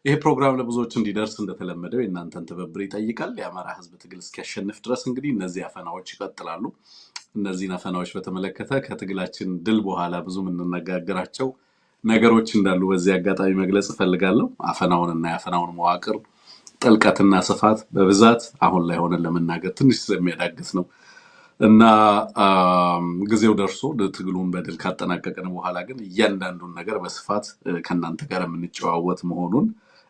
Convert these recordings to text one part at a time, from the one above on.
ይሄ ፕሮግራም ለብዙዎች እንዲደርስ እንደተለመደው የእናንተን ትብብር ይጠይቃል። የአማራ ህዝብ ትግል እስኪያሸንፍ ድረስ እንግዲህ እነዚህ አፈናዎች ይቀጥላሉ። እነዚህን አፈናዎች በተመለከተ ከትግላችን ድል በኋላ ብዙ የምንነጋገራቸው ነገሮች እንዳሉ በዚህ አጋጣሚ መግለጽ እፈልጋለሁ። አፈናውንና የአፈናውን መዋቅር ጥልቀትና ስፋት በብዛት አሁን ላይ ሆነን ለመናገር ትንሽ ስለሚያዳግስ ነው እና ጊዜው ደርሶ ትግሉን በድል ካጠናቀቅን በኋላ ግን እያንዳንዱን ነገር በስፋት ከእናንተ ጋር የምንጨዋወት መሆኑን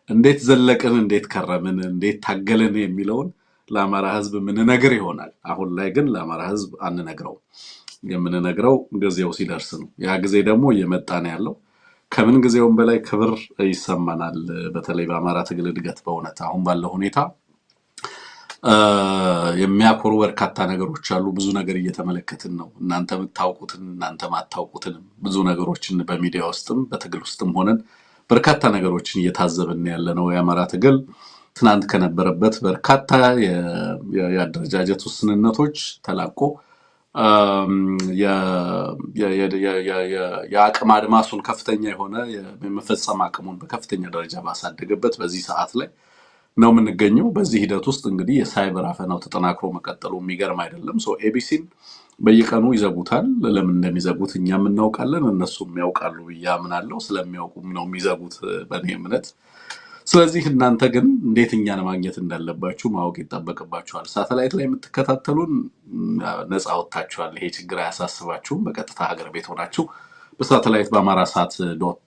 እንዴት ዘለቅን፣ እንዴት ከረምን፣ እንዴት ታገልን የሚለውን ለአማራ ህዝብ የምንነግር ይሆናል። አሁን ላይ ግን ለአማራ ህዝብ አንነግረው። የምንነግረው ጊዜው ሲደርስ ነው። ያ ጊዜ ደግሞ እየመጣ ነው ያለው። ከምን ጊዜውም በላይ ክብር ይሰማናል። በተለይ በአማራ ትግል እድገት በእውነት አሁን ባለው ሁኔታ የሚያኮሩ በርካታ ነገሮች አሉ። ብዙ ነገር እየተመለከትን ነው። እናንተ የምታውቁትን እናንተ ማታውቁትን ብዙ ነገሮችን በሚዲያ ውስጥም በትግል ውስጥም ሆነን በርካታ ነገሮችን እየታዘብን ያለ ነው። የአማራ ትግል ትናንት ከነበረበት በርካታ የአደረጃጀት ውስንነቶች ተላቆ የአቅም አድማሱን ከፍተኛ የሆነ የመፈጸም አቅሙን በከፍተኛ ደረጃ ባሳደገበት በዚህ ሰዓት ላይ ነው የምንገኘው። በዚህ ሂደት ውስጥ እንግዲህ የሳይበር አፈናው ተጠናክሮ መቀጠሉ የሚገርም አይደለም። ኤቢሲን በየቀኑ ይዘጉታል። ለምን እንደሚዘጉት እኛም እናውቃለን፣ እነሱም ያውቃሉ ብዬ አምናለሁ። ስለሚያውቁም ነው የሚዘጉት በእኔ እምነት። ስለዚህ እናንተ ግን እንዴት እኛን ማግኘት እንዳለባችሁ ማወቅ ይጠበቅባችኋል። ሳተላይት ላይ የምትከታተሉን ነፃ ወጥታችኋል። ይሄ ችግር አያሳስባችሁም። በቀጥታ ሀገር ቤት ሆናችሁ በሳተላይት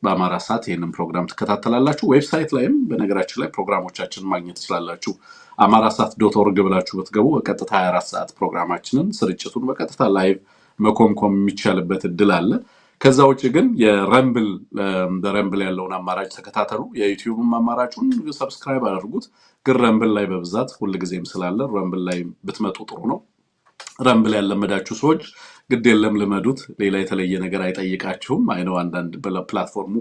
በአማራ ሳት ይህንን ፕሮግራም ትከታተላላችሁ። ዌብሳይት ላይም በነገራችን ላይ ፕሮግራሞቻችንን ማግኘት ትችላላችሁ። amarasat.org ብላችሁ በትገቡ በቀጥታ 24 ሰዓት ፕሮግራማችንን ስርጭቱን በቀጥታ ላይቭ መኮምኮም የሚቻልበት እድል አለ። ከዛ ውጭ ግን በረምብል ያለውን አማራጭ ተከታተሉ። የዩቲዩብም አማራጩን ሰብስክራይብ አድርጉት። ግን ረምብል ላይ በብዛት ሁልጊዜም ስላለ ረምብል ላይ ብትመጡ ጥሩ ነው። ረምብል ያለመዳችሁ ሰዎች ግድ የለም ልመዱት። ሌላ የተለየ ነገር አይጠይቃችሁም። አይነው አንዳንድ ፕላትፎርሙ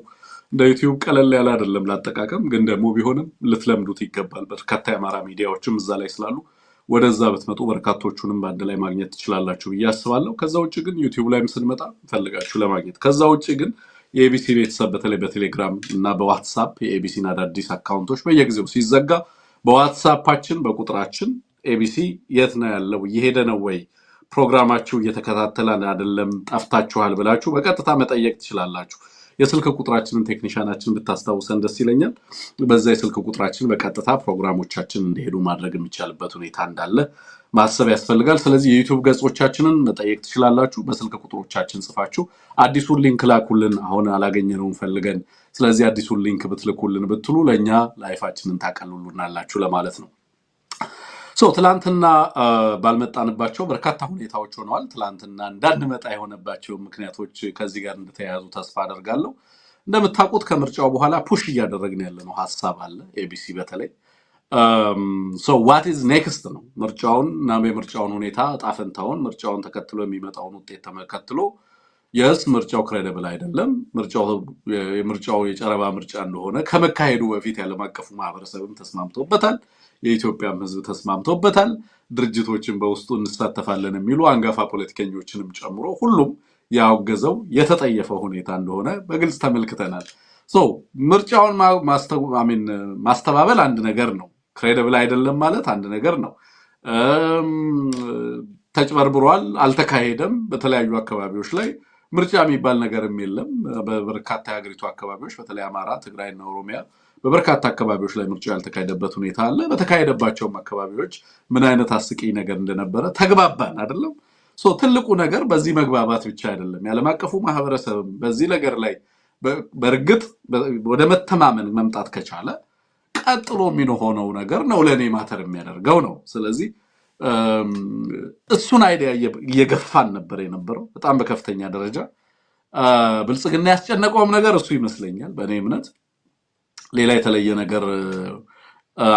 እንደ ዩቲዩብ ቀለል ያለ አይደለም ላጠቃቀም፣ ግን ደግሞ ቢሆንም ልትለምዱት ይገባል። በርካታ የአማራ ሚዲያዎችም እዛ ላይ ስላሉ ወደዛ ብትመጡ በርካቶቹንም በአንድ ላይ ማግኘት ትችላላችሁ ብዬ አስባለሁ። ከዛ ውጭ ግን ዩቲዩብ ላይም ስንመጣ ፈልጋችሁ ለማግኘት ከዛ ውጭ ግን የኤቢሲ ቤተሰብ በተለይ በቴሌግራም እና በዋትሳፕ የኤቢሲን አዳዲስ አካውንቶች በየጊዜው ሲዘጋ በዋትሳፓችን በቁጥራችን ኤቢሲ የት ነው ያለው፣ እየሄደ ነው ወይ፣ ፕሮግራማችሁ እየተከታተለ አይደለም፣ ጠፍታችኋል ብላችሁ በቀጥታ መጠየቅ ትችላላችሁ። የስልክ ቁጥራችንን ቴክኒሻናችን ብታስታውሰን ደስ ይለኛል። በዛ የስልክ ቁጥራችን በቀጥታ ፕሮግራሞቻችን እንዲሄዱ ማድረግ የሚቻልበት ሁኔታ እንዳለ ማሰብ ያስፈልጋል። ስለዚህ የዩቲዩብ ገጾቻችንን መጠየቅ ትችላላችሁ። በስልክ ቁጥሮቻችን ጽፋችሁ አዲሱን ሊንክ ላኩልን፣ አሁን አላገኘነውም ፈልገን፣ ስለዚህ አዲሱን ሊንክ ብትልኩልን ብትሉ ለእኛ ላይፋችንን ታቀልሉናላችሁ ለማለት ነው። ትላንትና ባልመጣንባቸው በርካታ ሁኔታዎች ሆነዋል። ትላንትና እንዳንመጣ የሆነባቸው ምክንያቶች ከዚህ ጋር እንደተያያዙ ተስፋ አደርጋለሁ። እንደምታውቁት ከምርጫው በኋላ ፑሽ እያደረግን ያለነው ሀሳብ አለ። ኤቢሲ በተለይ ዋት ኢዝ ኔክስት ነው። ምርጫውን እና የምርጫውን ሁኔታ ጣፈንታውን ምርጫውን ተከትሎ የሚመጣውን ውጤት ተመከትሎ የስ ምርጫው ክሬዲብል አይደለም፣ ምርጫው የጨረባ ምርጫ እንደሆነ ከመካሄዱ በፊት ያለም አቀፉ ማህበረሰብም ተስማምቶበታል። የኢትዮጵያም ህዝብ ተስማምቶበታል። ድርጅቶችን በውስጡ እንሳተፋለን የሚሉ አንጋፋ ፖለቲከኞችንም ጨምሮ ሁሉም ያወገዘው የተጠየፈው ሁኔታ እንደሆነ በግልጽ ተመልክተናል። ምርጫውን ማስተባበል አንድ ነገር ነው። ክሬዲብል አይደለም ማለት አንድ ነገር ነው። ተጭበርብሯል፣ አልተካሄደም። በተለያዩ አካባቢዎች ላይ ምርጫ የሚባል ነገርም የለም። በበርካታ የሀገሪቱ አካባቢዎች በተለይ አማራ፣ ትግራይና ኦሮሚያ በበርካታ አካባቢዎች ላይ ምርጫ ያልተካሄደበት ሁኔታ አለ። በተካሄደባቸውም አካባቢዎች ምን አይነት አስቂኝ ነገር እንደነበረ ተግባባን አይደለም። ትልቁ ነገር በዚህ መግባባት ብቻ አይደለም። የዓለም አቀፉ ማህበረሰብም በዚህ ነገር ላይ በእርግጥ ወደ መተማመን መምጣት ከቻለ ቀጥሎ የሚሆነው ነገር ነው ለእኔ ማተር የሚያደርገው ነው። ስለዚህ እሱን አይዲያ እየገፋን ነበር የነበረው በጣም በከፍተኛ ደረጃ። ብልጽግና ያስጨነቀውም ነገር እሱ ይመስለኛል። በእኔ እምነት ሌላ የተለየ ነገር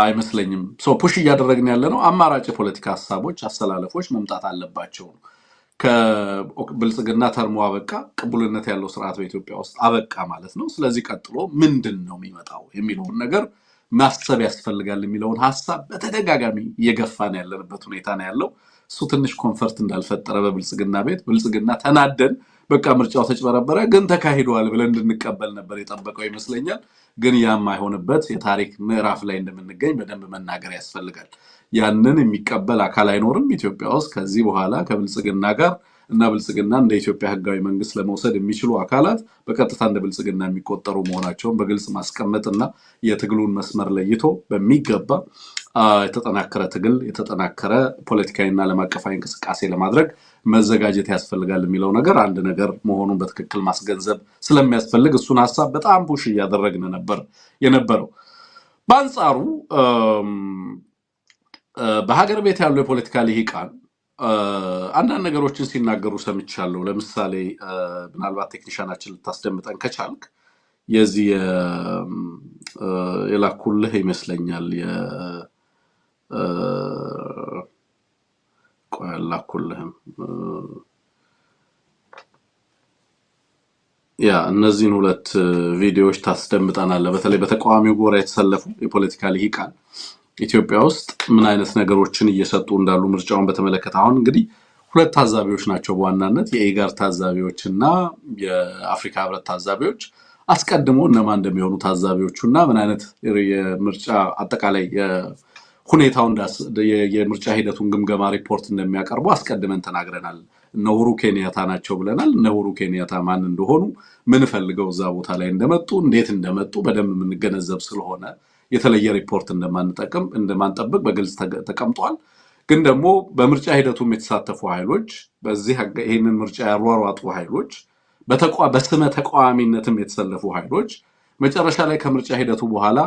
አይመስለኝም። ፑሽ እያደረግን ያለ ነው አማራጭ የፖለቲካ ሀሳቦች፣ አስተላለፎች መምጣት አለባቸው። ከብልጽግና ተርሞ አበቃ፣ ቅቡልነት ያለው ስርዓት በኢትዮጵያ ውስጥ አበቃ ማለት ነው። ስለዚህ ቀጥሎ ምንድን ነው የሚመጣው የሚለውን ነገር ማሰብ ያስፈልጋል የሚለውን ሀሳብ በተደጋጋሚ እየገፋን ያለንበት ሁኔታ ነው ያለው። እሱ ትንሽ ኮንፈርት እንዳልፈጠረ በብልጽግና ቤት ብልጽግና ተናደን በቃ ምርጫው ተጭበረበረ ግን ተካሂዷል ብለን እንድንቀበል ነበር የጠበቀው ይመስለኛል። ግን ያም አይሆንበት የታሪክ ምዕራፍ ላይ እንደምንገኝ በደንብ መናገር ያስፈልጋል። ያንን የሚቀበል አካል አይኖርም ኢትዮጵያ ውስጥ ከዚህ በኋላ ከብልጽግና ጋር እና ብልጽግና እንደ ኢትዮጵያ ህጋዊ መንግስት ለመውሰድ የሚችሉ አካላት በቀጥታ እንደ ብልጽግና የሚቆጠሩ መሆናቸውን በግልጽ ማስቀመጥና የትግሉን መስመር ለይቶ በሚገባ የተጠናከረ ትግል የተጠናከረ ፖለቲካዊና ዓለም አቀፋዊ እንቅስቃሴ ለማድረግ መዘጋጀት ያስፈልጋል የሚለው ነገር አንድ ነገር መሆኑን በትክክል ማስገንዘብ ስለሚያስፈልግ እሱን ሐሳብ በጣም ፑሽ እያደረግን ነበር የነበረው። በአንጻሩ በሀገር ቤት ያሉ የፖለቲካ ልሂቃን አንዳንድ ነገሮችን ሲናገሩ ሰምቻለሁ። ለምሳሌ ምናልባት ቴክኒሻናችን ልታስደምጠን ከቻልክ የዚህ የላኩልህ ይመስለኛል ቆይ ላኩልህም ያ እነዚህን ሁለት ቪዲዮዎች ታስደምጠናለህ። በተለይ በተቃዋሚው ጎራ የተሰለፉ የፖለቲካ ልሂቃን ኢትዮጵያ ውስጥ ምን አይነት ነገሮችን እየሰጡ እንዳሉ ምርጫውን በተመለከተ አሁን እንግዲህ ሁለት ታዛቢዎች ናቸው በዋናነት የኢጋር ታዛቢዎችና የአፍሪካ ህብረት ታዛቢዎች። አስቀድሞ እነማን እንደሚሆኑ ታዛቢዎቹና ምን አይነት የምርጫ አጠቃላይ ሁኔታውን የምርጫ ሂደቱን ግምገማ ሪፖርት እንደሚያቀርቡ አስቀድመን ተናግረናል። እነ ኡሁሩ ኬንያታ ናቸው ብለናል። እነ ኡሁሩ ኬንያታ ማን እንደሆኑ ምን ፈልገው እዛ ቦታ ላይ እንደመጡ እንዴት እንደመጡ በደንብ የምንገነዘብ ስለሆነ የተለየ ሪፖርት እንደማንጠብቅ በግልጽ ተቀምጧል። ግን ደግሞ በምርጫ ሂደቱም የተሳተፉ ኃይሎች በዚህ ይሄንን ምርጫ ያሯሯጡ ኃይሎች በስመ ተቃዋሚነትም የተሰለፉ ኃይሎች መጨረሻ ላይ ከምርጫ ሂደቱ በኋላ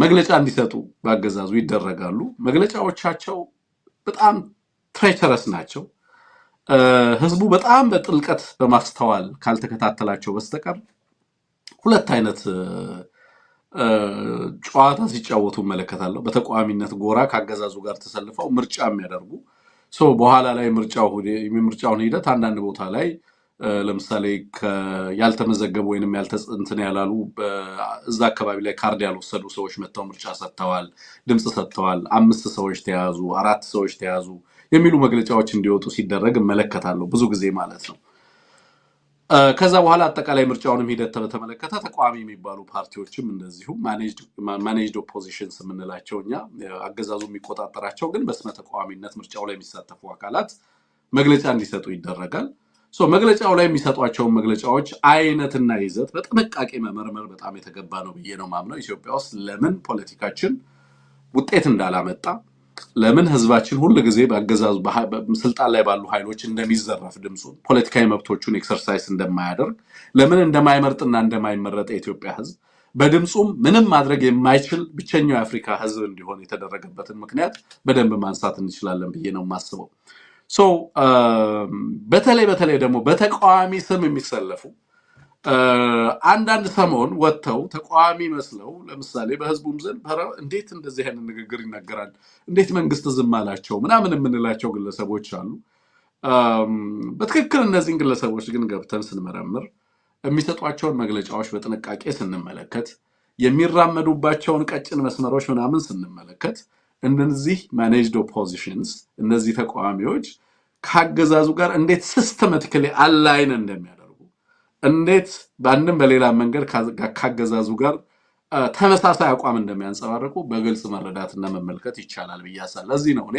መግለጫ እንዲሰጡ በአገዛዙ ይደረጋሉ። መግለጫዎቻቸው በጣም ትሬቸረስ ናቸው። ህዝቡ በጣም በጥልቀት በማስተዋል ካልተከታተላቸው በስተቀር ሁለት አይነት ጨዋታ ሲጫወቱ እመለከታለሁ። በተቃዋሚነት ጎራ ካገዛዙ ጋር ተሰልፈው ምርጫ የሚያደርጉ በኋላ ላይ ምርጫውን ሂደት አንዳንድ ቦታ ላይ ለምሳሌ ያልተመዘገቡ ወይንም እንትን ያላሉ እዛ አካባቢ ላይ ካርድ ያልወሰዱ ሰዎች መጥተው ምርጫ ሰጥተዋል፣ ድምፅ ሰጥተዋል፣ 5 ሰዎች ተያዙ፣ 4 ሰዎች ተያዙ የሚሉ መግለጫዎች እንዲወጡ ሲደረግ እመለከታለሁ ብዙ ጊዜ ማለት ነው። ከዛ በኋላ አጠቃላይ ምርጫውንም ሂደት በተመለከተ ተቃዋሚ የሚባሉ ፓርቲዎችም እንደዚሁ ማኔጅድ ኦፖዚሽንስ የምንላቸው እኛ አገዛዙ የሚቆጣጠራቸው ግን በስመ ተቃዋሚነት ምርጫው ላይ የሚሳተፉ አካላት መግለጫ እንዲሰጡ ይደረጋል። መግለጫው ላይ የሚሰጧቸውን መግለጫዎች አይነትና ይዘት በጥንቃቄ መመርመር በጣም የተገባ ነው ብዬ ነው ማምነው። ኢትዮጵያ ውስጥ ለምን ፖለቲካችን ውጤት እንዳላመጣ፣ ለምን ህዝባችን ሁሉ ጊዜ በአገዛዙ ስልጣን ላይ ባሉ ኃይሎች እንደሚዘረፍ ድምፁን ፖለቲካዊ መብቶቹን ኤክሰርሳይዝ እንደማያደርግ፣ ለምን እንደማይመርጥና እንደማይመረጥ የኢትዮጵያ ህዝብ በድምፁም ምንም ማድረግ የማይችል ብቸኛው የአፍሪካ ህዝብ እንዲሆን የተደረገበትን ምክንያት በደንብ ማንሳት እንችላለን ብዬ ነው የማስበው። በተለይ ደግሞ በተቃዋሚ ስም የሚሰለፉ አንዳንድ ሰሞን ወጥተው ተቃዋሚ መስለው ለምሳሌ በህዝቡም ዘንድ እንዴት እንደዚህ አይነት ንግግር ይነገራል፣ እንዴት መንግስት ዝም አላቸው ምናምን የምንላቸው ግለሰቦች አሉ። በትክክል እነዚህን ግለሰቦች ግን ገብተን ስንመረምር የሚሰጧቸውን መግለጫዎች በጥንቃቄ ስንመለከት የሚራመዱባቸውን ቀጭን መስመሮች ምናምን ስንመለከት እነዚህ ማኔጅድ ኦፖዚሽንስ እነዚህ ተቃዋሚዎች ካገዛዙ ጋር እንዴት ሲስተማቲካሊ አላይን እንደሚያደርጉ እንዴት በአንድም በሌላ መንገድ ካገዛዙ ጋር ተመሳሳይ አቋም እንደሚያንጸባርቁ በግልጽ መረዳትና መመልከት ይቻላል ብያሳል። ለዚህ ነው እኔ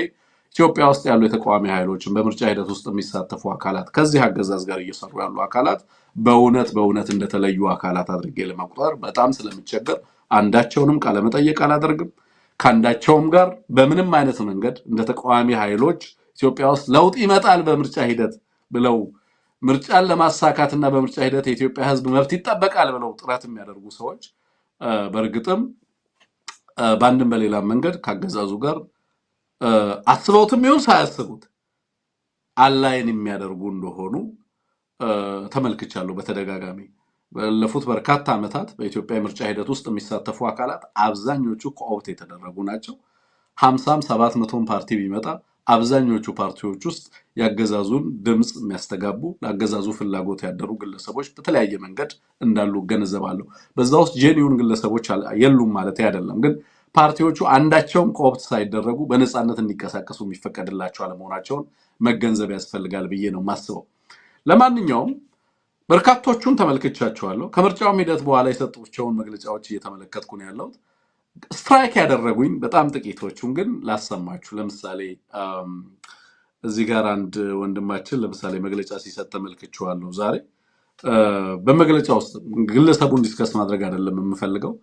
ኢትዮጵያ ውስጥ ያሉ የተቃዋሚ ኃይሎችን በምርጫ ሂደት ውስጥ የሚሳተፉ አካላት ከዚህ አገዛዝ ጋር እየሰሩ ያሉ አካላት በእውነት እንደተለዩ አካላት አድርጌ ለመቁጠር በጣም ስለምቸገር አንዳቸውንም ቃለ መጠይቅ አላደርግም። ካንዳቸውም ጋር በምንም አይነት መንገድ እንደ ተቃዋሚ ኃይሎች ኢትዮጵያ ውስጥ ለውጥ ይመጣል በምርጫ ሂደት ብለው ምርጫን ለማሳካትና በምርጫ ሂደት የኢትዮጵያ ህዝብ መብት ይጠበቃል ብለው ጥረት የሚያደርጉ ሰዎች በእርግጥም በአንድም በሌላ መንገድ ካገዛዙ ጋር አስበውትም ይሁን ሳያስቡት አላይን የሚያደርጉ እንደሆኑ ተመልክቻለሁ በተደጋጋሚ። ባለፉት በርካታ ዓመታት በኢትዮጵያ የምርጫ ሂደት ውስጥ የሚሳተፉ አካላት አብዛኞቹ ኮኦፕት የተደረጉ ናቸው። 50 700 ፓርቲ ቢመጣ አብዛኞቹ ፓርቲዎች ውስጥ ያገዛዙን ድምጽ የሚያስተጋቡ ለአገዛዙ ፍላጎት ያደሩ ግለሰቦች በተለያየ መንገድ እንዳሉ ገነዘባለሁ። በዛ ውስጥ ጄኒውን ግለሰቦች የሉም ማለት አይደለም፣ ግን ፓርቲዎቹ አንዳቸውም ኮኦፕት ሳይደረጉ በነፃነት እንዲንቀሳቀሱ የሚፈቀድላቸው አለመሆናቸውን መገንዘብ ያስፈልጋል ብዬ ነው ማስበው። ለማንኛውም በርካቶቹን ተመልክቻቸዋለሁ። ከምርጫው ሂደት በኋላ የሰጡቸውን መግለጫዎች እየተመለከትኩ ነው ያለሁት። ስትራይክ ያደረጉኝ በጣም ጥቂቶቹን ግን ላሰማችሁ። ለምሳሌ እዚህ ጋር አንድ ወንድማችን ለምሳሌ መግለጫ ሲሰጥ ተመልክቼዋለሁ ዛሬ። በመግለጫ ውስጥ ግለሰቡን ዲስከስ ማድረግ አይደለም የምፈልገው።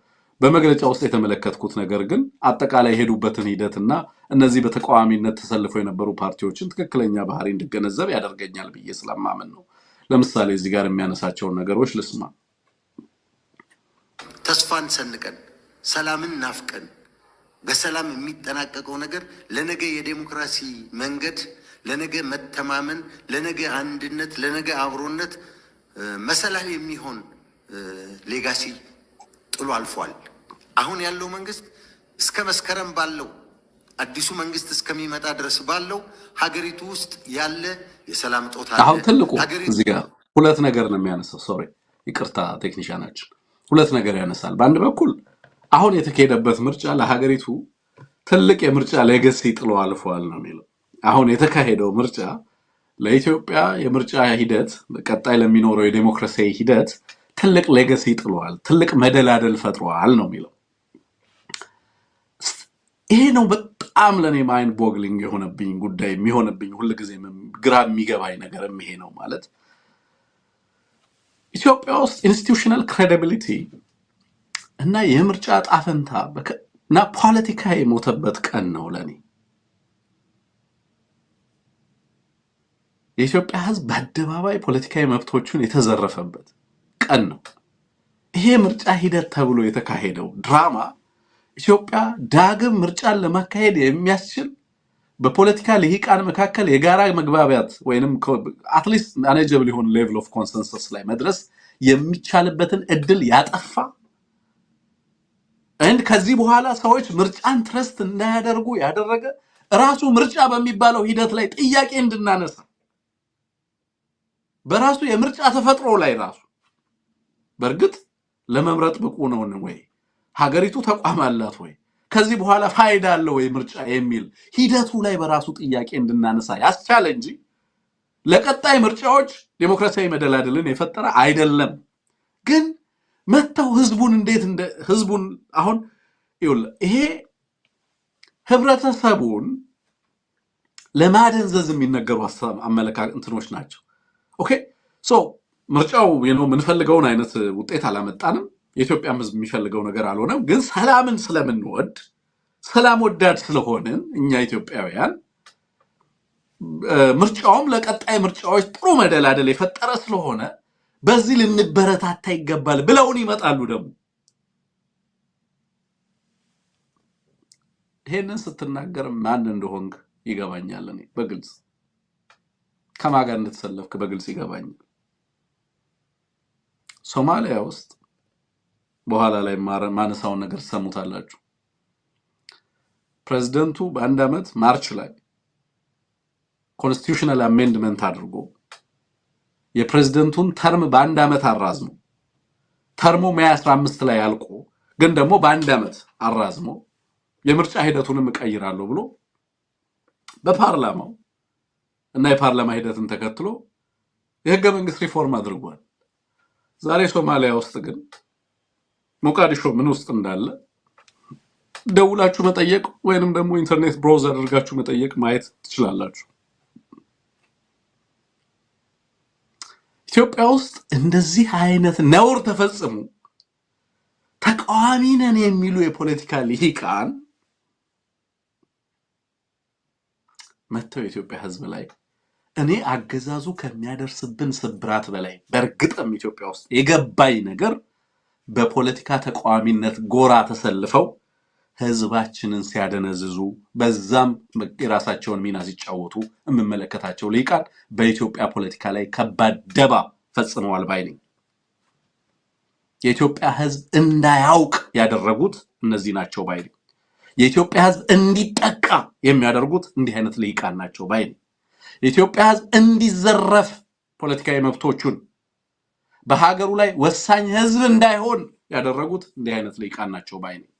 በመግለጫ ውስጥ የተመለከትኩት ነገር ግን አጠቃላይ የሄዱበትን ሂደትና እነዚህ በተቃዋሚነት ተሰልፈው የነበሩ ፓርቲዎችን ትክክለኛ ባህሪ እንድገነዘብ ያደርገኛል ብዬ ስለማምን ነው። ለምሳሌ እዚህ ጋር የሚያነሳቸውን ነገሮች ልስማ። ተስፋን ሰንቀን ሰላምን ናፍቀን በሰላም የሚጠናቀቀው ነገር ለነገ የዴሞክራሲ መንገድ፣ ለነገ መተማመን፣ ለነገ አንድነት፣ ለነገ አብሮነት መሰላል የሚሆን ሌጋሲ ጥሎ አልፏል። አሁን ያለው መንግስት እስከ መስከረም ባለው አዲሱ መንግስት እስከሚመጣ ድረስ ባለው ሀገሪቱ ውስጥ ያለ የሰላም ጦታ አሁን ትልቁ እዚህ ጋር ሁለት ነገር ነው የሚያነሳው። ሶሪ ይቅርታ ቴክኒሻናችን፣ ሁለት ነገር ያነሳል። በአንድ በኩል አሁን የተካሄደበት ምርጫ ለሀገሪቱ ትልቅ የምርጫ ሌጋሲ ጥሎ አልፏል ነው የሚለው። አሁን የተካሄደው ምርጫ ለኢትዮጵያ የምርጫ ሂደት ቀጣይ ለሚኖረው የዴሞክራሲያዊ ሂደት ትልቅ ሌጋሲ ጥሏል፣ ትልቅ መደላደል ፈጥሯል ነው የሚለው። ይሄ ነው በጣም ለኔ ማይንድ ቦግሊንግ የሆነብኝ ጉዳይ የሚሆንብኝ ሁልጊዜ ግራ የሚገባኝ ነገር ይሄ ነው። ማለት ኢትዮጵያ ውስጥ ኢንስቲትዩሽናል ክሬዲቢሊቲ እና የምርጫ ጣፈንታ እና ፖለቲካ የሞተበት ቀን ነው ለኔ። የኢትዮጵያ ሕዝብ በአደባባይ ፖለቲካዊ መብቶቹን የተዘረፈበት ቀን ነው። ይሄ ምርጫ ሂደት ተብሎ የተካሄደው ድራማ ኢትዮጵያ ዳግም ምርጫን ለማካሄድ የሚያስችል በፖለቲካ ልሂቃን መካከል የጋራ መግባቢያት ወይንም አትሊስት ማኔጀብል የሆነ ሌቭል ኦፍ ኮንሰንሰስ ላይ መድረስ የሚቻልበትን እድል ያጠፋ እንድ ከዚህ በኋላ ሰዎች ምርጫን ትረስት እንዳያደርጉ ያደረገ ራሱ ምርጫ በሚባለው ሂደት ላይ ጥያቄ እንድናነሳ በራሱ የምርጫ ተፈጥሮ ላይ ራሱ በእርግጥ ለመምረጥ ብቁ ነው ወይ? ሀገሪቱ ተቋም አላት ወይ? ከዚህ በኋላ ፋይዳ አለው ወይ ምርጫ የሚል ሂደቱ ላይ በራሱ ጥያቄ እንድናነሳ ያስቻለ እንጂ ለቀጣይ ምርጫዎች ዲሞክራሲያዊ መደላደልን የፈጠረ አይደለም። ግን መተው ህዝቡን እንዴት ህዝቡን አሁን ይሄ ህብረተሰቡን ለማደንዘዝ የሚነገሩ አመለካከት እንትኖች ናቸው። ኦኬ ሶ ምርጫው የምንፈልገውን አይነት ውጤት አላመጣንም። የኢትዮጵያም ህዝብ የሚፈልገው ነገር አልሆነም። ግን ሰላምን ስለምንወድ ሰላም ወዳድ ስለሆንን እኛ ኢትዮጵያውያን ምርጫውም ለቀጣይ ምርጫዎች ጥሩ መደላደል የፈጠረ ስለሆነ በዚህ ልንበረታታ ይገባል ብለውን ይመጣሉ። ደግሞ ይሄንን ስትናገር ማን እንደሆንክ ይገባኛል። እኔ በግልጽ ከማን ጋር እንደተሰለፍክ በግልጽ ይገባኛል። ሶማሊያ ውስጥ በኋላ ላይ ማነሳውን ነገር ሰሙታላችሁ። ፕሬዝዳንቱ በአንድ ዓመት ማርች ላይ ኮንስቲቱሽናል አሜንድመንት አድርጎ የፕሬዝዳንቱን ተርም በአንድ ዓመት አራዝሞ ተርሙ ሜይ 15 ላይ አልቆ ግን ደግሞ በአንድ ዓመት አራዝሞ የምርጫ ሂደቱንም እቀይራለሁ ብሎ በፓርላማው እና የፓርላማ ሂደትን ተከትሎ የህገ መንግስት ሪፎርም አድርጓል። ዛሬ ሶማሊያ ውስጥ ግን ሞቃዲሾ ምን ውስጥ እንዳለ ደውላችሁ መጠየቅ ወይንም ደግሞ ኢንተርኔት ብራውዘር አድርጋችሁ መጠየቅ ማየት ትችላላችሁ። ኢትዮጵያ ውስጥ እንደዚህ አይነት ነውር ተፈጽሞ ተቃዋሚ ነን የሚሉ የፖለቲካ ልሂቃን መተው የኢትዮጵያ ህዝብ ላይ እኔ አገዛዙ ከሚያደርስብን ስብራት በላይ በእርግጥም ኢትዮጵያ ውስጥ የገባኝ ነገር በፖለቲካ ተቃዋሚነት ጎራ ተሰልፈው ህዝባችንን ሲያደነዝዙ በዛም የራሳቸውን ሚና ሲጫወቱ የምመለከታቸው ልሂቃን በኢትዮጵያ ፖለቲካ ላይ ከባድ ደባ ፈጽመዋል ባይ ነኝ። የኢትዮጵያ ህዝብ እንዳያውቅ ያደረጉት እነዚህ ናቸው ባይ ነኝ። የኢትዮጵያ ህዝብ እንዲጠቃ የሚያደርጉት እንዲህ አይነት ልሂቃን ናቸው ባይ ነኝ። የኢትዮጵያ ህዝብ እንዲዘረፍ ፖለቲካዊ መብቶቹን በሀገሩ ላይ ወሳኝ ህዝብ እንዳይሆን ያደረጉት እንዲህ አይነት ልሂቃን ናቸው ባይ ነኝ።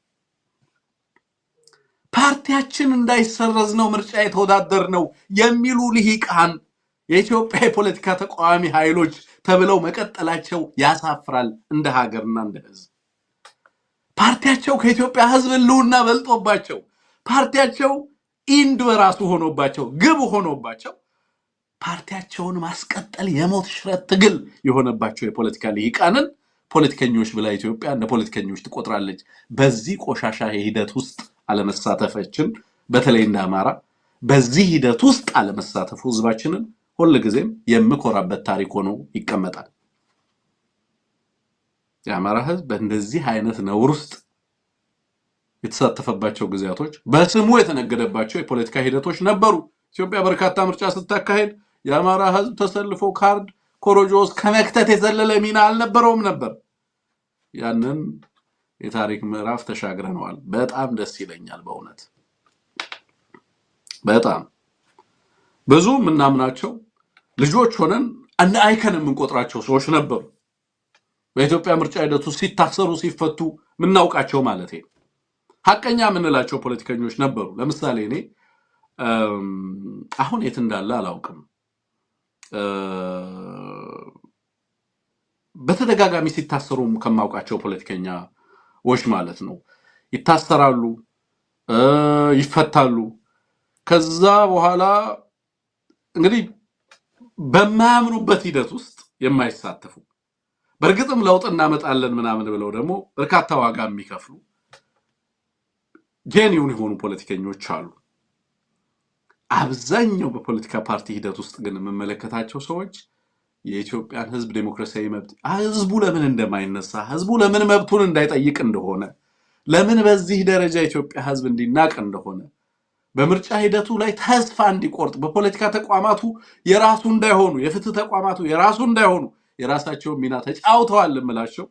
ፓርቲያችን እንዳይሰረዝ ነው ምርጫ የተወዳደር ነው የሚሉ ልሂቃን የኢትዮጵያ የፖለቲካ ተቃዋሚ ኃይሎች ተብለው መቀጠላቸው ያሳፍራል እንደ ሀገርና እንደ ህዝብ። ፓርቲያቸው ከኢትዮጵያ ህዝብ ህልውና በልጦባቸው ፓርቲያቸው ኢንድ በራሱ ሆኖባቸው ግብ ሆኖባቸው ፓርቲያቸውን ማስቀጠል የሞት ሽረት ትግል የሆነባቸው የፖለቲካ ልሂቃንን ፖለቲከኞች ብላ ኢትዮጵያ እንደ ፖለቲከኞች ትቆጥራለች። በዚህ ቆሻሻ ሂደት ውስጥ አለመሳተፋችን በተለይ እንደ አማራ በዚህ ሂደት ውስጥ አለመሳተፉ ህዝባችንን ሁልጊዜም የምኮራበት ታሪክ ሆኖ ይቀመጣል። የአማራ ህዝብ በእንደዚህ አይነት ነውር ውስጥ የተሳተፈባቸው ጊዜያቶች በስሙ የተነገደባቸው የፖለቲካ ሂደቶች ነበሩ። ኢትዮጵያ በርካታ ምርጫ ስታካሄድ የአማራ ህዝብ ተሰልፎ ካርድ ኮሮጆ ውስጥ ከመክተት የዘለለ ሚና አልነበረውም ነበር። ያንን የታሪክ ምዕራፍ ተሻግረነዋል። በጣም ደስ ይለኛል በእውነት በጣም ብዙ ምናምናቸው ልጆች ሆነን እንደ አይከን የምንቆጥራቸው ሰዎች ነበሩ። በኢትዮጵያ ምርጫ ሂደቱ ሲታሰሩ ሲፈቱ ምናውቃቸው ማለት ነው። ሐቀኛ የምንላቸው ፖለቲከኞች ነበሩ። ለምሳሌ እኔ አሁን የት እንዳለ አላውቅም፣ በተደጋጋሚ ሲታሰሩ ከማውቃቸው ፖለቲከኞች ማለት ነው። ይታሰራሉ፣ ይፈታሉ። ከዛ በኋላ እንግዲህ በማያምኑበት ሂደት ውስጥ የማይሳተፉ በእርግጥም ለውጥ እናመጣለን ምናምን ብለው ደግሞ በርካታ ዋጋ የሚከፍሉ ጄኒውን የሆኑ ፖለቲከኞች አሉ። አብዛኛው በፖለቲካ ፓርቲ ሂደት ውስጥ ግን የምመለከታቸው ሰዎች የኢትዮጵያን ህዝብ ዴሞክራሲያዊ መብት ህዝቡ ለምን እንደማይነሳ ህዝቡ ለምን መብቱን እንዳይጠይቅ እንደሆነ ለምን በዚህ ደረጃ የኢትዮጵያ ህዝብ እንዲናቅ እንደሆነ በምርጫ ሂደቱ ላይ ተስፋ እንዲቆርጥ በፖለቲካ ተቋማቱ የራሱ እንዳይሆኑ የፍትህ ተቋማቱ የራሱ እንዳይሆኑ የራሳቸው ሚና ተጫውተዋል እምላቸው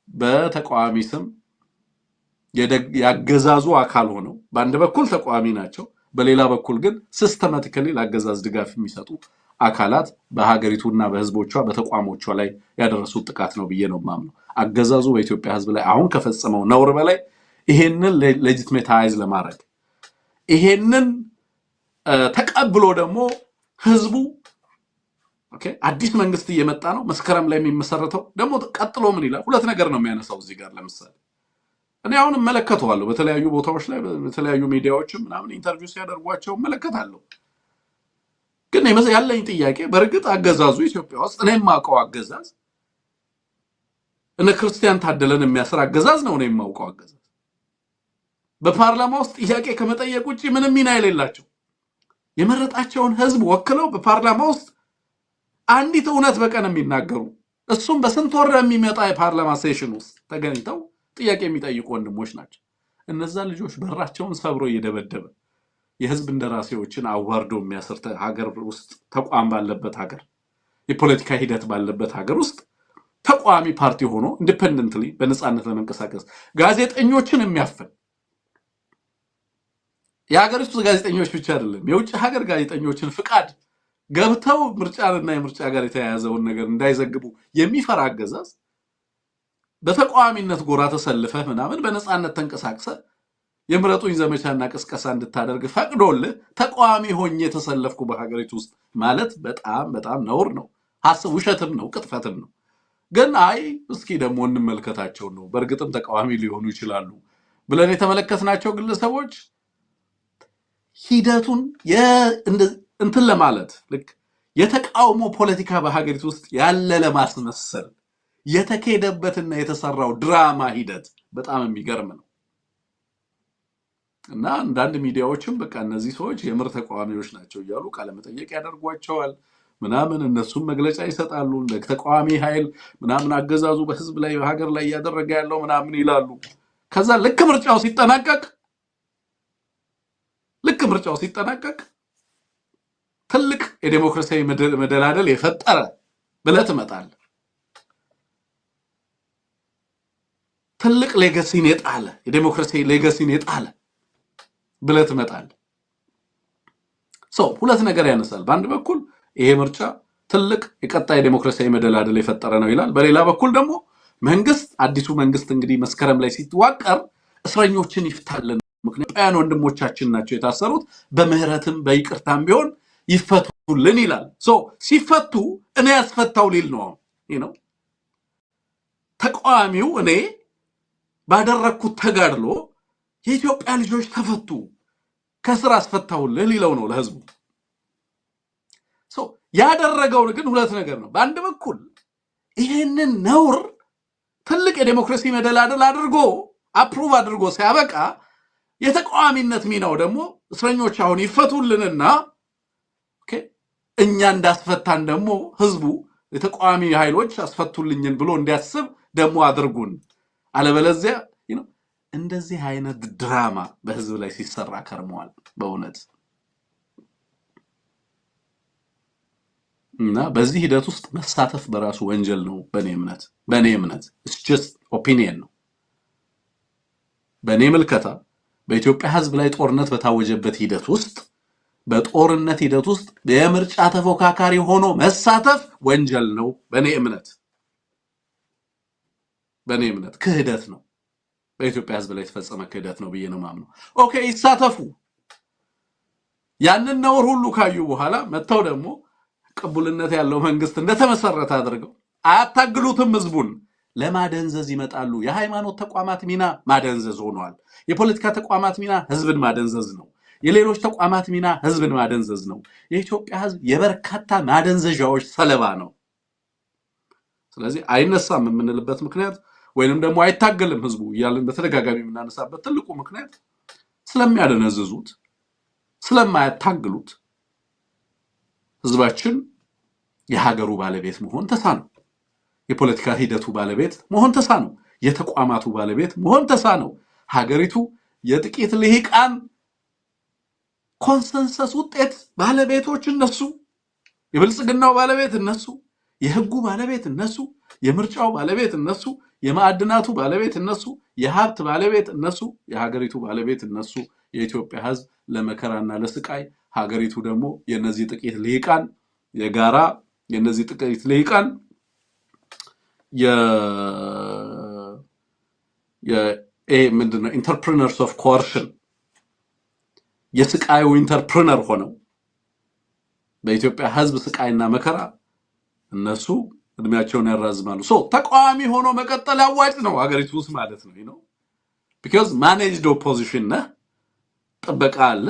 በተቃዋሚ ስም ያገዛዙ አካል ሆነው በአንድ በኩል ተቃዋሚ ናቸው፣ በሌላ በኩል ግን ሲስተማቲካሊ ለአገዛዝ ድጋፍ የሚሰጡ አካላት በሀገሪቱና በህዝቦቿ በተቋሞቿ ላይ ያደረሱት ጥቃት ነው ብዬ ነው ማምነው። አገዛዙ በኢትዮጵያ ህዝብ ላይ አሁን ከፈጸመው ነውር በላይ ይሄንን ሌጂቲሜታይዝ ለማድረግ ይሄንን ተቀብሎ ደግሞ ህዝቡ አዲስ መንግስት እየመጣ ነው መስከረም ላይ የሚመሰረተው ደግሞ ቀጥሎ ምን ይላል? ሁለት ነገር ነው የሚያነሳው እዚህ ጋር። ለምሳሌ እኔ አሁን መለከተዋለሁ በተለያዩ ቦታዎች ላይ በተለያዩ ሚዲያዎችም ምናምን ኢንተርቪው ሲያደርጓቸው መለከታለሁ። ግን ያለኝ ጥያቄ በእርግጥ አገዛዙ ኢትዮጵያ ውስጥ እኔ የማውቀው አገዛዝ እነ ክርስቲያን ታደለን የሚያስር አገዛዝ ነው። እኔ የማውቀው አገዛዝ በፓርላማ ውስጥ ጥያቄ ከመጠየቅ ውጪ ምንም ሚና የሌላቸው የመረጣቸውን ህዝብ ወክለው በፓርላማ ውስጥ አንዲት እውነት በቀን የሚናገሩ እሱም በስንት ወር የሚመጣ የፓርላማ ሴሽን ውስጥ ተገኝተው ጥያቄ የሚጠይቁ ወንድሞች ናቸው። እነዛ ልጆች በራቸውን ሰብሮ እየደበደበ የህዝብ እንደራሴዎችን አዋርዶ የሚያስር ሀገር ውስጥ ተቋም ባለበት ሀገር የፖለቲካ ሂደት ባለበት ሀገር ውስጥ ተቋሚ ፓርቲ ሆኖ ኢንዲፔንደንትሊ በነፃነት ለመንቀሳቀስ ጋዜጠኞችን የሚያፈን የሀገሪቱ ጋዜጠኞች ብቻ አይደለም የውጭ ሀገር ጋዜጠኞችን ፍቃድ ገብተው ምርጫና የምርጫ ጋር የተያያዘውን ነገር እንዳይዘግቡ የሚፈራ አገዛዝ በተቃዋሚነት ጎራ ተሰልፈህ ምናምን በነፃነት ተንቀሳቅሰ የምረጡኝ ዘመቻና ቅስቀሳ እንድታደርግ ፈቅዶልህ ተቃዋሚ ሆኜ ተሰለፍኩ በሀገሪቱ ውስጥ ማለት በጣም በጣም ነውር ነው። ሐሰብ ውሸትም ነው፣ ቅጥፈትም ነው። ግን አይ እስኪ ደግሞ እንመልከታቸው ነው በእርግጥም ተቃዋሚ ሊሆኑ ይችላሉ ብለን የተመለከትናቸው ግለሰቦች ሂደቱን እንትን ለማለት ልክ የተቃውሞ ፖለቲካ በሀገሪቱ ውስጥ ያለ ለማስመሰል የተከደበትና የተሰራው ድራማ ሂደት በጣም የሚገርም ነው። እና አንዳንድ ሚዲያዎችም በቃ እነዚህ ሰዎች የምር ተቃዋሚዎች ናቸው እያሉ ቃለ መጠይቅ ያደርጓቸዋል ምናምን እነሱም መግለጫ ይሰጣሉ ለተቃዋሚ ኃይል ምናምን አገዛዙ በህዝብ ላይ በሀገር ላይ ያደረገ ያለው ምናምን ይላሉ። ከዛ ልክ ምርጫው ሲጠናቀቅ ትልቅ የዲሞክራሲያዊ መደላደል የፈጠረ ብለህ ትመጣለህ። ትልቅ ሌጋሲን የጣለ የዲሞክራሲ ሌጋሲን የጣለ ብለህ ትመጣለህ። ሁለት ነገር ያነሳል። በአንድ በኩል ይሄ ምርጫ ትልቅ የቀጣይ ዲሞክራሲያዊ መደላደል የፈጠረ ነው ይላል። በሌላ በኩል ደግሞ መንግስት አዲሱ መንግስት እንግዲህ መስከረም ላይ ሲዋቀር እስረኞችን ይፍታልን። ምክንያቱም ወንድሞቻችን ናቸው የታሰሩት በምህረትም በይቅርታም ቢሆን ይፈቱልን ይላል። ሲፈቱ እኔ ያስፈታው ሊል ነው ነው ተቃዋሚው እኔ ባደረኩት ተጋድሎ የኢትዮጵያ ልጆች ተፈቱ ከስራ አስፈታውልህ ሊለው ነው ለህዝቡ። ያደረገው ግን ሁለት ነገር ነው። በአንድ በኩል ይሄንን ነውር ትልቅ የዲሞክራሲ መደላደል አድርጎ አፕሩቭ አድርጎ ሲያበቃ የተቃዋሚነት ሚናው ደግሞ እስረኞች አሁን ይፈቱልንና እኛ እንዳስፈታን ደግሞ ህዝቡ የተቃዋሚ ኃይሎች አስፈቱልኝን ብሎ እንዲያስብ ደግሞ አድርጉን። አለበለዚያ እንደዚህ አይነት ድራማ በህዝብ ላይ ሲሰራ ከርመዋል በእውነት። እና በዚህ ሂደት ውስጥ መሳተፍ በራሱ ወንጀል ነው በኔ እምነት it's just opinion ነው። በኔ ምልከታ በኢትዮጵያ ህዝብ ላይ ጦርነት በታወጀበት ሂደት ውስጥ በጦርነት ሂደት ውስጥ የምርጫ ተፎካካሪ ሆኖ መሳተፍ ወንጀል ነው በኔ እምነት ክህደት ነው። በኢትዮጵያ ህዝብ ላይ የተፈጸመ ክህደት ነው ብዬ ነው ማምነው። ኦኬ ይሳተፉ። ያንን ነውር ሁሉ ካዩ በኋላ መተው ደግሞ ቅቡልነት ያለው መንግስት እንደተመሰረተ አድርገው አያታግሉትም። ህዝቡን ለማደንዘዝ ይመጣሉ። የሃይማኖት ተቋማት ሚና ማደንዘዝ ሆኗል። የፖለቲካ ተቋማት ሚና ህዝብን ማደንዘዝ ነው። የሌሎች ተቋማት ሚና ህዝብን ማደንዘዝ ነው። የኢትዮጵያ ህዝብ የበርካታ ማደንዘዣዎች ሰለባ ነው። ስለዚህ አይነሳም የምንልበት ምክንያት ወይንም ደግሞ አይታገልም ህዝቡ እያልን በተደጋጋሚ የምናነሳበት ትልቁ ምክንያት ስለሚያደነዝዙት፣ ስለማያታግሉት ህዝባችን የሀገሩ ባለቤት መሆን ተሳነው። የፖለቲካ ሂደቱ ባለቤት መሆን ተሳነው። የተቋማቱ ባለቤት መሆን ተሳነው። ሀገሪቱ የጥቂት ልሂቃን ኮንሰንሰስ ውጤት ባለቤቶች እነሱ፣ የብልጽግናው ባለቤት እነሱ፣ የህጉ ባለቤት እነሱ፣ የምርጫው ባለቤት እነሱ፣ የማዕድናቱ ባለቤት እነሱ፣ የሀብት ባለቤት እነሱ፣ የሀገሪቱ ባለቤት እነሱ። የኢትዮጵያ ህዝብ ለመከራና ለስቃይ፣ ሀገሪቱ ደግሞ የነዚህ ጥቂት ልሂቃን የጋራ የነዚህ ጥቂት ልሂቃን ምንድነው ኢንተርፕረነርስ ኦፍ ኮርሽን የስቃዩ ኢንተርፕረነር ሆነው በኢትዮጵያ ህዝብ ስቃይና መከራ እነሱ እድሜያቸውን ያራዝማሉ። ተቃዋሚ ሆኖ መቀጠል አዋጭ ነው ሀገሪቱ ውስጥ ማለት ነው because managed opposition ነህ፣ ጥበቃ አለ፣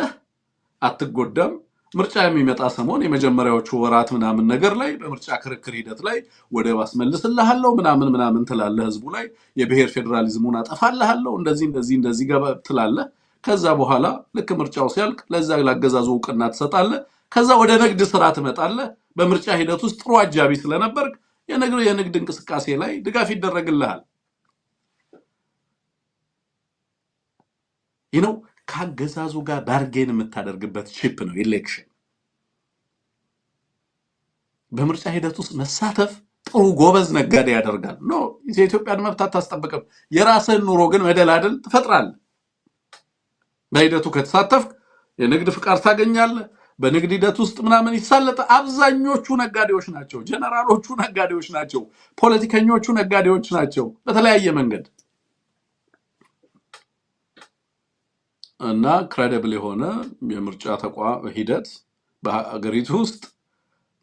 አትጎዳም። ምርጫ የሚመጣ ሰሞን የመጀመሪያዎቹ ወራት ምናምን ነገር ላይ በምርጫ ክርክር ሂደት ላይ ወደብ አስመልስልሃለሁ ምናምን ትላለህ። ህዝቡ ላይ የብሔር ፌደራሊዝሙን አጠፋልሃለሁ እንደዚህ ገባ ትላለህ። ከዛ በኋላ ልክ ምርጫው ሲያልቅ ለዛ ላገዛዙ እውቅና ትሰጣለህ። ከዛ ወደ ንግድ ስራ ትመጣለህ። በምርጫ ሂደት ውስጥ ጥሩ አጃቢ ስለነበርክ የንግድ እንቅስቃሴ ላይ ድጋፍ ይደረግልሃል። ካገዛዙ ጋር ባርጌን የምታደርግበት ቺፕ ነው ኢሌክሽን። በምርጫ ሂደት ውስጥ መሳተፍ ጥሩ ጎበዝ ነጋዴ ያደርጋል። የኢትዮጵያን መብት አታስጠብቅም። የራስህን ኑሮ ግን መደላደል ትፈጥራለህ። በሂደቱ ከተሳተፍክ የንግድ ፍቃድ ታገኛለህ። በንግድ ሂደት ውስጥ ምናምን ይሳለጥ። አብዛኞቹ ነጋዴዎች ናቸው። ጀነራሎቹ ነጋዴዎች ናቸው። ፖለቲከኞቹ ነጋዴዎች ናቸው በተለያየ መንገድ እና ክሬዲብል የሆነ የምርጫ ተቋም ሂደት በሀገሪቱ ውስጥ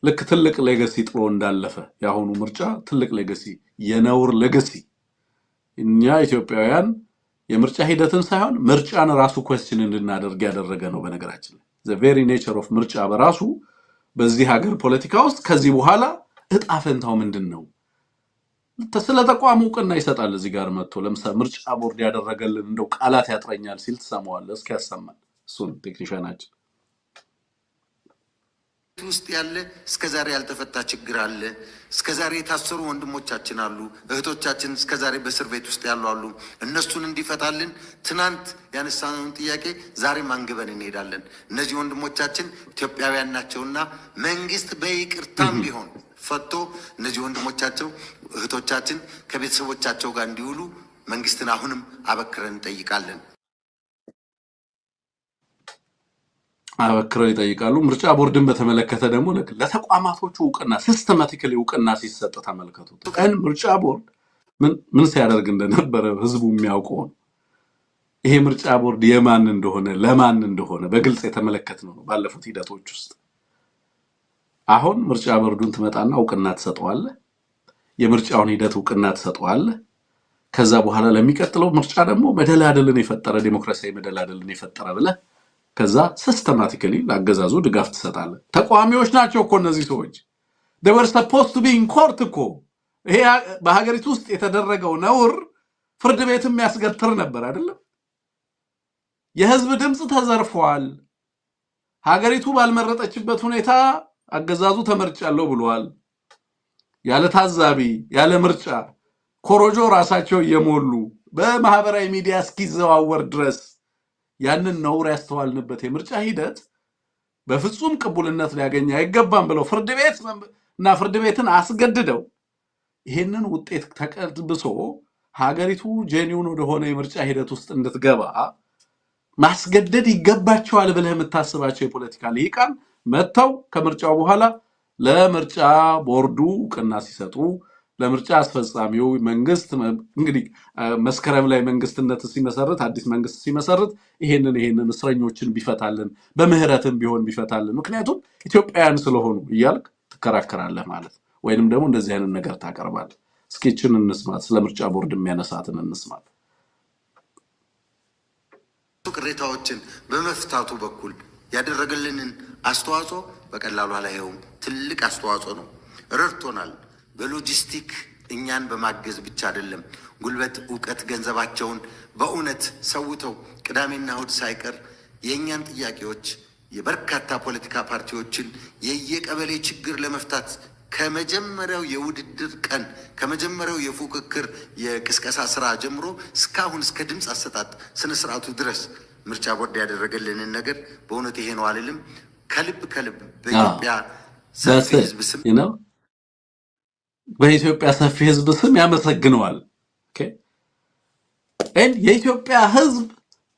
ልክ ትልቅ ሌጋሲ ጥሎ እንዳለፈ የአሁኑ ምርጫ ትልቅ ሌጋሲ፣ የነውር ሌጋሲ እኛ ኢትዮጵያውያን የምርጫ ሂደትን ሳይሆን ምርጫን ራሱ ኩዌስችን እንድናደርግ ያደረገ ነው። በነገራችን ላይ the very nature of ምርጫ በራሱ በዚህ ሀገር ፖለቲካ ውስጥ ከዚህ በኋላ እጣ ፈንታው ምንድነው? ስለ ተቋሙ እውቅና ይሰጣል። እዚህ ጋር መጥቶ ለምሳሌ ምርጫ ቦርድ ያደረገልን እንደው ቃላት ያጥረኛል ሲል ትሰማዋለህ። እስኪ ያሰማል። እሱን ቴክኒሻናችን ውስጥ ያለ እስከዛሬ ያልተፈታ ችግር አለ። እስከዛሬ የታሰሩ ወንድሞቻችን አሉ፣ እህቶቻችን እስከዛሬ በእስር ቤት ውስጥ ያሉ አሉ። እነሱን እንዲፈታልን ትናንት ያነሳነውን ጥያቄ ዛሬም አንግበን እንሄዳለን። እነዚህ ወንድሞቻችን ኢትዮጵያውያን ናቸውና መንግስት በይቅርታም ቢሆን ፈቶ እነዚህ ወንድሞቻቸው እህቶቻችን ከቤተሰቦቻቸው ጋር እንዲውሉ መንግስትን አሁንም አበክረን እንጠይቃለን። አበክረው ይጠይቃሉ። ምርጫ ቦርድን በተመለከተ ደግሞ ለተቋማቶቹ እውቅና ሲስተማቲካሊ እውቅና ሲሰጥ ተመልከቱት። ቀን ምርጫ ቦርድ ምን ሲያደርግ እንደነበረ ህዝቡ የሚያውቀው ነው። ይሄ ምርጫ ቦርድ የማን እንደሆነ ለማን እንደሆነ በግልጽ የተመለከትነው ነው ባለፉት ሂደቶች ውስጥ። አሁን ምርጫ ቦርዱን ትመጣና እውቅና ትሰጠዋለህ። የምርጫውን ሂደት እውቅና ትሰጠዋለህ። ከዛ በኋላ ለሚቀጥለው ምርጫ ደግሞ መደላደልን የፈጠረ ዲሞክራሲያዊ መደላደልን የፈጠረ ብለህ ከዛ ሲስተማቲካሊ ለአገዛዙ ድጋፍ ትሰጣለህ። ተቃዋሚዎች ናቸው እኮ እነዚህ ሰዎች። they were supposed to be in court እኮ። ይሄ በሀገሪቱ ውስጥ የተደረገው ነውር ፍርድ ቤትም ያስገትር ነበር አይደለም? የህዝብ ድምፅ ተዘርፏል። ሀገሪቱ ባልመረጠችበት ሁኔታ አገዛዙ ተመርጫለሁ ብሏል። ያለ ታዛቢ ያለ ምርጫ ኮሮጆ ራሳቸው እየሞሉ በማህበራዊ ሚዲያ እስኪዘዋወር ድረስ ያንን ነውር ያስተዋልንበት የምርጫ ሂደት በፍጹም ቅቡልነት ሊያገኝ አይገባም ብለው ፍርድ ቤት እና ፍርድ ቤትን አስገድደው ይሄንን ውጤት ተቀልብሶ ሀገሪቱ ጄኒውን ወደሆነ የምርጫ ሂደት ውስጥ እንድትገባ ማስገደድ ይገባቸዋል ብለህ የምታስባቸው የፖለቲካ ልሂቃን መጥተው ከምርጫው በኋላ ለምርጫ ቦርዱ እውቅና ሲሰጡ ለምርጫ አስፈጻሚው መንግስት እንግዲህ መስከረም ላይ መንግስትነት ሲመሰርት አዲስ መንግስት ሲመሰርት ይሄንን እስረኞችን ቢፈታልን በምህረትም ቢሆን ቢፈታልን ምክንያቱም ኢትዮጵያውያን ስለሆኑ እያልክ ትከራከራለህ ማለት ወይንም ደግሞ እንደዚህ አይነት ነገር ታቀርባለህ። እስኪችን እንስማት፣ ስለ ምርጫ ቦርድ የሚያነሳትን እንስማት። ቅሬታዎችን በመፍታቱ በኩል ያደረገልንን አስተዋጽኦ በቀላሉ አላየውም። ትልቅ አስተዋጽኦ ነው፣ ረድቶናል። በሎጂስቲክ እኛን በማገዝ ብቻ አይደለም፣ ጉልበት፣ እውቀት፣ ገንዘባቸውን በእውነት ሰውተው ቅዳሜና እሁድ ሳይቀር የእኛን ጥያቄዎች የበርካታ ፖለቲካ ፓርቲዎችን የየቀበሌ ችግር ለመፍታት ከመጀመሪያው የውድድር ቀን ከመጀመሪያው የፉክክር የቅስቀሳ ስራ ጀምሮ እስካሁን እስከ ድምፅ አሰጣጥ ስነ ስርዓቱ ድረስ ምርጫ ቦርድ ያደረገልንን ነገር በእውነት ይሄ ነው አልልም። ከልብ በኢትዮጵያ ሰፊ ህዝብ ስም በኢትዮጵያ ሰፊ ህዝብ ስም ያመሰግነዋል። የኢትዮጵያ ህዝብ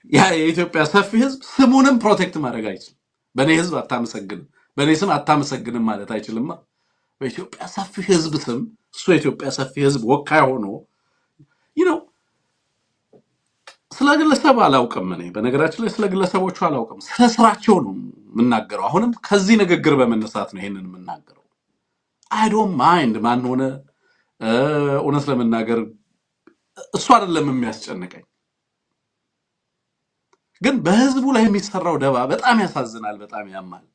የኢትዮጵያ ሰፊ ህዝብ ስሙንም ፕሮቴክት ማድረግ አይችልም። በእኔ ህዝብ አታመሰግንም፣ በእኔ ስም አታመሰግንም ማለት አይችልም። በኢትዮጵያ ሰፊ ህዝብ ስም እሱ የኢትዮጵያ ሰፊ ህዝብ ወካይ ሆኖ ስለ ግለሰብ አላውቅም። እኔ በነገራችን ላይ ስለ ግለሰቦቹ አላውቅም፣ ስለ ስራቸው ነው የምናገረው። አሁንም ከዚህ ንግግር በመነሳት ነው ይሄንን የምናገረው። አይ ዶንት ማይንድ ማን ሆነ እውነት ለመናገር እሱ አይደለም የሚያስጨንቀኝ፣ ግን በህዝቡ ላይ የሚሰራው ደባ በጣም ያሳዝናል፣ በጣም ያማል።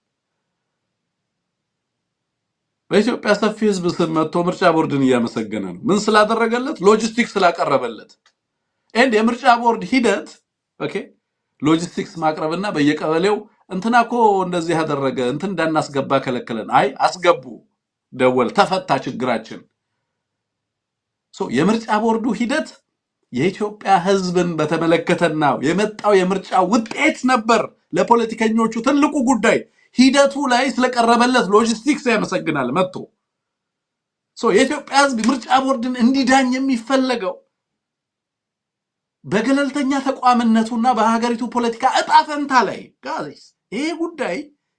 በኢትዮጵያ ሰፊ ህዝብ ስም መጥቶ ምርጫ ቦርድን እያመሰገነ ነው። ምን ስላደረገለት? ሎጂስቲክስ ስላቀረበለት። ኤንድ የምርጫ ቦርድ ሂደት ሎጂስቲክስ ማቅረብና በየቀበሌው እንትናኮ እንደዚህ ያደረገ እንትን እንዳናስገባ ከለከለን። አይ አስገቡ፣ ደወል፣ ተፈታ ችግራችን። የምርጫ ቦርዱ ሂደት የኢትዮጵያ ህዝብን በተመለከተና የመጣው የምርጫ ውጤት ነበር ለፖለቲከኞቹ ትልቁ ጉዳይ። ሂደቱ ላይ ስለቀረበለት ሎጂስቲክስ ያመሰግናል መጥቶ። የኢትዮጵያ ህዝብ ምርጫ ቦርድን እንዲዳኝ የሚፈለገው በገለልተኛ ተቋምነቱና በሀገሪቱ ፖለቲካ እጣ ፈንታ ላይ ጋይስ፣ ይሄ ጉዳይ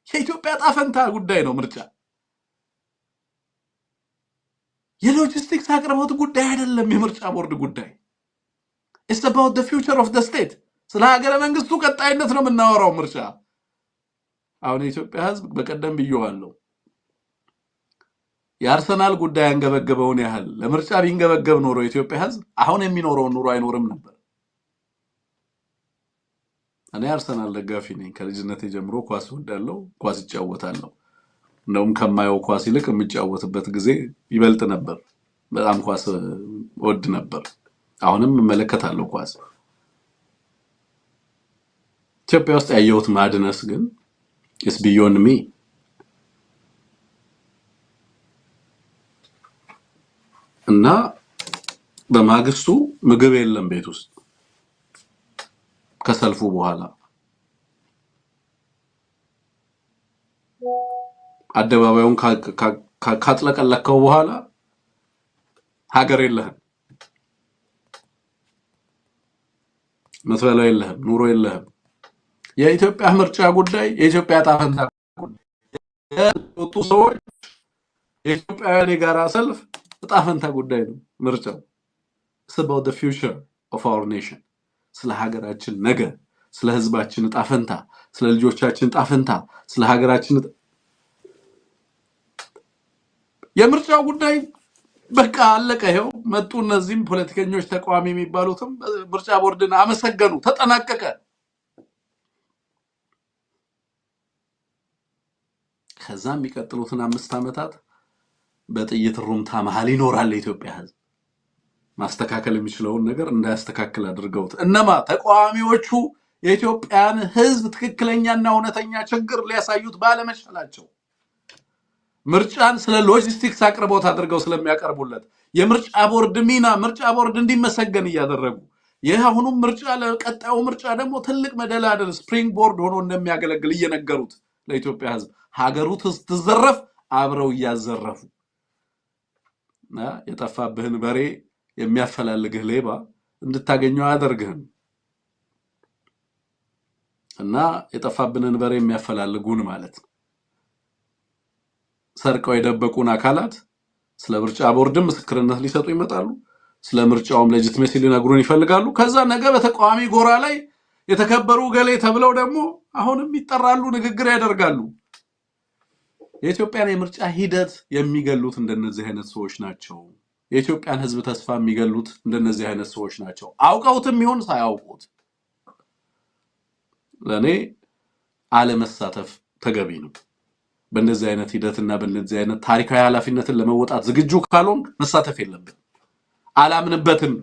የኢትዮጵያ እጣ ፈንታ ጉዳይ ነው። ምርጫ የሎጂስቲክስ አቅርቦት ጉዳይ አይደለም። የምርጫ ቦርድ ጉዳይ it's about the future of the state። ስለ ሀገረ መንግስቱ ቀጣይነት ነው የምናወራው። ምርጫ አሁን የኢትዮጵያ ህዝብ በቀደም ብየዋለሁ፣ የአርሰናል ጉዳይ አንገበገበውን ያህል ለምርጫ ቢንገበገብ ኖሮ የኢትዮጵያ ህዝብ አሁን የሚኖረውን ኑሮ አይኖርም ነበር። እኔ አርሰናል ደጋፊ ነኝ። ከልጅነቴ ጀምሮ ኳስ ወዳለው፣ ኳስ ይጫወታለሁ። እንደውም ከማየው ኳስ ይልቅ የሚጫወትበት ጊዜ ይበልጥ ነበር። በጣም ኳስ ወድ ነበር። አሁንም እመለከታለሁ ኳስ። ኢትዮጵያ ውስጥ ያየሁት ማድነስ ግን is beyond me። እና በማግስቱ ምግብ የለም ቤት ውስጥ ከሰልፉ በኋላ አደባባዩን ካጥለቀለከው በኋላ ሀገር የለህም፣ መስበላ የለህም፣ ኑሮ የለህም። የኢትዮጵያ ምርጫ ጉዳይ የኢትዮጵያ ዕጣ ፈንታ ጉዳይ፣ የወጡ ሰዎች የኢትዮጵያውያን የጋራ ሰልፍ ዕጣ ፈንታ ጉዳይ ነው ምርጫው። it's about the future of our nation። ስለ ሀገራችን ነገ፣ ስለ ህዝባችን ዕጣ ፈንታ፣ ስለ ልጆቻችን ዕጣ ፈንታ፣ ስለ ሀገራችን የምርጫው ጉዳይ በቃ አለቀ። ይሄው መጡ እነዚህም ፖለቲከኞች ተቃዋሚ የሚባሉትም ምርጫ ቦርድን አመሰገኑ፣ ተጠናቀቀ። ከዛ የሚቀጥሉትን 5 ዓመታት በጥይት ሩምታ መሃል ይኖራል የኢትዮጵያ ህዝብ። ማስተካከል የሚችለውን ነገር እንዳያስተካክል አድርገውት እነማ ተቃዋሚዎቹ የኢትዮጵያን ህዝብ ትክክለኛና እውነተኛ ችግር ሊያሳዩት ባለመቻላቸው ምርጫን ስለ ሎጂስቲክስ አቅርቦት አድርገው ስለሚያቀርቡለት የምርጫ ቦርድ ሚና ምርጫ ቦርድ እንዲመሰገን እያደረጉ ይህ አሁንም ምርጫ ለቀጣዩ ምርጫ ደግሞ ትልቅ መደላደል ስፕሪንግ ቦርድ ሆኖ እንደሚያገለግል እየነገሩት ለኢትዮጵያ ህዝብ ሀገሩ ትዘረፍ አብረው እያዘረፉ የጠፋብህን በሬ የሚያፈላልግህ ሌባ እንድታገኘው አያደርግህም እና የጠፋብንን በሬ የሚያፈላልጉን ማለት ነው። ሰርቀው የደበቁን አካላት ስለ ምርጫ ቦርድም ምስክርነት ሊሰጡ ይመጣሉ። ስለ ምርጫውም ሌጂቲሜሲ ሊነግሩን ይፈልጋሉ። ከዛ ነገ በተቃዋሚ ጎራ ላይ የተከበሩ ገሌ ተብለው ደግሞ አሁንም ይጠራሉ፣ ንግግር ያደርጋሉ። የኢትዮጵያን የምርጫ ሂደት የሚገሉት እንደነዚህ አይነት ሰዎች ናቸው። የኢትዮጵያን ህዝብ ተስፋ የሚገሉት እንደነዚህ አይነት ሰዎች ናቸው። አውቀውትም ይሁን ሳያውቁት ለኔ አለመሳተፍ ተገቢ ነው። በእንደዚህ አይነት ሂደትና በእንደዚህ አይነት ታሪካዊ ኃላፊነትን ለመወጣት ዝግጁ ካልሆንክ መሳተፍ የለብን። አላምንበትም።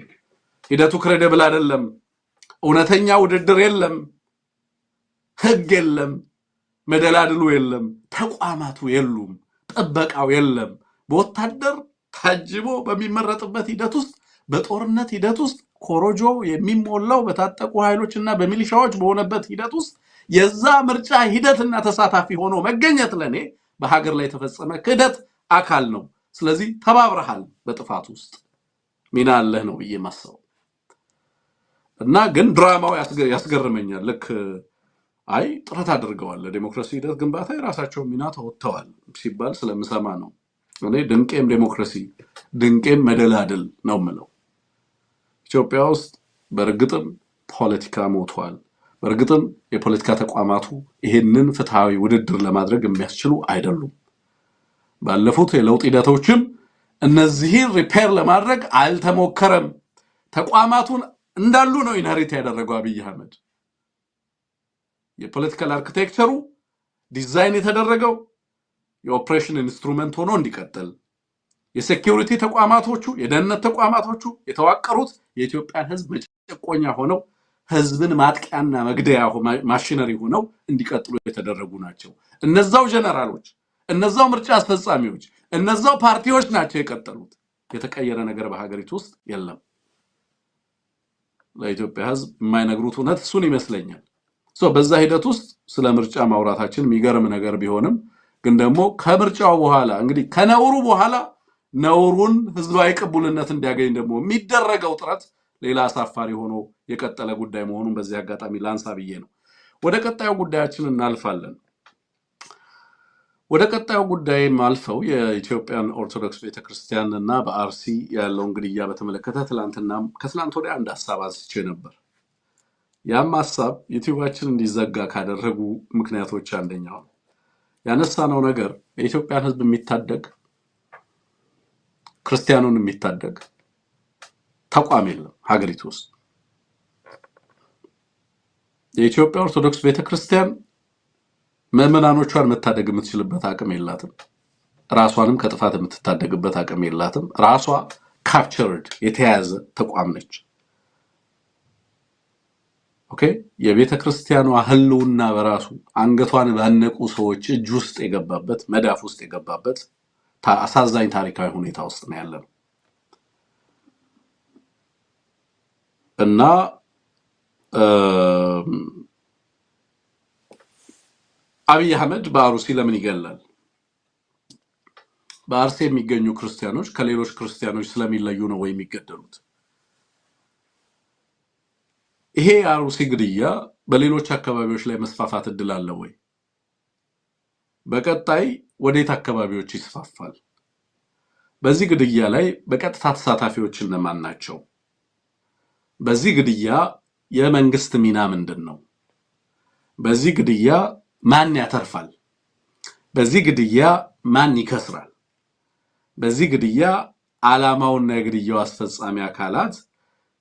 ሂደቱ ክሬዲብል አይደለም። እውነተኛ ውድድር የለም። ህግ የለም። መደላድሉ የለም። ተቋማቱ የሉም። ጥበቃው የለም። በወታደር ታጅቦ በሚመረጥበት ሂደት ውስጥ በጦርነት ሂደት ውስጥ ኮሮጆ የሚሞላው በታጠቁ ኃይሎችና በሚሊሻዎች በሆነበት ሂደት ውስጥ የዛ ምርጫ ሂደትና ተሳታፊ ሆኖ መገኘት ለኔ በሀገር ላይ የተፈጸመ ክህደት አካል ነው። ስለዚህ ተባብረሃል በጥፋት ውስጥ ሚና አለህ ነው ብዬ ማሰብ እና ግን ድራማው ያስገርመኛል። ልክ አይ ጥረት አድርገዋል ለዲሞክራሲ ሂደት ግንባታ የራሳቸው ሚና ተወጥተዋል ሲባል ስለምሰማ ነው። እኔ ድንቄም ዲሞክራሲ ድንቄም መደላደል ነው የምለው። ኢትዮጵያ ውስጥ በእርግጥም ፖለቲካ ሞቷል። በእርግጥም የፖለቲካ ተቋማቱ ይሄንን ፍትሃዊ ውድድር ለማድረግ የሚያስችሉ አይደሉም። ባለፉት የለውጥ ሂደቶችም እነዚህን ሪፔር ለማድረግ አልተሞከረም። ተቋማቱን እንዳሉ ነው ኢንሄሪት ያደረገው አብይ አህመድ። የፖለቲካል አርኪቴክቸሩ ዲዛይን የተደረገው የኦፕሬሽን ኢንስትሩመንት ሆኖ እንዲቀጥል፣ የሴኩሪቲ ተቋማቶቹ የደህንነት ተቋማቶቹ የተዋቀሩት የኢትዮጵያን ህዝብ መጨቆኛ ሆነው ህዝብን ማጥቂያና መግደያ ማሽነሪ ሆነው እንዲቀጥሉ የተደረጉ ናቸው። እነዛው ጀነራሎች፣ እነዛው ምርጫ አስፈጻሚዎች፣ እነዛው ፓርቲዎች ናቸው የቀጠሉት። የተቀየረ ነገር በሀገሪቱ ውስጥ የለም። ለኢትዮጵያ ህዝብ የማይነግሩት እውነት እሱን ይመስለኛል። በዛ ሂደት ውስጥ ስለ ምርጫ ማውራታችን የሚገርም ነገር ቢሆንም ግን ደግሞ ከምርጫው በኋላ እንግዲህ ከነውሩ በኋላ ነውሩን ህዝባዊ ቅቡልነት እንዲያገኝ ደግሞ የሚደረገው ጥረት ሌላ አሳፋሪ ሆኖ የቀጠለ ጉዳይ መሆኑን በዚህ አጋጣሚ ላንሳ ብዬ ነው። ወደ ቀጣዩ ጉዳያችን እናልፋለን። ወደ ቀጣዩ ጉዳይ ማልፈው የኢትዮጵያን ኦርቶዶክስ ቤተክርስቲያን እና በአርሲ ያለውን ግድያ በተመለከተ ከትላንት ወዲያ አንድ ሐሳብ አንስቼ ነበር። ያም ሐሳብ ዩቲዩባችን እንዲዘጋ ካደረጉ ምክንያቶች አንደኛው ነው። ያነሳነው ነገር የኢትዮጵያን ህዝብ የሚታደግ ክርስቲያኑን የሚታደግ ተቋም የለም ሀገሪቱ ውስጥ። የኢትዮጵያ ኦርቶዶክስ ቤተክርስቲያን ምዕመናኖቿን መታደግ የምትችልበት አቅም የላትም። ራሷንም ከጥፋት የምትታደግበት አቅም የላትም። ራሷ ካፕቸርድ የተያዘ ተቋም ነች። ኦኬ፣ የቤተክርስቲያኗ ህልውና በራሱ አንገቷን ባነቁ ሰዎች እጅ ውስጥ የገባበት መዳፍ ውስጥ የገባበት አሳዛኝ ታሪካዊ ሁኔታ ውስጥ ነው ያለነው እና አብይ አህመድ በአርሲ ለምን ይገላል? በአርሲ የሚገኙ ክርስቲያኖች ከሌሎች ክርስቲያኖች ስለሚለዩ ነው ወይ የሚገደሉት? ይሄ የአርሲ ግድያ በሌሎች አካባቢዎች ላይ መስፋፋት እድል አለ ወይ? በቀጣይ ወዴት አካባቢዎች ይስፋፋል? በዚህ ግድያ ላይ በቀጥታ ተሳታፊዎች እነማን ናቸው? በዚህ ግድያ የመንግስት ሚና ምንድን ነው? በዚህ ግድያ ማን ያተርፋል? በዚህ ግድያ ማን ይከስራል? በዚህ ግድያ ዓላማውና የግድያው አስፈጻሚ አካላት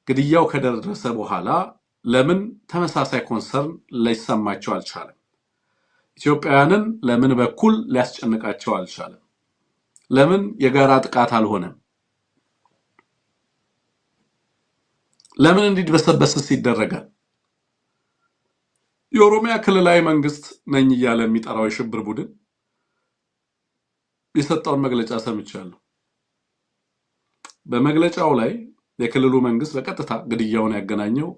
ግድያው ከደረሰ በኋላ ለምን ተመሳሳይ ኮንሰርን ሊሰማቸው አልቻለም? ኢትዮጵያውያንን ለምን በኩል ሊያስጨንቃቸው አልቻለም? ለምን የጋራ ጥቃት አልሆነም? ለምን እንዲድበሰበስስ ይደረጋል? የኦሮሚያ ክልላዊ መንግስት ነኝ እያለ የሚጠራው የሽብር ቡድን የሰጠውን መግለጫ ሰምቻለሁ። በመግለጫው ላይ የክልሉ መንግስት በቀጥታ ግድያውን ያገናኘው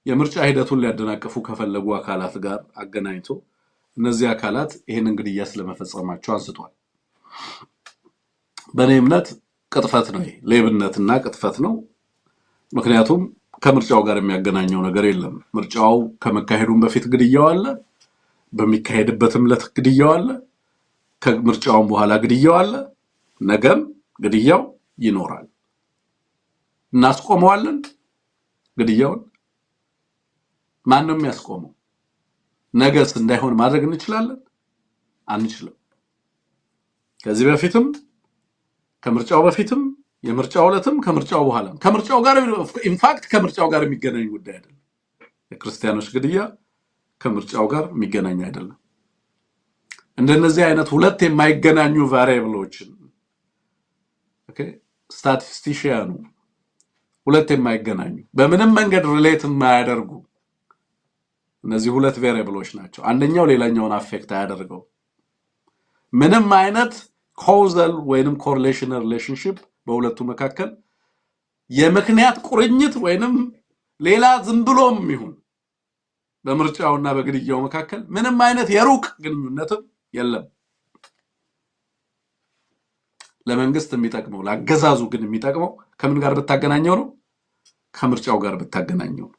የምርጫ ሂደቱን ሊያደናቅፉ ከፈለጉ አካላት ጋር አገናኝቶ እነዚህ አካላት ይሄንን ግድያ ስለመፈጸማቸው አንስቷል። በእኔ እምነት ቅጥፈት ነው፣ ሌብነትና ቅጥፈት ነው። ምክንያቱም ከምርጫው ጋር የሚያገናኘው ነገር የለም። ምርጫው ከመካሄዱም በፊት ግድያው አለ፣ በሚካሄድበትም ዕለት ግድያው አለ፣ ከምርጫውም በኋላ ግድያው አለ፣ ነገም ግድያው ይኖራል። እናስቆመዋለን ግድያውን? ማንም ያስቆመው? ነገስ እንዳይሆን ማድረግ እንችላለን? አንችልም። ከዚህ በፊትም ከምርጫው በፊትም የምርጫው ዕለትም ከምርጫው በኋላም ከምርጫው ጋር ኢንፋክት ከምርጫው ጋር የሚገናኝ ጉዳይ አይደለም። የክርስቲያኖች ግድያ ከምርጫው ጋር የሚገናኝ አይደለም። እንደነዚህ አይነት ሁለት የማይገናኙ ቫሪያብሎችን ስታቲስቲሽያኑ ሁለት የማይገናኙ በምንም መንገድ ሪሌት የማያደርጉ እነዚህ ሁለት ቫሪያብሎች ናቸው። አንደኛው ሌላኛውን አፌክት አያደርገው። ምንም አይነት ኮዛል ወይንም ኮሪሌሽን ሪሌሽንሺፕ በሁለቱ መካከል የምክንያት ቁርኝት ወይንም ሌላ ዝም ብሎም ይሁን በምርጫውና በግድያው መካከል ምንም አይነት የሩቅ ግንኙነትም የለም። ለመንግስት የሚጠቅመው ለአገዛዙ ግን የሚጠቅመው ከምን ጋር ብታገናኘው ነው? ከምርጫው ጋር ብታገናኘው ነው።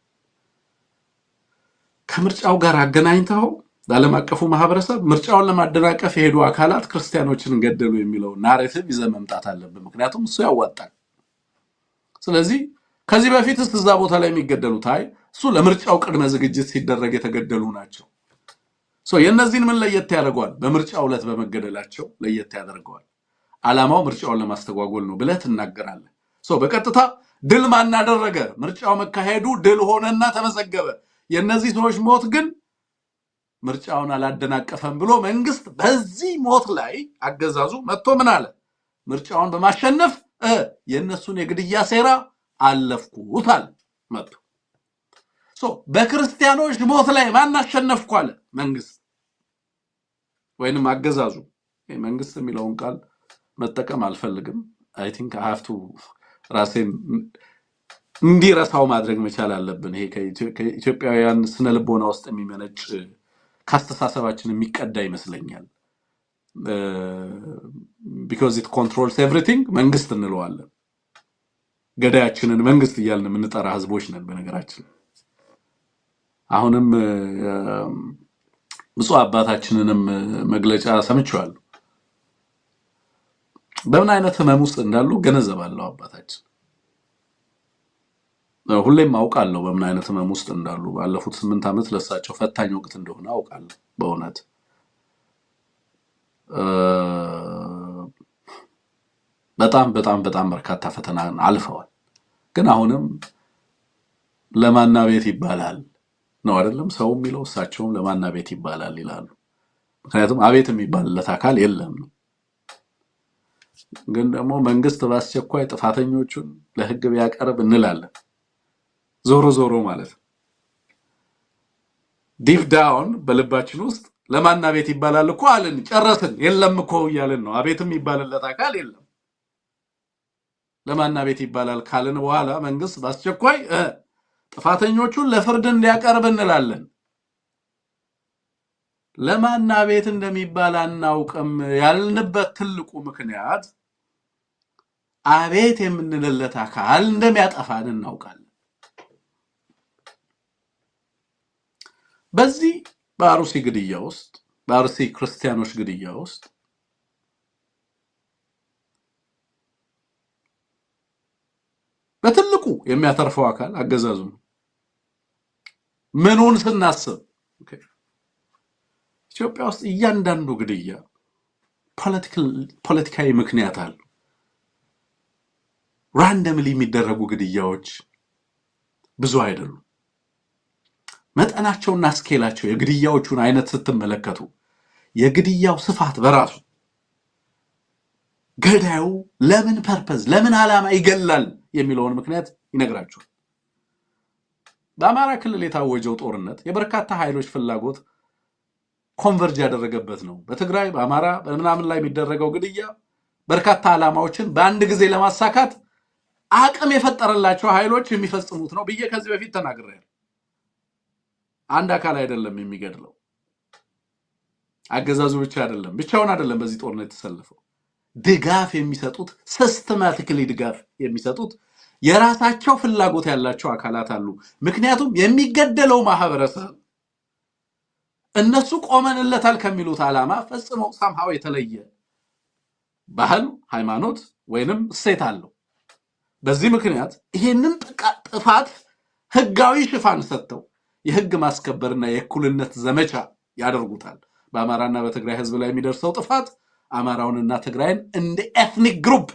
ከምርጫው ጋር አገናኝተው ለዓለም አቀፉ ማህበረሰብ ምርጫውን ለማደናቀፍ የሄዱ አካላት ክርስቲያኖችን ገደሉ የሚለው ናሬቲቭ ይዘህ መምጣት አለብን። ምክንያቱም እሱ ያዋጣል። ስለዚህ ከዚህ በፊት እዛ ቦታ ላይ የሚገደሉት እሱ ለምርጫው ቅድመ ዝግጅት ሲደረግ የተገደሉ ናቸው። የእነዚህን ምን ለየት ያደርገዋል? በምርጫው ዕለት በመገደላቸው ለየት ያደርገዋል። ዓላማው ምርጫውን ለማስተጓጎል ነው ብለህ ትናገራለህ። በቀጥታ ድል ማን አደረገ? ምርጫው መካሄዱ ድል ሆነና ተመዘገበ። የእነዚህ ሰዎች ሞት ግን ምርጫውን አላደናቀፈም ብሎ መንግስት በዚህ ሞት ላይ አገዛዙ መጥቶ ምን አለ? ምርጫውን በማሸነፍ የእነሱን የግድያ ሴራ አለፍኩት አለ መጥቶ። በክርስቲያኖች ሞት ላይ ማን አሸነፍኩ አለ? መንግስት ወይንም አገዛዙ። መንግስት የሚለውን ቃል መጠቀም አልፈልግም። አይ ቲንክ አይ ሃቭ ቱ ራሴን እንዲረሳው ማድረግ መቻል አለብን። ይሄ ከኢትዮጵያውያን ስነ ልቦና ውስጥ የሚመነጭ ካስተሳሰባችን የሚቀዳ ይመስለኛል። because it controls everything መንግስት እንለዋለን። ገዳያችንን መንግስት እያልን የምንጠራ ህዝቦች ነን በነገራችን። አሁንም ብፁዕ አባታችንንም መግለጫ ሰምቻለሁ። በምን አይነት ህመም ውስጥ እንዳሉ ገነዘባለሁ። አባታችን ሁሌም አውቃለሁ በምን አይነት ህመም ውስጥ እንዳሉ። ባለፉት 8 ዓመት ለሳቸው ፈታኝ ወቅት እንደሆነ አውቃለሁ። በእውነት በጣም በርካታ ፈተና አልፈዋል። ግን አሁንም ለማና ቤት ይባላል ነው አይደለም ሰው የሚለው፣ እሳቸውም ለማና ቤት ይባላል ይላሉ። ምክንያቱም አቤት የሚባልለት አካል የለም። ግን ደግሞ መንግስት በአስቸኳይ ጥፋተኞቹን ለህግ ቢያቀርብ እንላለን። ዞሮ ማለት ዲፕ ዳውን በልባችን ውስጥ ለማና ቤት ይባላል እኮ አለን፣ ጨረስን። የለም እኮ እያልን ነው። አቤትም ይባልለት አካል የለም። ለማና ቤት ይባላል ካልን በኋላ መንግስት በአስቸኳይ ጥፋተኞቹን ለፍርድ እንዲያቀርብ እንላለን። ለማና ቤት እንደሚባል አናውቅም ያልንበት ትልቁ ምክንያት አቤት የምንልለት አካል እንደሚያጠፋን እናውቃለን። በዚህ በአሩሲ ግድያ ውስጥ በአሩሲ ክርስቲያኖች ግድያ ውስጥ በትልቁ የሚያተርፈው አካል አገዛዙ ነው። ምኑን ስናስብ ኢትዮጵያ ውስጥ እያንዳንዱ ግድያ ፖለቲካዊ ምክንያት አለው። ራንደምሊ የሚደረጉ ግድያዎች ብዙ አይደሉም። መጠናቸውና ስኬላቸው የግድያዎቹን አይነት ስትመለከቱ የግድያው ስፋት በራሱ ገዳዩ ለምን ፐርፐዝ ለምን ዓላማ ይገላል የሚለውን ምክንያት ይነግራቸዋል። በአማራ ክልል የታወጀው ጦርነት የበርካታ ኃይሎች ፍላጎት ኮንቨርጅ ያደረገበት ነው። በትግራይ በአማራ በምናምን ላይ የሚደረገው ግድያ በርካታ ዓላማዎችን በአንድ ጊዜ ለማሳካት አቅም የፈጠረላቸው ኃይሎች የሚፈጽሙት ነው ብዬ ከዚህ በፊት ተናግሬያለሁ። አንድ አካል አይደለም የሚገድለው፣ አገዛዙ ብቻ አይደለም፣ ብቻውን አይደለም በዚህ ጦርነት የተሰለፈው። ድጋፍ የሚሰጡት ሲስተማቲካሊ ድጋፍ የሚሰጡት የራሳቸው ፍላጎት ያላቸው አካላት አሉ። ምክንያቱም የሚገደለው ማህበረሰብ እነሱ ቆመንለታል ከሚሉት ዓላማ ፈጽመው ሳምሃው የተለየ ባህል፣ ሃይማኖት ወይንም እሴት አለው። በዚህ ምክንያት ይሄንን ጥፋት ህጋዊ ሽፋን ሰጥተው የህግ ማስከበርና የእኩልነት ዘመቻ ያደርጉታል። በአማራና በትግራይ ህዝብ ላይ የሚደርሰው ጥፋት አማራውንና ትግራይን እንደ ኤትኒክ ግሩፕ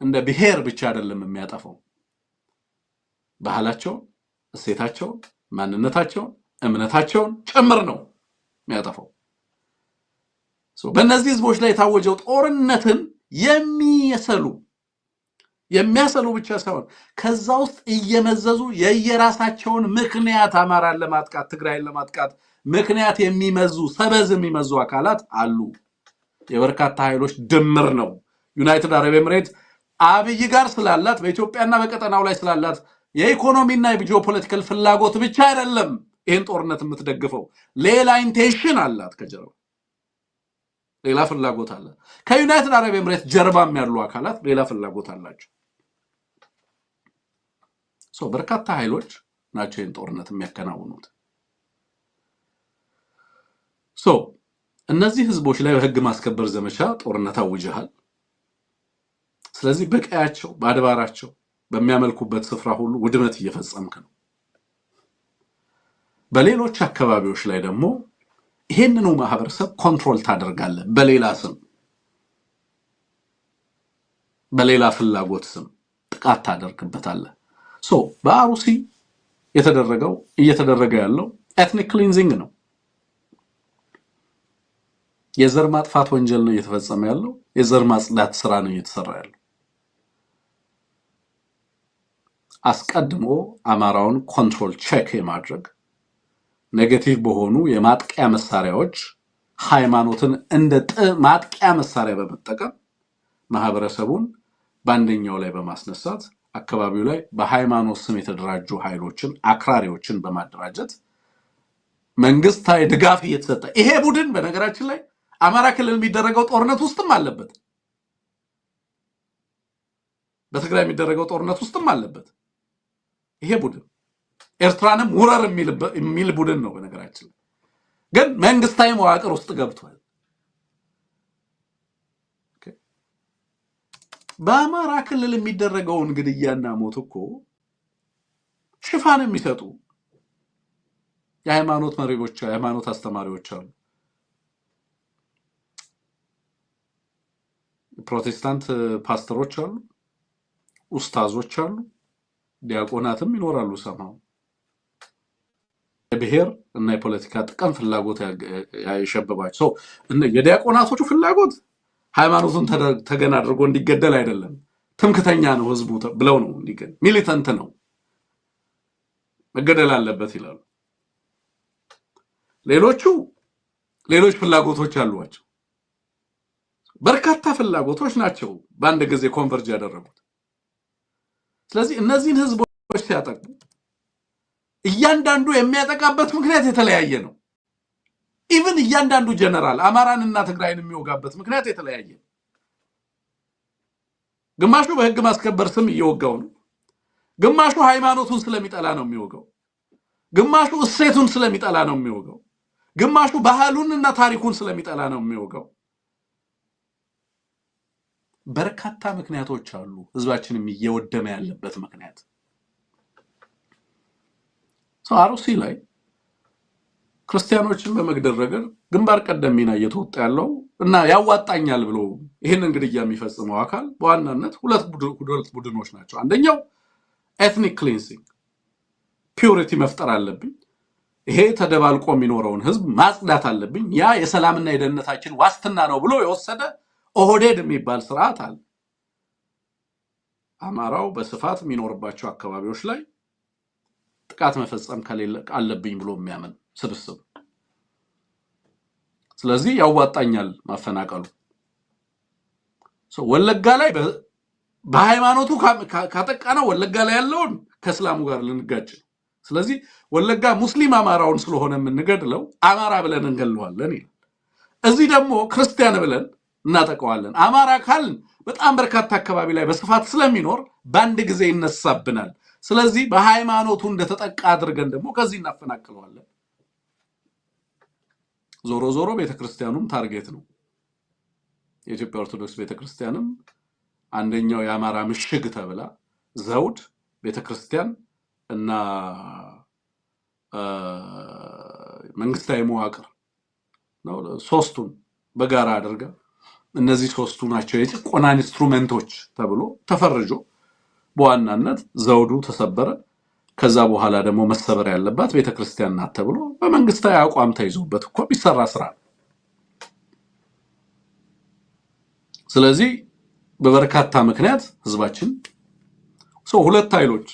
እንደ ብሔር ብቻ አይደለም የሚያጠፋው። ባህላቸውን፣ እሴታቸውን፣ ማንነታቸውን፣ እምነታቸውን ጭምር ነው የሚያጠፋው። በእነዚህ ህዝቦች ላይ የታወጀው ጦርነትን የሚያሰሉ ብቻ ሳይሆን ከዛ ውስጥ እየመዘዙ የየራሳቸውን ምክንያት አማራን ለማጥቃት ትግራይን ለማጥቃት ምክንያት የሚመዙ ሰበዝ የሚመዙ አካላት አሉ። የበርካታ ኃይሎች ድምር ነው። ዩናይትድ አረብ ኤምሬት አብይ ጋር ስላላት በኢትዮጵያና በቀጠናው ላይ ስላላት የኢኮኖሚና የጂኦፖለቲካል ፍላጎት ብቻ አይደለም ይህን ጦርነት የምትደግፈው፣ ሌላ ኢንቴንሽን አላት። ከጀርባ ሌላ ፍላጎት አለ። ከዩናይትድ አረብ ኤምሬት ጀርባም ያሉ አካላት ሌላ ፍላጎት አላቸው። በርካታ ኃይሎች ናቸው ይህን ጦርነት የሚያከናውኑት። እነዚህ ህዝቦች ላይ በህግ ማስከበር ዘመቻ ጦርነት አውጀሃል። ስለዚህ በቀያቸው በአድባራቸው በሚያመልኩበት ስፍራ ሁሉ ውድመት እየፈጸምክ ነው። በሌሎች አካባቢዎች ላይ ደግሞ ይሄንኑ ማህበረሰብ ኮንትሮል ታደርጋለህ። በሌላ ስም በሌላ ፍላጎት ስም ጥቃት ታደርግበታለህ። በአሩሲ እየተደረገ ያለው ኤትኒክ ክሊንዚንግ ነው። የዘር ማጥፋት ወንጀል ነው እየተፈጸመ ያለው። የዘር ማጽዳት ስራ ነው እየተሰራ ያለው። አስቀድሞ አማራውን ኮንትሮል ቼክ የማድረግ ኔጌቲቭ በሆኑ የማጥቂያ መሳሪያዎች ሃይማኖትን እንደ ማጥቂያ መሳሪያ በመጠቀም ማህበረሰቡን በአንደኛው ላይ በማስነሳት አካባቢው ላይ በሃይማኖት ስም የተደራጁ ኃይሎችን አክራሪዎችን በማደራጀት መንግስታዊ ድጋፍ እየተሰጠ ይሄ ቡድን በነገራችን ላይ አማራ ክልል የሚደረገው ጦርነት ውስጥም አለበት፣ በትግራይ የሚደረገው ጦርነት ውስጥም አለበት። ይሄ ቡድን ኤርትራንም ውረር የሚል ቡድን ነው። በነገራችን ግን መንግስታዊ መዋቅር ውስጥ ገብቷል። በአማራ ክልል የሚደረገውን ግድያና ሞት እኮ ሽፋን የሚሰጡ የሃይማኖት መሪዎች፣ የሃይማኖት አስተማሪዎች አሉ። ፕሮቴስታንት ፓስተሮች አሉ፣ ኡስታዞች አሉ፣ ዲያቆናትም ይኖራሉ። ሰማው የብሔር እና የፖለቲካ ጥቅም ፍላጎት ያሸበባቸው የዲያቆናቶቹ ፍላጎት ሃይማኖቱን ተገን አድርጎ እንዲገደል አይደለም። ትምክተኛ ነው ህዝቡ ብለው ነው እንዲገል ሚሊተንት ነው መገደል አለበት ይላሉ። ሌሎች ፍላጎቶች አሏቸው። በርካታ ፍላጎቶች ናቸው በአንድ ጊዜ ኮንቨርጅ ያደረጉት። ስለዚህ እነዚህን ህዝቦች ሲያጠቁ እያንዳንዱ የሚያጠቃበት ምክንያት የተለያየ ነው። ኢቭን እያንዳንዱ ጀነራል አማራንና ትግራይን የሚወጋበት ምክንያት የተለያየ ነው። ግማሹ በህግ ማስከበር ስም እየወጋው ነው፣ ግማሹ ሃይማኖቱን ስለሚጠላ ነው የሚወጋው፣ ግማሹ እሴቱን ስለሚጠላ ነው የሚወጋው፣ ግማሹ ባህሉንና ታሪኩን ስለሚጠላ ነው የሚወጋው። በርካታ ምክንያቶች አሉ ህዝባችንም እየወደመ ያለበት ምክንያት። አሩሲ ላይ ክርስቲያኖችን በመግደል ረገድ ግንባር ቀደም ሚና እየተወጣ ያለው እና ያዋጣኛል ብሎ ይህንን ግድያ የሚፈጽመው አካል በዋናነት ሁለት ቡድኖች ናቸው። አንደኛው ኤትኒክ ክሊንሲንግ ፒዩሪቲ መፍጠር አለብኝ፣ ይሄ ተደባልቆ የሚኖረውን ህዝብ ማጽዳት አለብኝ፣ ያ የሰላምና የደህንነታችን ዋስትና ነው ብሎ የወሰደ ኦህዴድ የሚባል ስርዓት አለ። አማራው በስፋት የሚኖርባቸው አካባቢዎች ላይ ጥቃት መፈጸም አለብኝ ብሎ የሚያምን ስብስብ። ስለዚህ ያዋጣኛል ማፈናቀሉ። ወለጋ ላይ በሃይማኖቱ ካጠቃነው ወለጋ ላይ ያለውን ከእስላሙ ጋር ልንጋጭ። ስለዚህ ወለጋ ሙስሊም አማራውን ስለሆነ የምንገድለው አማራ ብለን እንገለዋለን ይላል። እዚህ ደግሞ ክርስቲያን ብለን እናጠቀዋለን። አማራ ካልን በጣም በርካታ አካባቢ ላይ በስፋት ስለሚኖር በአንድ ጊዜ ይነሳብናል። ስለዚህ በሃይማኖቱ እንደተጠቃ አድርገን ደግሞ ከዚህ እናፈናቅለዋለን። ዞሮ ዞሮ ቤተክርስቲያኑም ታርጌት ነው። የኢትዮጵያ ኦርቶዶክስ ቤተክርስቲያንም አንደኛው የአማራ ምሽግ ተብላ ዘውድ ቤተክርስቲያን እና መንግስታዊ መዋቅር ነው ሶስቱን በጋራ አድርጋ እነዚህ ሶስቱ ናቸው የጭቆና ኢንስትሩመንቶች ተብሎ ተፈርጆ በዋናነት ዘውዱ ተሰበረ። ከዛ በኋላ ደግሞ መሰበር ያለባት ቤተክርስቲያን ናት ተብሎ በመንግስታዊ አቋም ተይዞበት እኮ ቢሰራ ስራ። ስለዚህ በበርካታ ምክንያት ህዝባችን ሁለት ኃይሎች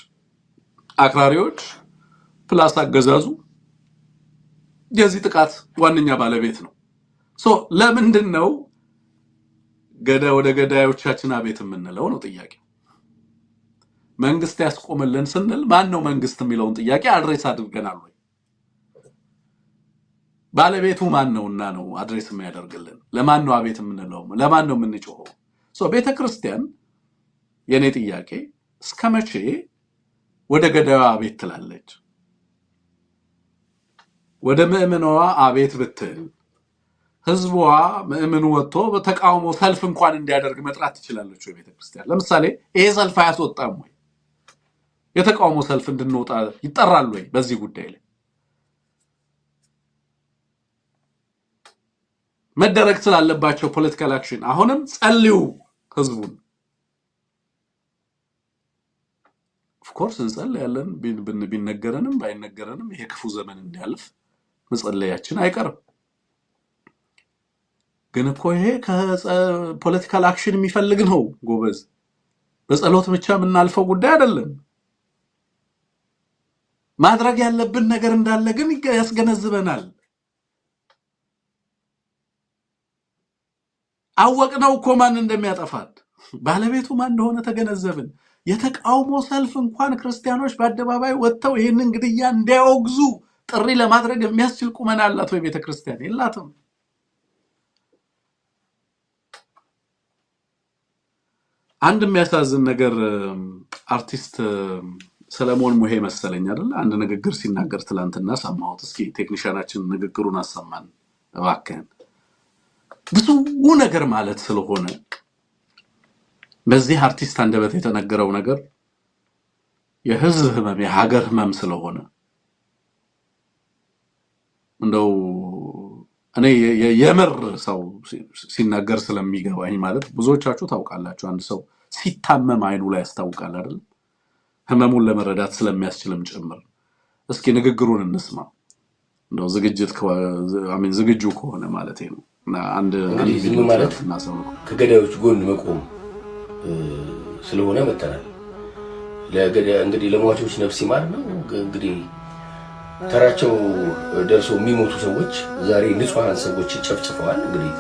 አክራሪዎች ፕላስ አገዛዙ የዚህ ጥቃት ዋነኛ ባለቤት ነው። ለምንድን ነው ወደ ገዳዮቻችን አቤት የምንለው ነው ጥያቄ። መንግስት ያስቆመልን ስንል ማን ነው መንግስት የሚለውን ጥያቄ አድሬስ አድርገናል ወይ? ባለቤቱ ማን ነውና ነው አድሬስ የሚያደርግልን? ለማን ነው አቤት የምንለው? ለማን ነው የምንጮኸው? ቤተክርስቲያን የኔ ጥያቄ እስከመቼ ወደ ገዳዩ አቤት ትላለች? ወደ ምእመኗ አቤት ብትል ህዝቧ ምእመኑ ወጥቶ በተቃውሞ ሰልፍ እንኳን እንዲያደርግ መጥራት ትችላለች ወይ ቤተክርስቲያን? ለምሳሌ ይሄ ሰልፍ አያስወጣም ወይ? የተቃውሞ ሰልፍ እንድንወጣ ይጠራል ወይ? በዚህ ጉዳይ ላይ መደረግ ስላለባቸው ፖለቲካል አክሽን አሁንም ጸልዩ ህዝቡን። ኦፍኮርስ እንጸልያለን፣ ቢነገረንም ባይነገረንም ይሄ ክፉ ዘመን እንዲያልፍ መጸለያችን አይቀርም። ግን እኮ ይሄ ከፖለቲካል አክሽን የሚፈልግ ነው ጎበዝ። በጸሎት ብቻ የምናልፈው ጉዳይ አይደለም። ማድረግ ያለብን ነገር እንዳለ ግን ያስገነዝበናል። አወቅነው እኮ ማን እንደሚያጠፋት፣ ባለቤቱ ማን እንደሆነ ተገነዘብን። የተቃውሞ ሰልፍ እንኳን ክርስቲያኖች በአደባባይ ወጥተው ይህንን ግድያ እንዲያወግዙ ጥሪ ለማድረግ የሚያስችል ቁመና አላት ወይ ቤተክርስቲያን? የላትም። አንድ የሚያሳዝን ነገር አርቲስት ሰለሞን ሙሄ መሰለኝ አይደል አንድ ንግግር ሲናገር ትላንትና ሰማሁት። እስኪ ቴክኒሻናችን ንግግሩን አሰማን እባክህን። ብዙ ነገር ማለት ስለሆነ በዚህ አርቲስት አንደበት የተነገረው ነገር የህዝብ ህመም የሀገር ህመም ስለሆነ እንደው እኔ የምር ሰው ሲናገር ስለሚገባኝ ማለት ብዙዎቻችሁ ታውቃላችሁ። አንድ ሰው ሲታመም አይኑ ላይ ያስታውቃል አይደል? ህመሙን ለመረዳት ስለሚያስችልም ጭምር። እስኪ ንግግሩን እንስማ። እንደው ዝግጁ ከሆነ ማለት ነው። አንድ ቪዲዮ ማለት ከገዳዮች ጎን መቆም ስለሆነ መተናል። እንግዲህ ለሟቾች ነፍስ ይማር ነው። እንግዲህ ተራቸው ደርሶ የሚሞቱ ሰዎች ዛሬ ንጹሃን ሰዎች ጨፍጭፈዋል። እንግዲህ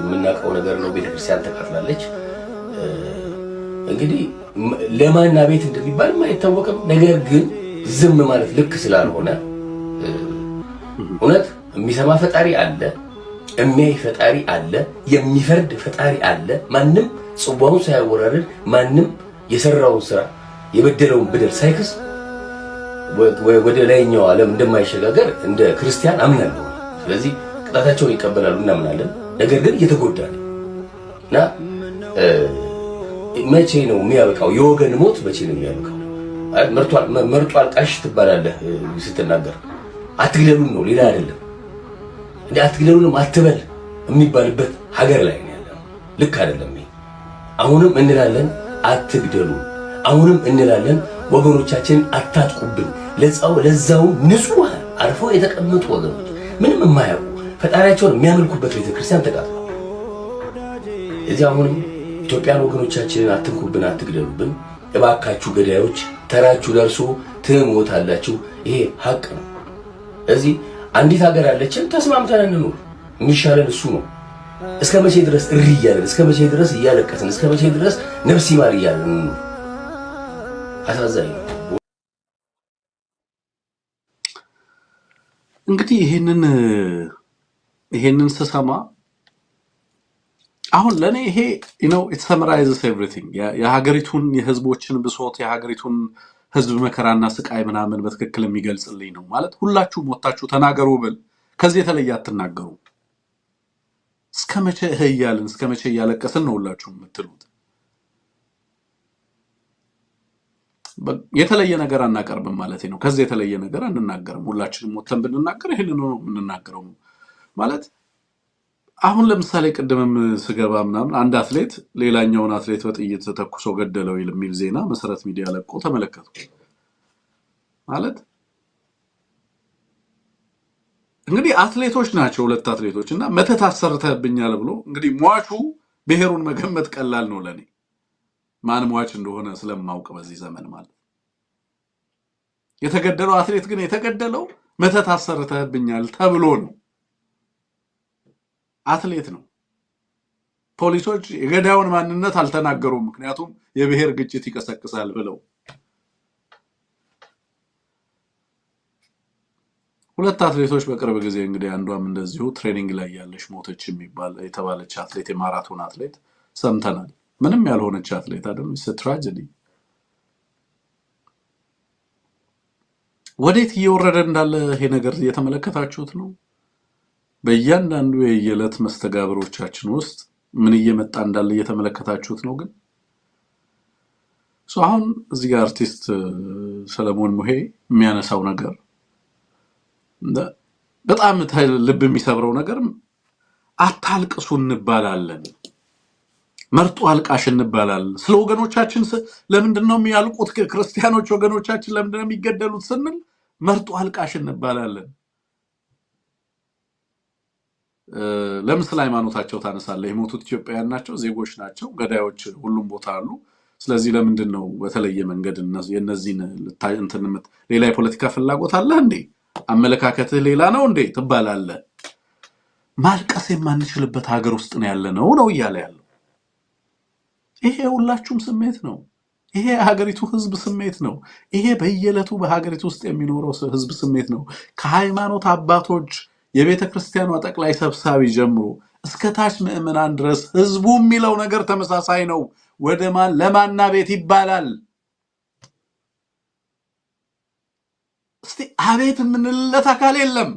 የምናውቀው ነገር ነው። ቤተክርስቲያን ተቃጥላለች። እንግዲህ ለማን አቤት እንደሚባል አይታወቅም። ነገር ግን ዝም ማለት ልክ ስላልሆነ እውነት የሚሰማ ፈጣሪ አለ፣ የሚያይ ፈጣሪ አለ፣ የሚፈርድ ፈጣሪ አለ። ማንም ጽዋውን ሳያወራርድ ማንም የሰራውን ስራ የበደለውን በደል ሳይክስ ወደ ላይኛው ዓለም እንደማይሸጋገር እንደ ክርስቲያን አምናለሁ። ስለዚህ ቅጣታቸውን ይቀበላሉ እናምናለን። ነገር ግን እየተጎዳን እና መቼ ነው የሚያበቃው? የወገን ሞት መቼ ነው የሚያበቃው? መርጦ አልቃሽ ትባላለህ ስትናገር። አትግደሉን ነው ሌላ አይደለም። እንዴ አትግደሉንም አትበል የሚባልበት ሀገር ላይ ነው ያለው። ልክ አይደለም። አሁንም እንላለን አትግደሉ፣ አሁንም እንላለን ወገኖቻችንን አታጥቁብን። ለዛው ንጹህ አርፈው የተቀመጡ ወገኖች ምንም የማያውቁ ፈጣሪያቸውን የሚያመልኩበት ቤተክርስቲያን ተቃጥሏል። እዚህ አሁንም ኢትዮጵያን ወገኖቻችንን አትንኩብን፣ አትግደሉብን እባካችሁ ገዳዮች፣ ተራችሁ ደርሶ ትሞታላችሁ። ይሄ ሀቅ ነው። እዚህ አንዲት ሀገር አለችን፣ ተስማምተን እንኑር። የሚሻለን እሱ ነው። እስከ መቼ ድረስ እሪ እያለን፣ እስከ መቼ ድረስ እያለቀስን፣ እስከ መቼ ድረስ ነፍስ ይማር እያለን እንኑር? አሳዛኝ ነው። እንግዲህ ይሄንን ስሰማ አሁን ለኔ ይሄ it summarizes everything የሀገሪቱን የህዝቦችን ብሶት የሀገሪቱን ህዝብ መከራና ስቃይ ምናምን በትክክል የሚገልጽልኝ ነው ማለት ሁላችሁም ወጣችሁ ተናገሩ ብል ከዚህ የተለየ አትናገሩ እስከመቼ እያልን እስከመቼ እያለቀስን ነው ሁላችሁም የምትሉት የተለየ ነገር አናቀርብም ማለት ነው ከዚህ የተለየ ነገር አንናገርም ሁላችንም ወጥተን ብንናገር ይሄንን ነው የምንናገረው ማለት አሁን ለምሳሌ ቀደምም ስገባ ምናምን አንድ አትሌት ሌላኛውን አትሌት በጥይት ተተኩሶ ገደለው የሚል ዜና መሰረት ሚዲያ ለቆ ተመለከቱ ማለት እንግዲህ አትሌቶች ናቸው ሁለት አትሌቶች እና መተት አሰርተብኛል ብሎ እንግዲህ ሟቹ ብሔሩን መገመት ቀላል ነው ለኔ ማን ሟች እንደሆነ ስለማውቅ በዚህ ዘመን ማለት የተገደለው አትሌት ግን የተገደለው መተት አሰርተብኛል ተብሎ ነው አትሌት ነው ፖሊሶች የገዳዩን ማንነት አልተናገሩም ምክንያቱም የብሔር ግጭት ይቀሰቅሳል ብለው ሁለት አትሌቶች በቅርብ ጊዜ እንግዲህ አንዷም እንደዚሁ ትሬኒንግ ላይ ያለች ሞተች የሚባል የተባለች አትሌት የማራቶን አትሌት ሰምተናል ምንም ያልሆነች አትሌት አይደለም ትራጀዲ ወዴት እየወረደ እንዳለ ይሄ ነገር እየተመለከታችሁት ነው በእያንዳንዱ የየዕለት መስተጋብሮቻችን ውስጥ ምን እየመጣ እንዳለ እየተመለከታችሁት ነው ግን አሁን እዚህ ጋር አርቲስት ሰለሞን ሙሄ የሚያነሳው ነገር በጣም ልብ የሚሰብረው ነገር አታልቅሱ እንባላለን መርጦ አልቃሽ እንባላለን ስለ ወገኖቻችን ለምንድን ነው የሚያልቁት ክርስቲያኖች ወገኖቻችን ለምንድን ነው የሚገደሉት ስንል መርጦ አልቃሽ እንባላለን ለምሳሌ ሃይማኖታቸው ታነሳለ የሞቱት ኢትዮጵያውያን ናቸው ዜጎች ናቸው ገዳዮች ሁሉም ቦታ አሉ ስለዚህ ለምንድን ነው በተለየ መንገድ የነዚህን እንትንምት ሌላ የፖለቲካ ፍላጎት አለ እንዴ አመለካከትህ ሌላ ነው እንዴ ትባላለህ ማልቀስ የማንችልበት ሀገር ውስጥ ነው ያለነው እያለ ያለው ይሄ ሁላችሁም ስሜት ነው ይሄ ሀገሪቱ ህዝብ ስሜት ነው ይሄ በየዕለቱ በሀገሪቱ ውስጥ የሚኖረው ህዝብ ስሜት ነው ከሃይማኖት አባቶች የቤተ ክርስቲያኗ ጠቅላይ ሰብሳቢ ጀምሮ እስከ ታች ምእመናን ድረስ ህዝቡ የሚለው ነገር ተመሳሳይ ነው ወደማን ለማና ቤት ይባላል እስቲ አቤት የምንልለት አካል የለም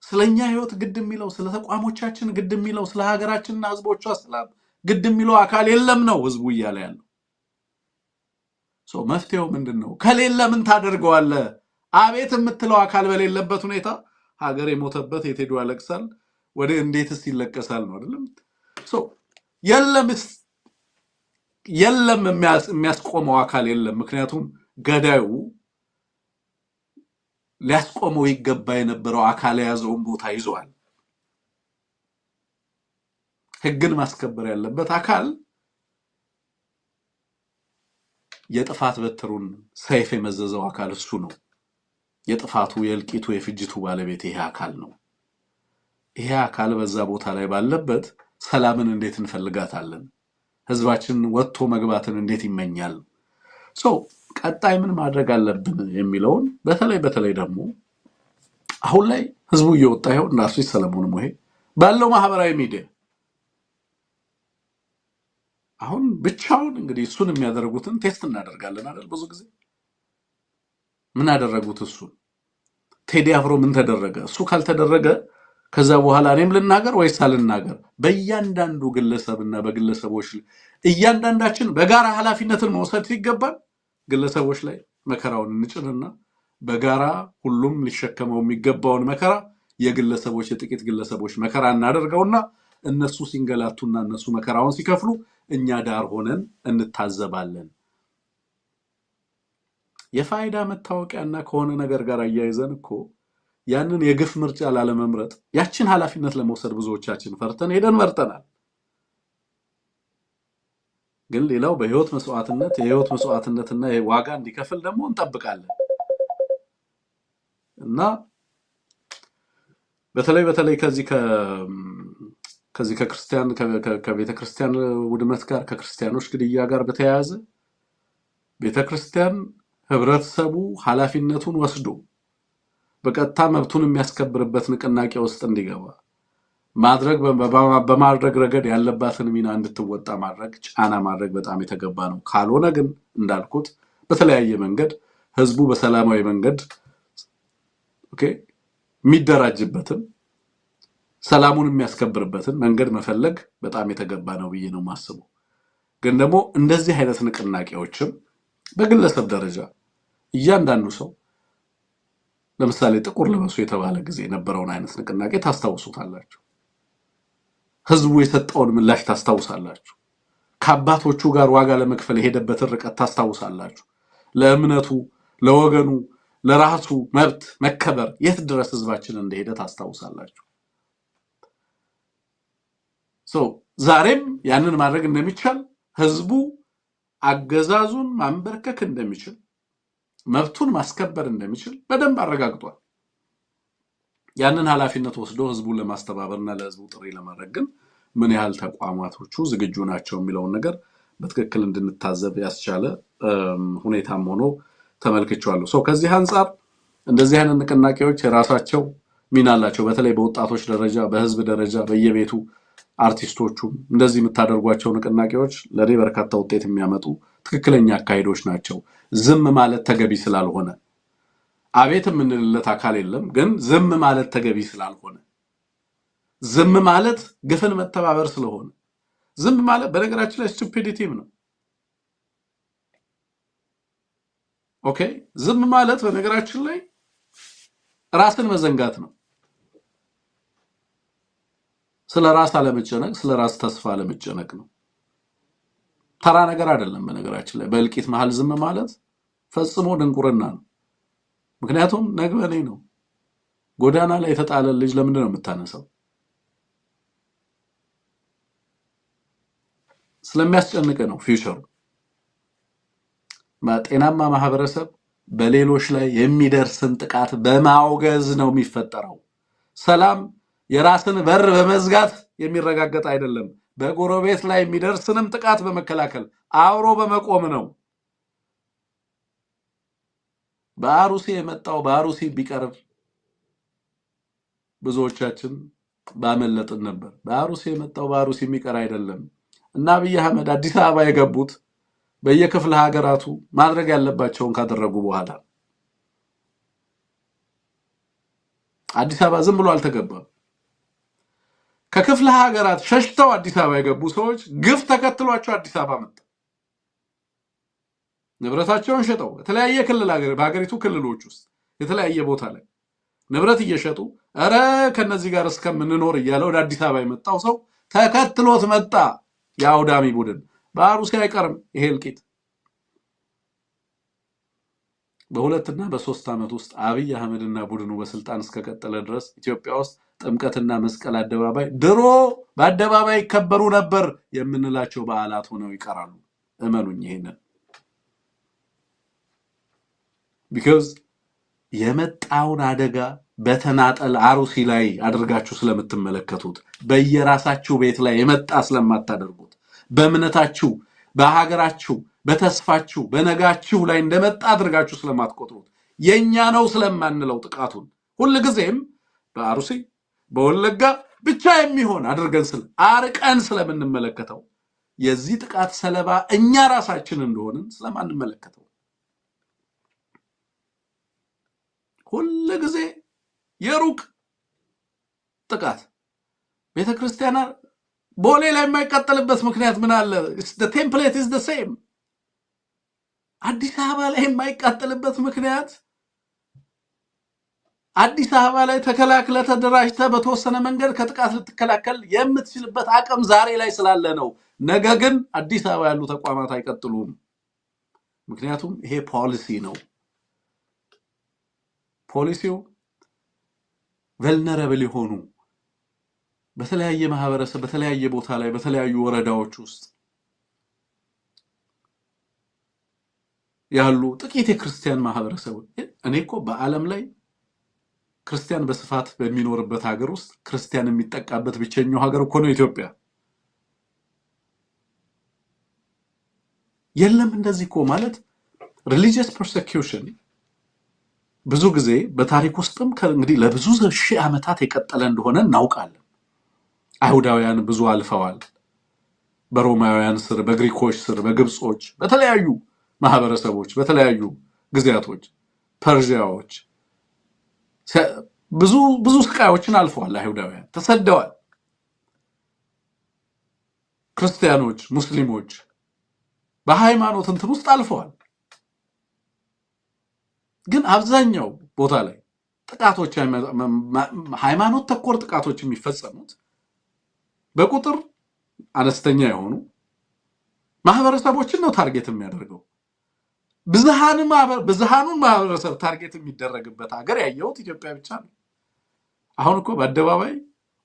ስለኛ ህይወት ግድ የሚለው ስለ ተቋሞቻችን ግድ የሚለው ስለ ሀገራችንና ህዝቦቿ ሰላም ግድ የሚለው አካል የለም ነው ህዝቡ እያለ ያለው መፍትሄው ምንድነው ከሌለ ምን ታደርገዋለህ አቤት የምትለው አካል በሌለበት ሁኔታ ሀገር የሞተበት የቴዱ ያለቅሳል ወደ እንዴትስ ይለቀሳል ነው አይደለም የለም የሚያስቆመው አካል የለም ምክንያቱም ገዳዩ ሊያስቆመው ይገባ የነበረው አካል ያዘውን ቦታ ይዟል ህግን ማስከበር ያለበት አካል የጥፋት በትሩን ሰይፍ የመዘዘው አካል እሱ ነው የጥፋቱ የልቂቱ የፍጅቱ ባለቤት ይሄ አካል ነው ይሄ አካል በዛ ቦታ ላይ ባለበት ሰላምን እንዴት እንፈልጋታለን ህዝባችን ወጥቶ መግባትን እንዴት ይመኛል ቀጣይ ምን ማድረግ አለብን የሚለውን በተለይ ደግሞ አሁን ላይ ህዝቡ እየወጣ ይሆን አርቲስት ሰለሞን ሙሄ ባለው ማህበራዊ ሚዲያ አሁን ብቻውን እንግዲህ እሱን የሚያደርጉትን ቴስት እናደርጋለን አይደል ብዙ ጊዜ ምን አደረጉት እሱ ቴዲ አፍሮ ምን ተደረገ እሱ ካልተደረገ ከዛ በኋላ እኔም ልናገር ወይስ አልናገር በእያንዳንዱ ግለሰብና በግለሰቦች እያንዳንዳችን በጋራ ኃላፊነትን መውሰድ ይገባል ግለሰቦች ላይ መከራውን እንጭንና በጋራ ሁሉም ሊሸከመው የሚገባውን መከራ የግለሰቦች የጥቂት ግለሰቦች መከራ እናደርገውና እነሱ ሲንገላቱና እነሱ መከራውን ሲከፍሉ እኛ ዳር ሆነን እንታዘባለን። የፋይዳ መታወቂያና ከሆነ ነገር ጋር አያይዘን እኮ ያንን የግፍ ምርጫ ላለመምረጥ ያችን ኃላፊነት ለመውሰድ ብዙዎቻችን ፈርተን ሄደን መርጠናል። ግን ሌላው በህይወት መስዋዕትነት የህይወት መስዋዕትነትና ዋጋ እንዲከፍል ደግሞ እንጠብቃለን እና በተለይ ከዚህ ከክርስቲያን ከቤተክርስቲያን ውድመት ጋር ከክርስቲያኖች ግድያ ጋር በተያያዘ ቤተክርስቲያን ህብረተሰቡ ኃላፊነቱን ወስዶ በቀጥታ መብቱን የሚያስከብርበት ንቅናቄ ውስጥ እንዲገባ በማድረግ ረገድ ያለባትን ሚና እንድትወጣ ጫና ማድረግ በጣም የተገባ ነው። ካልሆነ ግን እንዳልኩት በተለያየ መንገድ ህዝቡ በሰላማዊ መንገድ የሚደራጅበትን ሰላሙን የሚያስከብርበትን መንገድ መፈለግ በጣም የተገባ ነው ብዬ ነው የማስበው። ግን ደግሞ እንደዚህ አይነት ንቅናቄዎችም በግለሰብ ደረጃ እያንዳንዱ ሰው ለምሳሌ ጥቁር ልበሱ የተባለ ጊዜ የነበረውን አይነት ንቅናቄ ታስታውሱታላችሁ። ህዝቡ የሰጠውን ምላሽ ታስታውሳላችሁ። ከአባቶቹ ጋር ዋጋ ለመክፈል የሄደበትን ርቀት ታስታውሳላችሁ። ለእምነቱ፣ ለወገኑ፣ ለራሱ መብት መከበር የት ድረስ ህዝባችን እንደሄደ ታስታውሳላችሁ። ዛሬም ያንን ማድረግ እንደሚቻል ህዝቡ አገዛዙን ማንበርከክ እንደሚችል መብቱን ማስከበር እንደሚችል በደንብ አረጋግጧል። ያንን ኃላፊነት ወስዶ ህዝቡን ለማስተባበርና ለህዝቡ ጥሪ ለማድረግ ግን ምን ያህል ተቋማቶቹ ዝግጁ ናቸው የሚለውን ነገር በትክክል እንድንታዘብ ያስቻለ ሁኔታም ሆኖ ተመልክቻለሁ። ከዚህ አንፃር እንደዚህ አይነት ንቅናቄዎች የራሳቸው ሚና አላቸው። በተለይ በወጣቶች ደረጃ በህዝብ ደረጃ በየቤቱ አርቲስቶቹ እንደዚህ የምታደርጓቸው ንቅናቄዎች ለኔ በርካታ ውጤት የሚያመጡ ትክክለኛ አካሄዶች ናቸው። ዝም ማለት ተገቢ ስላልሆነ አቤት የምንልለት አካል የለም። ግን ዝም ማለት ተገቢ ስላልሆነ ዝም ማለት ግፍን መተባበር ስለሆነ ዝም ማለት በነገራችን ላይ ስቱፒዲቲም ነው። ኦኬ ዝም ማለት በነገራችን ላይ ራስን መዘንጋት ነው። ስለ ራስ አለመጨነቅ፣ ስለ ራስ ተስፋ አለመጨነቅ ነው። ተራ ነገር አይደለም። በነገራችን ላይ በእልቂት መሃል ዝም ማለት ፈጽሞ ድንቁርና ነው። ምክንያቱም ነግበኔ ነው። ጎዳና ላይ የተጣለ ልጅ ለምንድን ነው የምታነሳው? ስለሚያስጨንቅ ነው ፊውቸሩ። ጤናማ ማህበረሰብ በሌሎች ላይ የሚደርስን ጥቃት በማውገዝ ነው የሚፈጠረው። ሰላም የራስን በር በመዝጋት የሚረጋገጥ አይደለም። በጎረቤት ላይ የሚደርስንም ጥቃት በመከላከል አብሮ በመቆም ነው። በአሩሲ የመጣው በአሩሲ ቢቀርብ ብዙዎቻችን ባመለጥን ነበር። በአሩሲ የመጣው በአሩሲ የሚቀር አይደለም እና አብይ አህመድ አዲስ አበባ የገቡት በየክፍለ ሀገራቱ ማድረግ ያለባቸውን ካደረጉ በኋላ አዲስ አበባ ዝም ብሎ አልተገባም። ከክፍለ ሀገራት ሸሽተው አዲስ አበባ የገቡ ሰዎች ግፍ ተከትሏቸው አዲስ አበባ መጣ። ንብረታቸውን ሸጠው የተለያየ ክልል በሀገሪቱ ክልሎች ውስጥ የተለያየ ቦታ ላይ ንብረት እየሸጡ አረ ከነዚህ ጋር እስከምንኖር እያለ ወደ አዲስ አበባ የመጣው ሰው ተከትሎት መጣ። የአውዳሚ ቡድን በአሩሲ አይቀርም ይሄ እልቂት። በሁለትና በሶስት ዓመት ውስጥ አብይ አህመድና ቡድኑ በስልጣን እስከቀጠለ ድረስ ኢትዮጵያ ውስጥ ጥምቀትና መስቀል አደባባይ ድሮ በአደባባይ ይከበሩ ነበር የምንላቸው በዓላት ሆነው ይቀራሉ። እመኑኝ ይሄንን። because የመጣውን አደጋ በተናጠል አሩሲ ላይ አድርጋችሁ ስለምትመለከቱት በየራሳችሁ ቤት ላይ የመጣ ስለማታደርጉት በእምነታችሁ በሀገራችሁ በተስፋችሁ በነጋችሁ ላይ እንደመጣ አድርጋችሁ ስለማትቆጥሩት የኛ ነው ስለማንለው ጥቃቱን ሁልጊዜም በአሩሲ በወለጋ ብቻ የሚሆን አድርገን አርቀን ስለምንመለከተው የዚህ ጥቃት ሰለባ እኛ ራሳችን እንደሆንን ስለማንመለከተው ሁልጊዜ የሩቅ ጥቃት ቤተክርስቲያና ቦሌ ላይ የማይቀጥልበት ምክንያት ምን አለ? the template is the same። አዲስ አበባ ላይ የማይቀጥልበት ምክንያት አዲስ አበባ ላይ ተከላክለ ተደራጅተ በተወሰነ መንገድ ከጥቃት ልትከላከል የምትችልበት አቅም ዛሬ ላይ ስላለ ነው። ነገ ግን አዲስ አበባ ያሉ ተቋማት አይቀጥሉም። ምክንያቱም ይሄ ፖሊሲ ነው። ፖሊሲው ቨልነረብል የሆኑ በተለያየ ማህበረሰብ በተለያየ ቦታ ላይ በተለያዩ ወረዳዎች ውስጥ ያሉ ጥቂት የክርስቲያን ማህበረሰብ እኔ እኮ በዓለም ላይ ክርስቲያን በስፋት በሚኖርበት ሀገር ውስጥ ክርስቲያን የሚጠቃበት ብቸኛው ሀገር እኮ ነው ኢትዮጵያ። የለም እንደዚህ እኮ ማለት religious persecution ብዙ ጊዜ በታሪክ ውስጥም እንግዲህ ለብዙ ሺህ ዓመታት የቀጠለ እንደሆነ እናውቃለን። አይሁዳውያን ብዙ አልፈዋል። በሮማውያን ስር፣ በግሪኮች ስር፣ በግብጾች፣ በተለያዩ ማህበረሰቦች በተለያዩ ጊዜያቶች ፐርሺያዎች ብዙ ስቃዮችን አልፈዋል። አይሁዳውያን ተሰደዋል። ክርስቲያኖች፣ ሙስሊሞች በሃይማኖት እንትን ውስጥ አልፈዋል። ግን አብዛኛው ቦታ ላይ ጥቃቶች ሃይማኖት ተኮር ጥቃቶች የሚፈጸሙት በቁጥር አነስተኛ የሆኑ ማህበረሰቦችን ነው ታርጌት የሚያደርገው። ብዙሃኑን ማህበረሰብ ታርጌት የሚደረግበት ሀገር ያየሁት ኢትዮጵያ ብቻ ነው። አሁን እኮ በአደባባይ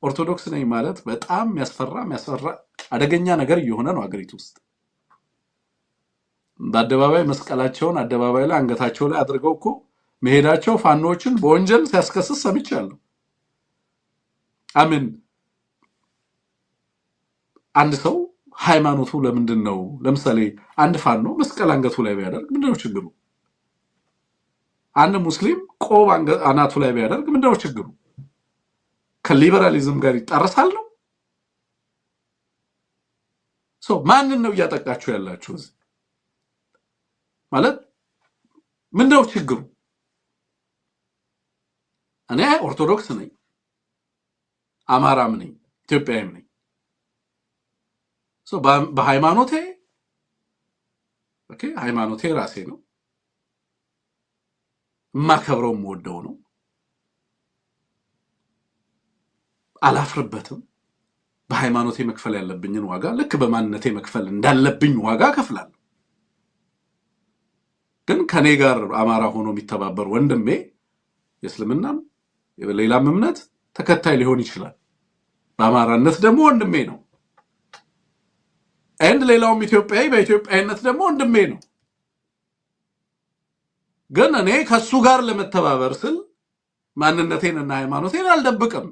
ኦርቶዶክስ ነኝ ማለት በጣም የሚያስፈራ አደገኛ ነገር እየሆነ ነው ሀገሪቱ ውስጥ። በአደባባይ መስቀላቸውን አደባባይ ላይ አንገታቸው ላይ አድርገው እኮ መሄዳቸው ፋኖችን በወንጀል ሲያስከስስ ሰምቻለሁ። አሜን። አንድ ሰው ሃይማኖቱ ለምንድን ነው? ለምሳሌ አንድ ፋኖ መስቀል አንገቱ ላይ ቢያደርግ ምንድነው ችግሩ? አንድ ሙስሊም ቆብ አናቱ ላይ ቢያደርግ ምንድነው ችግሩ? ከሊበራሊዝም ጋር ይጣረሳል ነው? ማንን ነው እያጠቃችሁ ያላችሁ? ማለት ምንድነው ችግሩ? እኔ ኦርቶዶክስ ነኝ፣ አማራም ነኝ፣ ኢትዮጵያዊም ነኝ። በሃይማኖቴ ሃይማኖቴ ራሴ ነው የማከብረው የምወደው ነው፣ አላፍርበትም። በሃይማኖቴ መክፈል ያለብኝን ዋጋ ልክ በማንነቴ መክፈል እንዳለብኝ ዋጋ ከፍላለሁ። ግን ከኔ ጋር አማራ ሆኖ የሚተባበር ወንድሜ የእስልምናም የሌላም እምነት ተከታይ ሊሆን ይችላል። በአማራነት ደግሞ ወንድሜ ነው። አንድ ሌላውም ኢትዮጵያዊ በኢትዮጵያዊነት ደግሞ ወንድሜ ነው። ግን እኔ ከሱ ጋር ለመተባበር ስል ማንነቴንና ሃይማኖቴን አልደብቅም።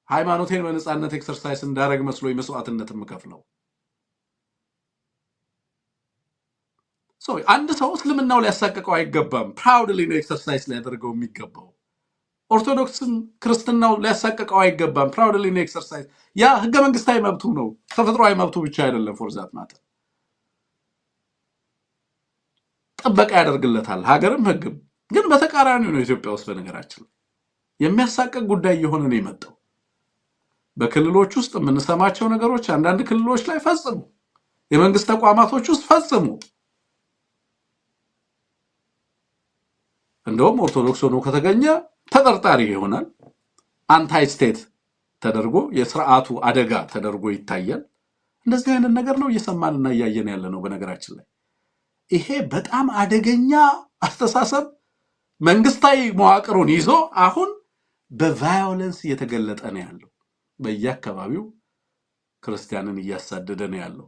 ሃይማኖቴን በነፃነት ኤክሰርሳይዝ እንዳረግ መስሎኝ መስዋዕትነት የምከፍለው። አንድ ሰው እስልምናው ሊያሳቀቀው አይገባም። ፕራውድሊ ነው ኤክሰርሳይዝ ሊያደርገው የሚገባው። ኦርቶዶክስም ክርስትናው ሊያሳቀቀው አይገባም። ፕራውድሊ ነው ኤክሰርሳይዝ። ያ ህገ መንግስታዊ መብቱ ነው፣ ተፈጥሯዊ መብቱ ብቻ አይደለም። ፎር ዛት ማተር ጥበቃ ያደርግለታል ሀገርም ህግም። ግን በተቃራኒው ነው ኢትዮጵያ ውስጥ በነገራችን የሚያሳቀቅ ጉዳይ እየሆነ ነው የመጣው። በክልሎች ውስጥ የምንሰማቸው ነገሮች አንዳንድ ክልሎች ላይ ፈጽሙ፣ የመንግስት ተቋማቶች ውስጥ ፈጽሙ። እንደውም ኦርቶዶክስ ሆኖ ከተገኘ ተጠርጣሪ ይሆናል። አንታይ ስቴት ተደርጎ የስርዓቱ አደጋ ተደርጎ ይታያል። እንደዚህ አይነት ነገር ነው እየሰማንና እያየን ያለ ነው። በነገራችን ላይ ይሄ በጣም አደገኛ አስተሳሰብ መንግስታዊ መዋቅሩን ይዞ አሁን በቫዮለንስ እየተገለጠ ነው ያለው። በየአካባቢው ክርስቲያንን እያሳደደ ነው ያለው።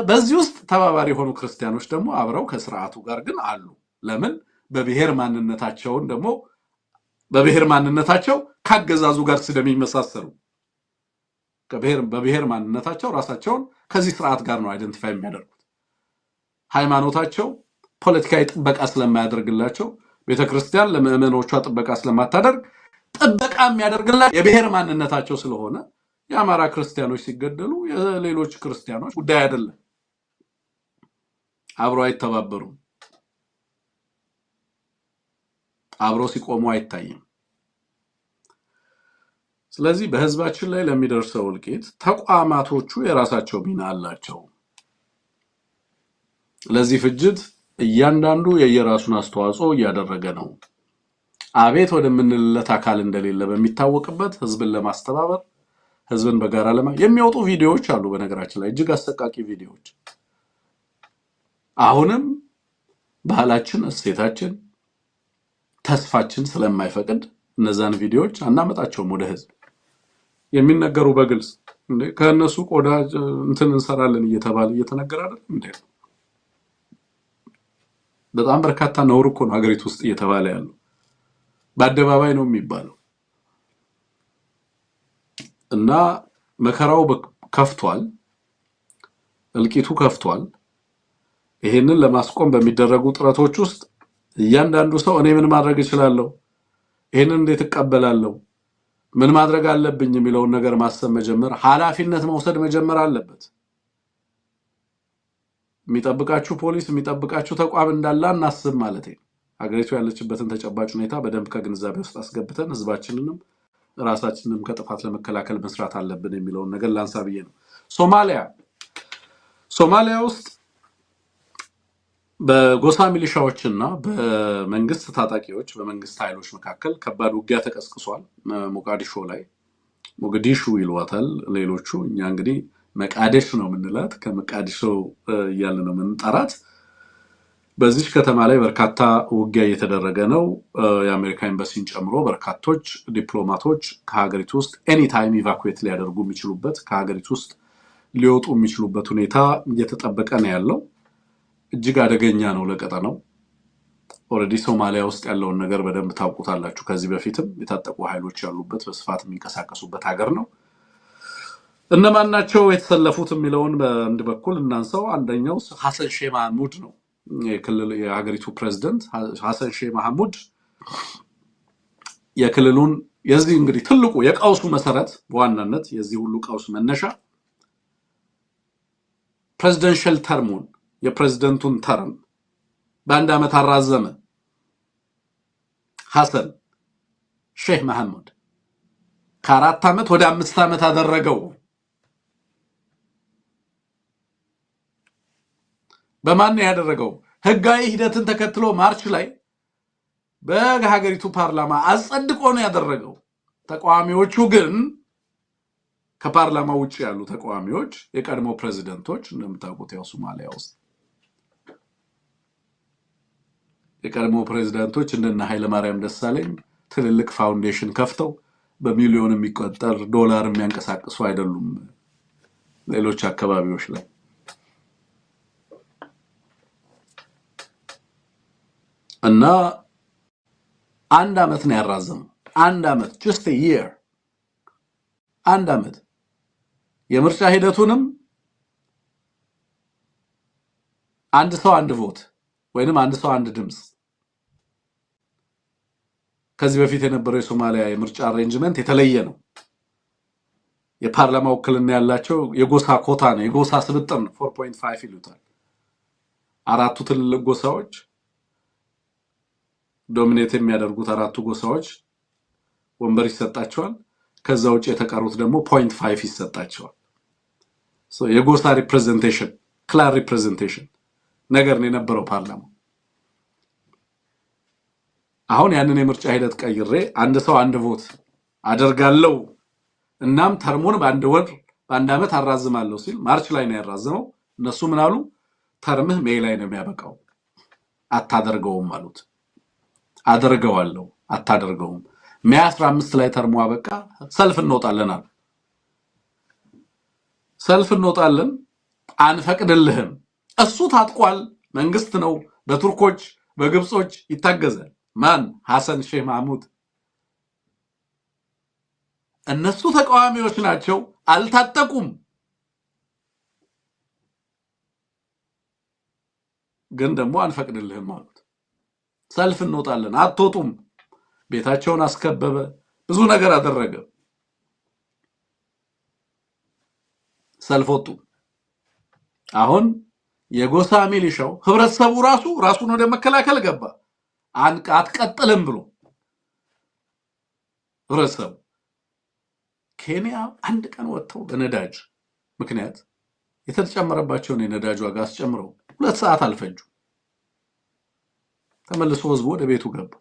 በዚህ ውስጥ ተባባሪ የሆኑ ክርስቲያኖች ደግሞ አብረው ከስርዓቱ ጋር ግን አሉ። ለምን? በብሔር ማንነታቸው ካገዛዙ ጋር ስለሚመሳሰሉ በብሔር ማንነታቸው ራሳቸውን ከዚህ ስርዓት ጋር ነው አይደንቲፋይ የሚያደርጉት። ሃይማኖታቸው ፖለቲካዊ ጥበቃ ስለማያደርግላቸው፣ ቤተክርስቲያን ለምዕመኖቿ ጥበቃ ስለማታደርግ ጥበቃ የሚያደርግላቸው የብሔር ማንነታቸው ስለሆነ የአማራ ክርስቲያኖች ሲገደሉ የሌሎች ክርስቲያኖች ጉዳይ አይደለም። አብረው አይተባበሩም። አብረው ሲቆሙ አይታይም። ስለዚህ በህዝባችን ላይ ለሚደርሰው እልቂት ተቋማቶቹ የራሳቸው ሚና አላቸው። ለዚህ ፍጅት እያንዳንዱ የየራሱን አስተዋጽኦ እያደረገ ነው። አቤት ወደምንልለት አካል እንደሌለ በሚታወቅበት ህዝብን ለማስተባበር ህዝብን በጋራ የሚወጡ ቪዲዮዎች አሉ። በነገራችን ላይ እጅግ አሰቃቂ ቪዲዮዎች። አሁንም ባህላችን፣ እሴታችን፣ ተስፋችን ስለማይፈቅድ እነዛን ቪዲዮዎች አናመጣቸውም ወደ ህዝብ። የሚነገሩ በግልጽ እንዴ ከነሱ ቆዳ እንትን እንሰራለን እየተባለ እየተነገረ አይደል እንዴ? በጣም በርካታ ነውር እኮ ነው ሀገሪቱ ውስጥ እየተባለ ያለው። በአደባባይ ነው የሚባለው። እና መከራው ከፍቷል፣ እልቂቱ ከፍቷል። ይሄንን ለማስቆም በሚደረጉ ጥረቶች ውስጥ እያንዳንዱ ሰው እኔ ምን ማድረግ እችላለሁ፣ ይሄንን እንዴት እቀበላለሁ፣ ምን ማድረግ አለብኝ የሚለውን ነገር ማሰብ መጀመር፣ ኃላፊነት መውሰድ መጀመር አለበት። የሚጠብቃችሁ ፖሊስ፣ የሚጠብቃችሁ ተቋም እንዳለ እናስብ ማለት ነው። ሀገሪቱ ያለችበትን ተጨባጭ ሁኔታ በደንብ ከግንዛቤ ውስጥ አስገብተን ህዝባችንንም ራሳችንንም ከጥፋት ለመከላከል መስራት አለብን የሚለውን ነገር ላንሳ ብዬ ነው። ሶማሊያ ውስጥ በጎሳ ሚሊሻዎችና በመንግስት ታጣቂዎች በመንግስት ኃይሎች መካከል ከባድ ውጊያ ተቀስቅሷል። ሞቃዲሾ ላይ ሞቃዲሾ ይሏታል ሌሎቹ፣ እኛ እንግዲህ መቃደሽ ነው የምንላት፣ ከመቃዲሾ እያለ ነው የምንጠራት። በዚህ ከተማ ላይ በርካታ ውጊያ እየተደረገ ነው። የአሜሪካ ኤምባሲን ጨምሮ በርካቶች ዲፕሎማቶች ከሀገሪቱ ውስጥ ኤኒ ታይም ኢቫኩዌት ሊያደርጉ የሚችሉበት ከሀገሪቱ ውስጥ ሊወጡ የሚችሉበት ሁኔታ እየተጠበቀ ነው ያለው። እጅግ አደገኛ ነው ለቀጠናው። ኦልሬዲ ሶማሊያ ውስጥ ያለውን ነገር በደንብ ታውቁታላችሁ። ከዚህ በፊትም የታጠቁ ኃይሎች ያሉበት በስፋት የሚንቀሳቀሱበት ሀገር ነው። እነማን ናቸው የተሰለፉት የሚለውን በአንድ በኩል እናንሳው። አንደኛው ሐሰን ሼህ መሐሙድ ነው። የሀገሪቱ ፕሬዝዳንት ሐሰን ሼህ መሐሙድ የክልሉን የዚህ እንግዲህ ትልቁ የቀውሱ መሰረት በዋናነት የዚህ ሁሉ ቀውስ መነሻ ፕሬዚደንሻል ተርሙን የፕሬዝዳንቱን ተርም በአንድ ዓመት አራዘመ። ሐሰን ሼህ መሐሙድ ከ4 ዓመት ወደ 5 ዓመት አደረገው። በማን ያደረገው? ህጋዊ ሂደትን ተከትሎ ማርች ላይ በሀገሪቱ ፓርላማ አጸድቆ ነው ያደረገው። ተቃዋሚዎቹ ግን ከፓርላማ ውጭ ያሉ ተቃዋሚዎች የቀድሞ ፕሬዝዳንቶች እንደምታውቁት ያው ሶማሊያ ውስጥ የቀድሞ ፕሬዝዳንቶች እንደነ ኃይለማርያም ደሳለኝ ትልልቅ ፋውንዴሽን ከፍተው በሚሊዮን የሚቆጠር ዶላር የሚያንቀሳቅሱ አይደሉም። ሌሎች አካባቢዎች ላይ እና 1 ዓመት ነው ያራዘመው። 1 ዓመት just a year 1 ዓመት የምርጫ ሂደቱንም አንድ ሰው አንድ ቮት ወይንም አንድ ሰው አንድ ድምጽ። ከዚህ በፊት የነበረው የሶማሊያ የምርጫ አሬንጅመንት የተለየ ነው። የፓርላማ ውክልና ያላቸው የጎሳ ኮታ ነው፣ የጎሳ ስብጥር ነው። 4.5 ይሉታል። 4ቱ ትልልቅ ጎሳዎች ዶሚኔት የሚያደርጉት 4ቱ ጎሳዎች ወንበር ይሰጣቸዋል። ከዛ ውጭ የተቀሩት ደግሞ 0.5 ይሰጣቸዋል። የጎሳ ሪፕሬዘንቴሽን ክላር ሪፕሬዘንቴሽን ነገር ነው የነበረው ፓርላማ። አሁን ያንን የምርጫ ሂደት ቀይሬ አንድ ሰው አንድ ቮት አደርጋለሁ እናም ተርሙን በአንድ ዓመት አራዝማለሁ ሲል ማርች ላይ ነው ያራዘመው። እነሱ ምን አሉ? ተርምህ ሜይ ላይ ነው የሚያበቃው፣ አታደርገውም አሉት። አደርገዋለሁ፣ አታደርገውም። ሜይ 15 ላይ ተርሙ አበቃ። ሰልፍ እንወጣለን አሉ። ሰልፍ እንወጣለን፣ አንፈቅድልህም። እሱ ታጥቋል፣ መንግስት ነው፣ በቱርኮች በግብጾች ይታገዛል። ማን? ሐሰን ሼህ መሐሙድ። እነሱ ተቃዋሚዎች ናቸው፣ አልታጠቁም። ግን ደግሞ አንፈቅድልህም አሉት። ሰልፍ እንወጣለን፣ አትወጡም። ቤታቸውን አስከበበ፣ ብዙ ነገር አደረገ። ሰልፍ ወጡ። አሁን የጎሳ ሚሊሻው ህብረተሰቡ ራሱን ወደ መከላከል ገባ። አትቀጥልም ብሎ ህብረተሰቡ ኬንያ 1 ቀን ወጥተው በነዳጅ ምክንያት የተጨመረባቸውን የነዳጅ ዋጋ አስጨምረው 2 ሰዓት አልፈጁ። ተመልሶ ህዝቡ ወደ ቤቱ ገባ።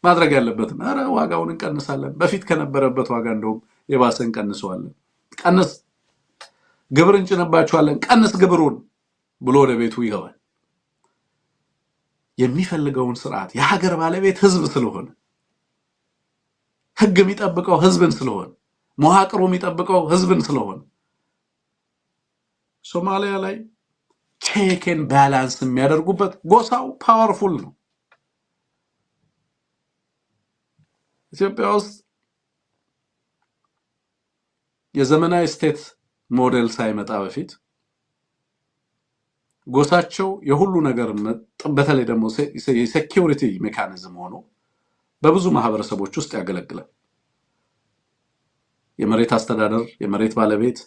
ማድረግ ያለበት አረ ዋጋውን እንቀንሳለን በፊት ከነበረበት ዋጋ እንደውም የባሰን ቀንሰዋለን ቀንስ ግብር እንጭነባቸዋለን ቀንስ ግብሩን ብሎ ወደ ቤቱ ይገባል የሚፈልገውን ስርዓት የሀገር ባለቤት ህዝብ ስለሆነ ህግ የሚጠብቀው ህዝብን ስለሆነ መዋቅሩ የሚጠብቀው ህዝብን ስለሆነ ሶማሊያ ላይ ቼክ ኤንድ ባላንስ የሚያደርጉበት ጎሳው ፓወርፉል ነው ኢትዮጵያ ውስጥ የዘመናዊ ስቴት ሞዴል ሳይመጣ በፊት ጎሳቸው የሁሉ ነገር በተለይ ደግሞ የሴኩሪቲ ሜካኒዝም ሆኖ በብዙ ማህበረሰቦች ውስጥ ያገለግላል የመሬት አስተዳደር የመሬት ባለቤት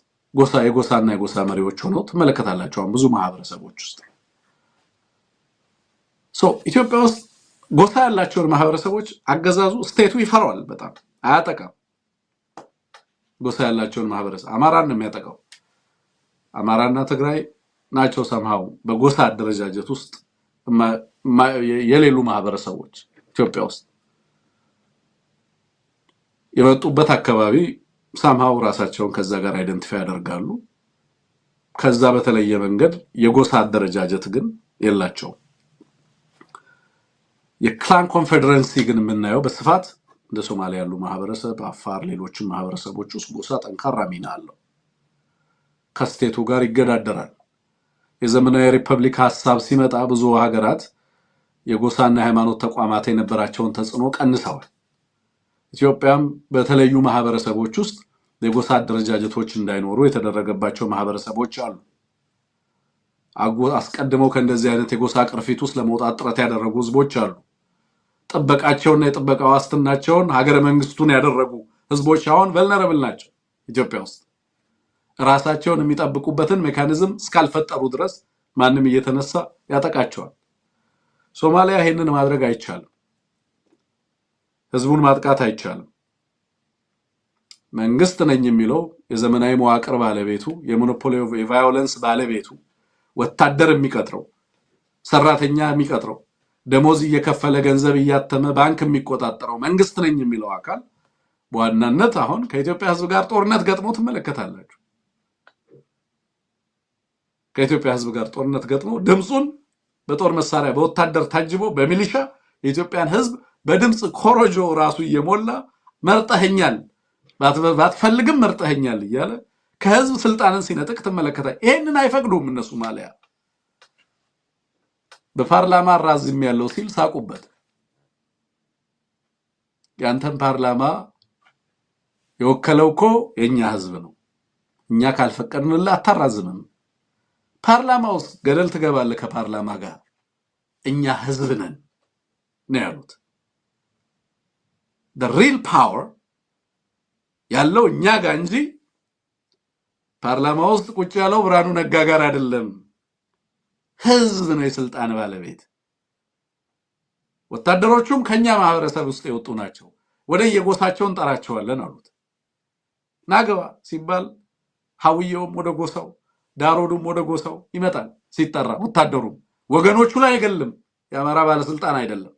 የጎሳና የጎሳ መሪዎች ሆነው ተመለከታላችሁ ብዙ ማህበረሰቦች ውስጥ ኢትዮጵያ ውስጥ ጎሳ ያላቸውን ማህበረሰቦች አገዛዙ ስቴቱ ይፈራዋል በጣም አያጠቃም ጎሳ ያላቸውን ማህበረሰብ አማራን ነው የሚያጠቃው አማራና ትግራይ ናቸው ሰምሃው በጎሳ አደረጃጀት ውስጥ የሌሉ ማህበረሰቦች ኢትዮጵያ ውስጥ የመጡበት አካባቢ ሰምሃው ራሳቸውን ከዛ ጋር አይደንቲፋይ ያደርጋሉ ከዛ በተለየ መንገድ የጎሳ አደረጃጀት ግን የላቸው የክላን ኮንፌደረንሲ ግን የምናየው በስፋት እንደ ሶማሊያ ያሉ ማህበረሰብ አፋር ሌሎችም ማህበረሰቦች ውስጥ ጎሳ ጠንካራ ሚና አለው ከስቴቱ ጋር ይገዳደራል የዘመናዊ ሪፐብሊክ ሐሳብ ሲመጣ ብዙ ሀገራት የጎሳና ሃይማኖት ተቋማት የነበራቸውን ተጽዕኖ ቀንሰዋል ኢትዮጵያም በተለዩ ማህበረሰቦች ውስጥ የጎሳ አደረጃጀቶች እንዳይኖሩ የተደረገባቸው ማህበረሰቦች አሉ አስቀድመው ከእንደዚህ አይነት የጎሳ ቅርፊት ውስጥ ለመውጣት ጥረት ያደረጉ ህዝቦች አሉ ጥበቃቸውና የጥበቃ ዋስትናቸውን ሀገረ መንግስቱን ያደረጉ ህዝቦች አሁን ቨልነራብል ናቸው ኢትዮጵያ ውስጥ ራሳቸውን የሚጠብቁበትን ሜካኒዝም እስካልፈጠሩ ድረስ ማንም እየተነሳ ያጠቃቸዋል ሶማሊያ ይሄንን ማድረግ አይቻልም ህዝቡን ማጥቃት አይቻልም መንግስት ነኝ የሚለው የዘመናዊ መዋቅር ባለቤቱ የሞኖፖሊ ኦፍ ቫዮለንስ ባለቤቱ ወታደር የሚቀጥረው ሰራተኛ የሚቀጥረው ደሞዝ እየከፈለ ገንዘብ እያተመ ባንክ የሚቆጣጠረው መንግስት ነኝ የሚለው አካል በዋናነት አሁን ከኢትዮጵያ ህዝብ ጋር ጦርነት ገጥሞ ተመለከታላችሁ ከኢትዮጵያ ህዝብ ጋር ጦርነት ገጥሞ ድምጹን በጦር መሳሪያ በወታደር ታጅቦ በሚሊሻ የኢትዮጵያን ህዝብ በድምጽ ኮሮጆ ራሱ እየሞላ መርጠኸኛል ባትፈልግም መርጠኸኛል እያለ ከህዝብ ስልጣንን ሲነጥቅ ተመለከታችሁ ይሄንን አይፈቅዱም እነሱ ማሊያ በፓርላማ ራዝም ያለው ሲል ሳቁበት ያንተን ፓርላማ የወከለው እኮ የኛ ህዝብ ነው እኛ ካልፈቀድንልህ አታራዝምም ፓርላማ ውስጥ ገደል ትገባለህ ከፓርላማ ጋር እኛ ህዝብ ነን ነው ያሉት the real power ያለው እኛ ጋር እንጂ ፓርላማ ውስጥ ቁጭ ያለው ብርሃኑ ነጋ ጋር አይደለም ህዝብ ነው የስልጣን ባለቤት ወታደሮቹም ከኛ ማህበረሰብ ውስጥ የወጡ ናቸው ወደ የጎሳቸውን ጠራቸዋለን አሉት ናገባ ሲባል ሐውየውም ወደ ጎሳው ዳሮዱም ወደ ጎሳው ይመጣል ሲጠራ ወታደሩም ወገኖቹ ላይ አይገልም የአማራ ባለስልጣን አይደለም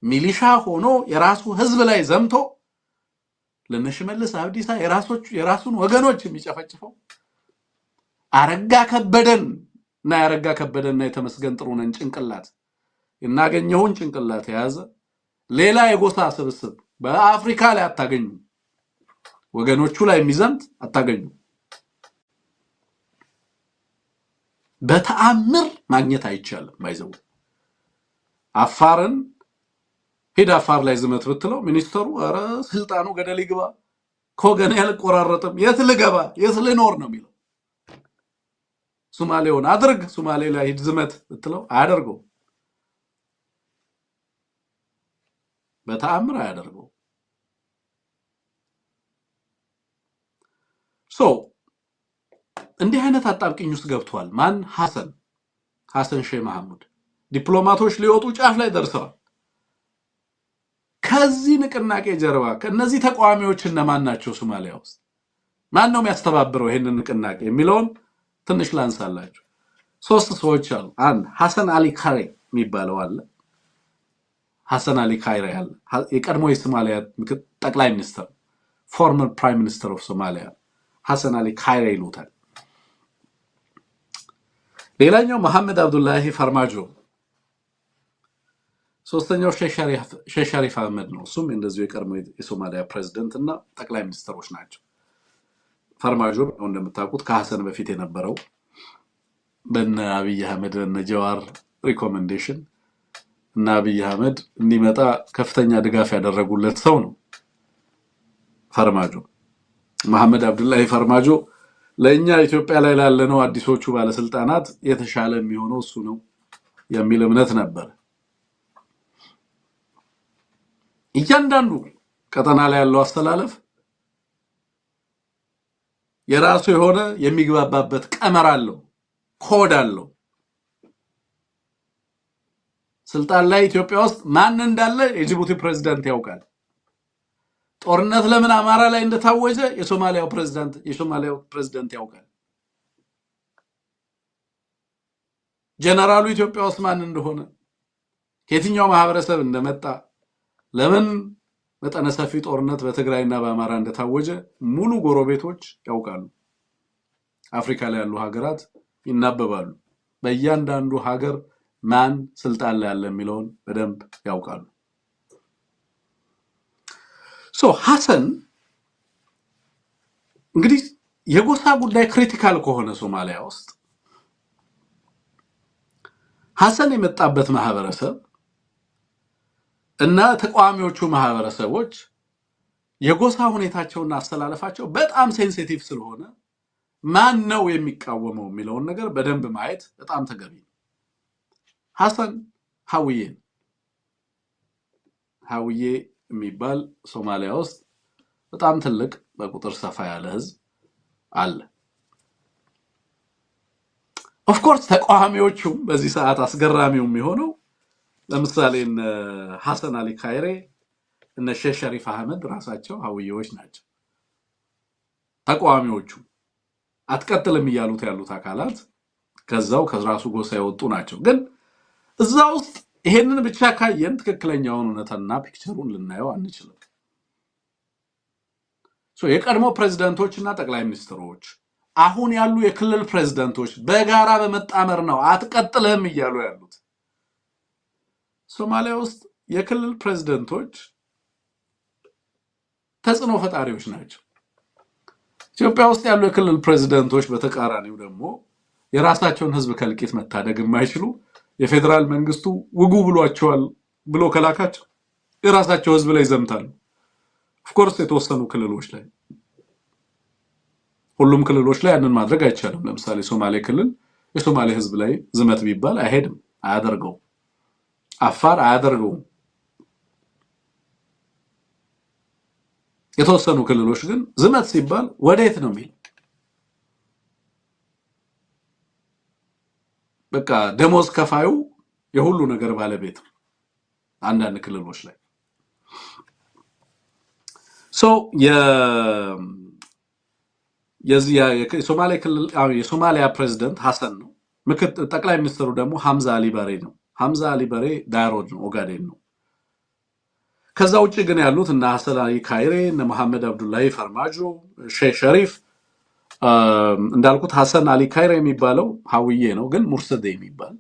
ሚሊሻ ሆኖ የራሱ ህዝብ ላይ ዘምቶ ለነሽመልስ አብዲሳ የራሱን ወገኖች የሚጨፈጭፈው አረጋ ከበደንና የተመስገን ጥሩነን ጭንቅላት እናገኘውን ጭንቅላት የያዘ ሌላ የጎሳ ስብስብ በአፍሪካ ላይ አታገኙ ወገኖቹ ላይ የሚዘምት አታገኙ በተአምር ማግኘት አይቻልም ባይዘው አፋርን ሄዳ አፋር ላይ ዝመት ብትለው ሚኒስተሩ አረ ስልጣኑ ገደል ይግባ ኮገን ያልቆራረጠም የት ልገባ የት ልኖር ነው የሚለው ሶማሌውን አድርግ ሶማሌ ላይ ዝመት ብትለው አያደርገው በተአምር አያደርገው እንዲህ አይነት አጣብቂኝ ውስጥ ገብቷል ማን ሐሰን ሼህ መሐመድ ዲፕሎማቶች ሊወጡ ጫፍ ላይ ደርሰዋል ከዚህ ንቅናቄ ጀርባ ከነዚህ ተቋሚዎች እነማን ናቸው ሶማሊያ ውስጥ ማን ነው የሚያስተባብረው ይሄንን ንቅናቄ የሚለውን ትንሽ ላንሳላችሁ ሶስት ሰዎች አሉ አንድ ሐሰን አሊ ካሬ የሚባለው አለ ሐሰን አሊ ካይሬ ያለ የቀድሞ የሶማሊያ ጠቅላይ ሚኒስትር ፎርመር ፕራይም ሚኒስተር ኦፍ ሶማሊያ ሐሰን አሊ ካይሬ ይሉታል። ሌላኛው መሐመድ አብዱላሂ ፈርማጆ፣ ሶስተኛው ሼህ ሸሪፍ አህመድ ነው። እሱም እንደዚሁ የቀድሞ የሶማሊያ ፕሬዝዳንት እና ጠቅላይ ሚኒስትሮች ናቸው። ፈርማጆ እንደምታውቁት ከሐሰን በፊት የነበረው በነ አብይ አህመድ እና ጀዋር ሪኮሜንዴሽን እና አብይ አህመድ እንዲመጣ ከፍተኛ ድጋፍ ያደረጉለት ሰው ነው ፈርማጆ። መሐመድ አብዱላሂ ፈርማጆ ለኛ ኢትዮጵያ ላይ ላለነው አዲሶቹ ባለስልጣናት የተሻለ የሚሆነው እሱ ነው የሚል እምነት ነበር። እያንዳንዱ ቀጠና ላይ ያለው አስተላለፍ የራሱ የሆነ የሚግባባበት ቀመር አለው፣ ኮድ አለው። ስልጣን ላይ ኢትዮጵያ ውስጥ ማን እንዳለ የጅቡቲ ፕሬዝዳንት ያውቃል። ጦርነት ለምን አማራ ላይ እንደታወጀ የሶማሊያው ፕሬዝዳንት ያውቃል። ጀነራሉ ኢትዮጵያ ውስጥ ማን እንደሆነ፣ ከየትኛው ማህበረሰብ እንደመጣ፣ ለምን መጠነ ሰፊ ጦርነት በትግራይና በአማራ እንደታወጀ ሙሉ ጎረቤቶች ያውቃሉ። አፍሪካ ላይ ያሉ ሀገራት ይናበባሉ። በእያንዳንዱ ሀገር ማን ስልጣን ላይ ያለ የሚለውን በደንብ ያውቃሉ። ሐሰን እንግዲህ የጎሳ ጉዳይ ክሪቲካል ከሆነ ሶማሊያ ውስጥ ሐሰን የመጣበት ማህበረሰብ እና ተቋሚዎቹ ማህበረሰቦች የጎሳ ሁኔታቸውና አስተላለፋቸው በጣም ሴንሲቲቭ ስለሆነ ማን ነው የሚቃወመው የሚለውን ነገር በደንብ ማየት በጣም ተገቢ ነው። ሐሰን ሐውዬ የሚባል ሶማሊያ ውስጥ በጣም ትልቅ በቁጥር ሰፋ ያለ ህዝብ አለ። ኦፍ ኮርስ ተቃዋሚዎቹም በዚህ ሰዓት አስገራሚው የሚሆነው ለምሳሌ ሐሰን አሊ ካይሬ እና ሼህ ሸሪፍ አህመድ ራሳቸው ሐውዬዎች ናቸው። ተቃዋሚዎቹ አትቀጥልም ያሉት አካላት ከዛው ከራሱ ጎሳ የወጡ ናቸው። ግን እዛ ውስጥ ይሄንን ብቻ ካየን ትክክለኛውን እውነታና ፒክቸሩን ልናየው አንችልም። የቀድሞ ፕሬዝዳንቶችና ጠቅላይ ሚኒስትሮች አሁን ያሉ የክልል ፕሬዝዳንቶች በጋራ በመጣመር ነው አትቀጥልም እያሉ ያሉት። ሶማሊያ ውስጥ የክልል ፕሬዝዳንቶች ተጽዕኖ ፈጣሪዎች ናቸው። ኢትዮጵያ ውስጥ ያሉ የክልል ፕሬዝዳንቶች በተቃራኒው ደግሞ የራሳቸውን ህዝብ ከልቂት መታደግ የማይችሉ የፌደራል መንግስቱ ውጉ ብሏቸዋል ብሎ ከላካቸው የራሳቸው ህዝብ ላይ ዘምታሉ። ኦፍ ኮርስ የተወሰኑ ክልሎች ላይ፣ ሁሉም ክልሎች ላይ ያንን ማድረግ አይቻልም። ለምሳሌ ሶማሌ ክልል የሶማሌ ህዝብ ላይ ዝመት ቢባል አይሄድም፣ አያደርገውም። አፋር አያደርገውም። የተወሰኑ ክልሎች ግን ዝመት ሲባል ወዴት ነው የሚል በቃ ደሞዝ ከፋዩ የሁሉ ነገር ባለቤት አንዳንድ ክልሎች ላይ የሶማሊያ ፕሬዝዳንት ሐሰን ነው። ጠቅላይ ሚኒስትሩ ደግሞ ሐምዛ አሊ ባሬ ነው። ሐምዛ አሊ ባሬ ዳይሮድ ነው፣ ኦጋዴን ነው። ከዛ ውጪ ግን ያሉት እና ሐሰን አሊ ካይሬ እና መሐመድ አብዱላሂ ፈርማጆ፣ ሼህ ሸሪፍ እንዳልኩት ሐሰን አሊ ካይሬ የሚባለው ሐውዬ ነው። ግን ሙርሰዴ የሚባል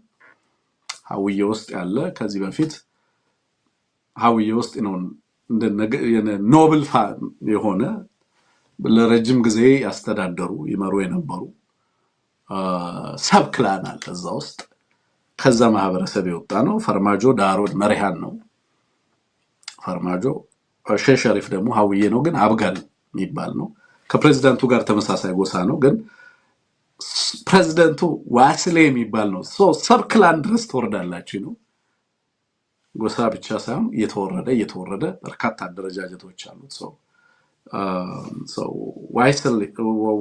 ሐውዬ ውስጥ ያለ ከዚህ በፊት ሐውዬ ውስጥ ነው እንደ ኖብል የሆነ ለረጅም ጊዜ ያስተዳደሩ ይመሩ የነበሩ ሰብክላን አለ እዛ ውስጥ። ከዛ ማህበረሰብ የወጣ ነው። ፈርማጆ ዳሮድ መሪሃን ነው ፈርማጆ። ሼህ ሸሪፍ ደግሞ ሐውዬ ነው፣ ግን አብጋል የሚባል ነው። ከፕሬዝዳንቱ ጋር ተመሳሳይ ጎሳ ነው፣ ግን ፕሬዝዳንቱ ዋስሌ የሚባል ነው። ሰብክላን ድረስ ተወርዳላችሁ ነው። ጎሳ ብቻ ሳይሆን እየተወረደ በርካታ አደረጃጀቶች አሉት።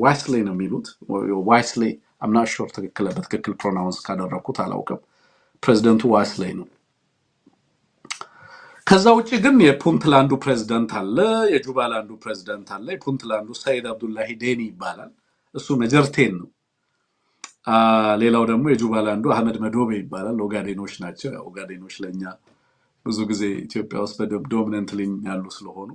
ዋይስሌ ነው የሚሉት። ዋይስሌ አምና ሾር በትክክል ፕሮናውንስ ካደረኩት አላውቅም። ፕሬዝዳንቱ ዋይስሌ ነው። ከዛ ውጪ ግን የፑንትላንዱ ፕሬዝዳንት አለ፣ የጁባላንዱ ፕሬዝዳንት አለ። የፑንትላንዱ ሰይድ አብዱላሂ ዴኒ ይባላል፣ እሱ መጀርቴን ነው። ሌላው ደግሞ የጁባላንዱ አህመድ መዶቤ ይባላል። ኦጋዴኖች ናቸው። ኦጋዴኖች ለኛ ብዙ ጊዜ ኢትዮጵያ ውስጥ በዶሚናንትሊ ያሉ ስለሆኑ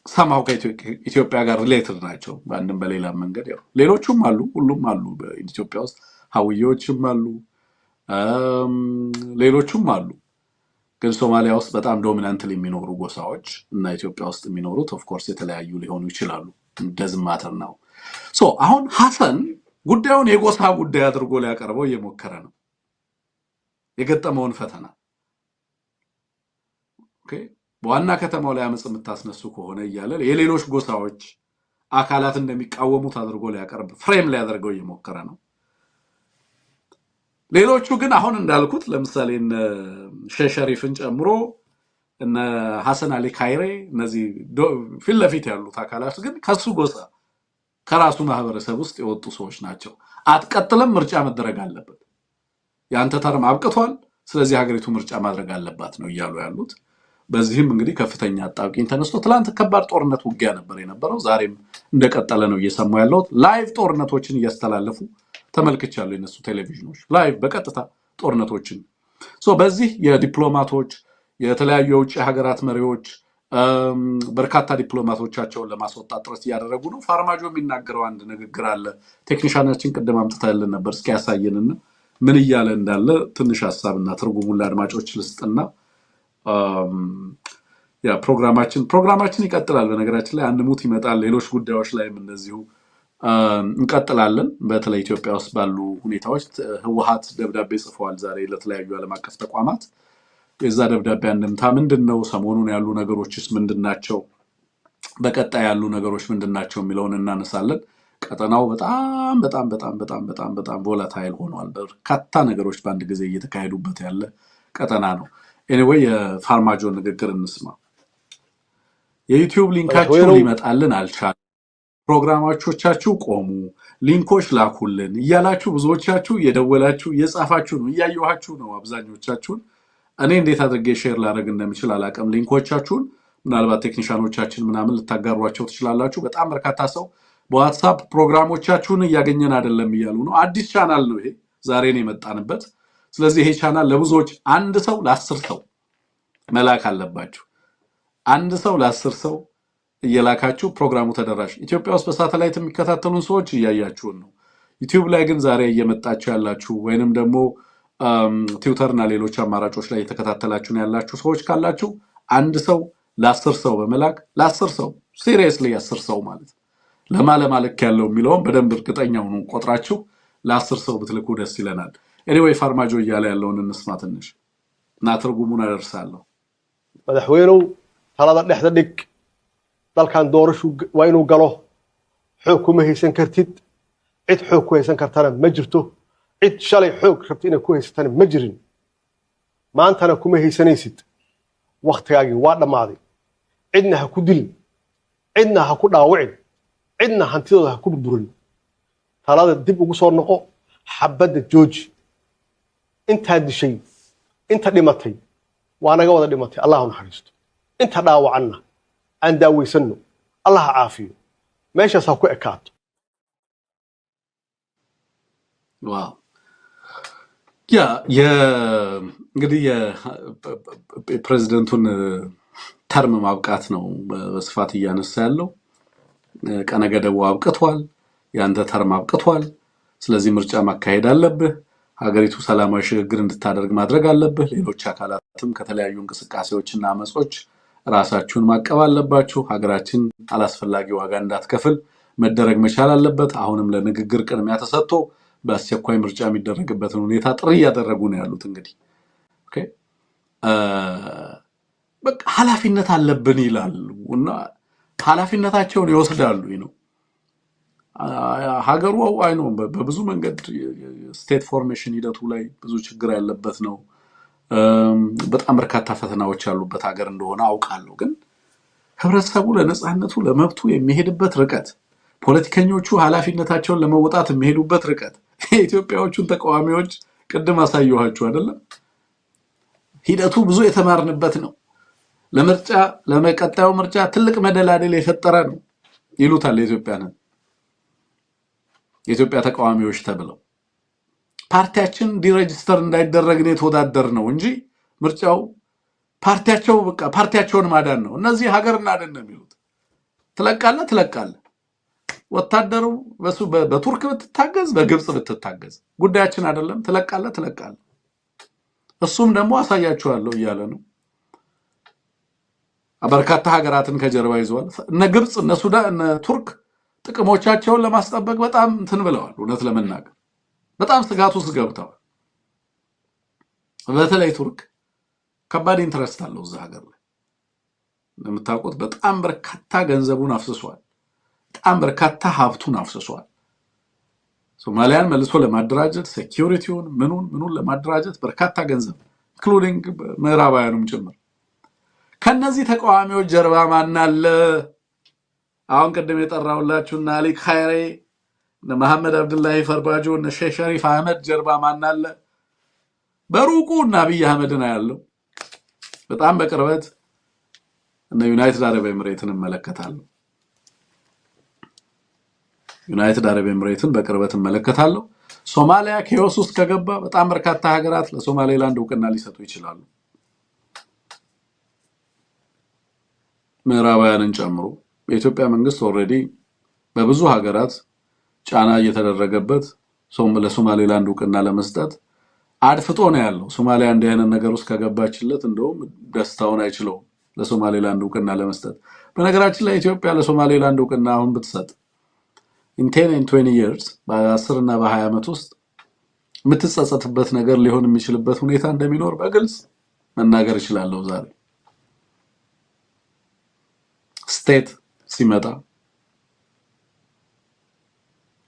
ሰማው ከኢትዮጵያ ጋር ሪሌትድ ናቸው በአንድም በሌላ መንገድ። ያው ሌሎቹም አሉ፣ ሁሉም አሉ በኢትዮጵያ ውስጥ ሀውዬዎችም አሉ፣ ሌሎቹም አሉ። ግን ሶማሊያ ውስጥ በጣም ዶሚናንትሊ የሚኖሩ ጎሳዎች እና ኢትዮጵያ ውስጥ የሚኖሩት ኦፍኮርስ የተለያዩ ሊሆኑ ይችላሉ። ደዝም ማተር ነው። አሁን ሐሰን ጉዳዩን የጎሳ ጉዳይ አድርጎ ሊያቀርበው እየሞከረ ነው። የገጠመውን ፈተና በዋና ከተማው ላይ አመጽ የምታስነሱ ከሆነ እያለ የሌሎች ጎሳዎች አካላት እንደሚቃወሙት አድርጎ ሊያቀርብ ፍሬም ሊያደርገው እየሞከረ ነው። ሌሎቹ ግን አሁን እንዳልኩት ለምሳሌ እነ ሸሪፍን ጨምሮ እነ ሐሰን አሊ ካይሬ እነዚህ ፊት ለፊት ያሉት አካላት ግን ከሱ ጎሳ ከራሱ ማህበረሰብ ውስጥ የወጡ ሰዎች ናቸው። አትቀጥልም፣ ምርጫ መደረግ አለበት፣ ያንተ ተርም አብቅቷል፣ ስለዚህ ሀገሪቱ ምርጫ ማድረግ አለባት ነው እያሉ ያሉት። በዚህም እንግዲህ ከፍተኛ አጣብቂኝ ተነስቶ ትላንት ከባድ ጦርነት ውጊያ ነበር የነበረው። ዛሬም እንደቀጠለ ነው እየሰሙ ያለው። ላይቭ ጦርነቶችን እያስተላለፉ ተመልክቻለሁ። የነሱ ቴሌቪዥኖች ላይቭ በቀጥታ ጦርነቶችን በዚህ የዲፕሎማቶች የተለያዩ የውጭ ሀገራት መሪዎች በርካታ ዲፕሎማቶቻቸውን ለማስወጣት ጥረት እያደረጉ ነው። ፋርማጆ የሚናገረው አንድ ንግግር አለ። ቴክኒሻናችን ቅድም አምጥተህልን ነበር። እስኪ ያሳየንና ምን እያለ እንዳለ ትንሽ ሐሳብና ትርጉሙን ለአድማጮች ልስጥና ያ ፕሮግራማችን ይቀጥላል። በነገራችን ላይ አንሙት ይመጣል። ሌሎች ጉዳዮች ላይም እንደዚሁ እንቀጥላለን። በተለይ ኢትዮጵያ ውስጥ ባሉ ሁኔታዎች ህወሓት ደብዳቤ ጽፈዋል ዛሬ ለተለያዩ ዓለም አቀፍ ተቋማት። የዛ ደብዳቤ አንድምታ ምንድነው? ሰሞኑን ያሉ ነገሮችስ ምንድናቸው? በቀጣይ ያሉ ነገሮች ምንድናቸው የሚለውን እናነሳለን። ቀጠናው በጣም በጣም በጣም በጣም በጣም በጣም ቮላታይል ሆኗል። በርካታ ነገሮች በአንድ ጊዜ እየተካሄዱበት ያለ ቀጠና ነው። ኤኒዌይ የፋርማጆ ንግግር እንስማ። የዩቲዩብ ሊንካችሁ ሊመጣልን አልቻለም፣ ፕሮግራሞቻችሁ ቆሙ፣ ሊንኮች ላኩልን እያላችሁ ብዙዎቻችሁ እየደወላችሁ እየጻፋችሁ ነው። እያየኋችሁ ነው አብዛኞቻችሁን። እኔ እንዴት አድርጌ ሼር ላደርግ እንደምችል አላውቅም። ሊንኮቻችሁን ምናልባት ቴክኒሻኖቻችን ምናምን ልታጋሯቸው ትችላላችሁ። በጣም በርካታ ሰው በዋትሳፕ ፕሮግራሞቻችሁን እያገኘን አይደለም እያሉ ነው። አዲስ ቻናል ነው ይሄ፣ ዛሬ ነው የመጣንበት። ስለዚህ ይሄ ቻናል ለብዙዎች አንድ ሰው ለ10 ሰው መላክ አለባችሁ። አንድ ሰው ለ10 ሰው እየላካችሁ ፕሮግራሙ ተደራሽ። ኢትዮጵያ ውስጥ በሳተላይት የሚከታተሉን ሰዎች እያያችሁን ነው። ዩቲዩብ ላይ ግን ዛሬ እየመጣችሁ ያላችሁ ወይንም ደግሞ ትዊተር እና ሌሎች አማራጮች ላይ የተከታተላችሁን ያላችሁ ሰዎች ካላችሁ አንድ ሰው ለ10 ሰው በመላክ ለ10 ሰው ሲሪየስሊ 10 ሰው ማለት ለማለክ ያለው የሚለውን በደንብ እርግጠኛው ነው ቆጥራችሁ ለ10 ሰው ብትልኩ ደስ ይለናል። ኤኒዌይ ፋርማጆ እያለ ያለውን እንስማ ትንሽ እና ትርጉሙን አደርሳለሁ። madaxweynuhu talada dhexda dhig dalkan doorashu waa inuu galo xoog kuma haysan kartid cid xoog ku haysan kartana ma jirto cid shalay xoog rabtay inay ku haysatana ma jirin maantana kuma haysanaysid waqtigaagii waa dhamaaday cidna ha ku dilin cidna ha ku dhaawicin cidna hantidooda ha ku burburin talada dib ugu soo noqo xabadda jooji inta dishay inta dhimatay waa naga wada dhimatay allah u naxariisto inta dhaawacanna aan daaweysano allah caafiyo meeshaas ha ku ekaato. ዋው ያ እንግዲህ የፕሬዝዳንቱን ተርም ማብቃት ነው በስፋት እያነሳ ያለው። ቀነ ገደቡ አብቅቷል፣ ያንተ ተርም አብቅቷል፣ ስለዚህ ምርጫ ማካሄድ አለብህ፣ ሀገሪቱ ሰላማዊ ሽግግር እንድታደርግ ማድረግ አለብህ፣ ሌሎች አካላትም ከተለያዩ እንቅስቃሴዎችና አመጾች ራሳችሁን ማቀብ አለባችሁ፣ ሀገራችን አላስፈላጊ ዋጋ እንዳትከፍል መደረግ መቻል አለበት፣ አሁንም ለንግግር ቅድሚያ ተሰጥቶ በአስቸኳይ ምርጫ የሚደረግበትን ሁኔታ ጥሪ እያደረጉ ነው ያሉት። እንግዲህ ኦኬ በቃ ኃላፊነት አለብን ይላሉ እና ኃላፊነታቸውን ይወስዳሉ ነው። ሀገሩ አይ ነው በብዙ መንገድ ስቴት ፎርሜሽን ሂደቱ ላይ ብዙ ችግር ያለበት ነው። በጣም በርካታ ፈተናዎች ያሉበት ሀገር እንደሆነ አውቃለሁ። ግን ህብረተሰቡ ለነጻነቱ ለመብቱ የሚሄድበት ርቀት፣ ፖለቲከኞቹ ኃላፊነታቸውን ለመወጣት የሚሄዱበት ርቀት፣ የኢትዮጵያዎቹን ተቃዋሚዎች ቅድም አሳየኋችሁ አይደለም? ሂደቱ ብዙ የተማርንበት ነው። ለምርጫ ለመቀጣዩ ምርጫ ትልቅ መደላደል የፈጠረ ነው ይሉታል የኢትዮጵያ ተቃዋሚዎች ተብለው። ፓርቲያችን ዲሬጅስተር እንዳይደረግ ነው የተወዳደር ነው እንጂ ምርጫው ፓርቲያቸው በቃ ፓርቲያቸውን ማዳን ነው። እነዚህ ሀገር እናድን ነው የሚሉት። ትለቃለ ወታደሩ በቱርክ ብትታገዝ በግብጽ ብትታገዝ ጉዳያችን አይደለም። ትለቃለ እሱም ደግሞ አሳያቸዋለሁ እያለ ነው። በርካታ ሀገራትን ከጀርባ ይዟል። እነ ግብጽ እነ ሱዳን እነ ቱርክ ጥቅሞቻቸውን ለማስጠበቅ በጣም እንትን ብለዋል። እውነት ለመናገር በጣም ስጋት ውስጥ ገብተዋል። በተለይ ቱርክ ከባድ ኢንትረስት አለው እዛ ሀገር ላይ እንደምታውቁት በጣም በርካታ ገንዘቡን አፍስሷል። በጣም በርካታ ሀብቱን አፍስሷል። ሶማሊያን መልሶ ለማደራጀት ሴኩሪቲውን ምኑን ለማደራጀት በርካታ ገንዘብ ኢንክሉዲንግ ምዕራባውያኑም ጭምር። ከነዚህ ተቃዋሚዎች ጀርባ ማን አለ? አሁን ቅድም የጠራውላችሁና አሊ ካይሬ እነ መሐመድ አብዱላሂ ፈርባጆ እነ ሼህ ሸሪፍ አህመድ ጀርባ ማን አለ? በሩቁ እና አብይ አህመድን ያለው በጣም በቅርበት እነ ዩናይትድ አረብ ኤሚሬትን እመለከታለሁ። ዩናይትድ አረብ ኤሚሬትን በቅርበት እመለከታለሁ። ሶማሊያ ኬዮስ ውስጥ ከገባ በጣም በርካታ ሀገራት ለሶማሌላንድ እውቅና ሊሰጡ ይችላሉ፣ ምዕራባውያንን ጨምሮ። የኢትዮጵያ መንግስት ኦልሬዲ በብዙ ሀገራት ጫና እየተደረገበት ለሶማሌላንድ እውቅና ለመስጠት አድፍጦ ነው ያለው። ሶማሊያ እንዲህ አይነት ነገር ውስጥ ከገባችለት እንደውም ደስታውን አይችለውም ለሶማሌላንድ እውቅና ለመስጠት። በነገራችን ላይ ኢትዮጵያ ለሶማሌላንድ እውቅና አሁን ብትሰጥ in 10 and 20 years በ10 እና በ20 ዓመት ውስጥ የምትጸጸትበት ነገር ሊሆን የሚችልበት ሁኔታ እንደሚኖር በግልጽ መናገር ይችላል። ዛሬ ስቴት ሲመጣ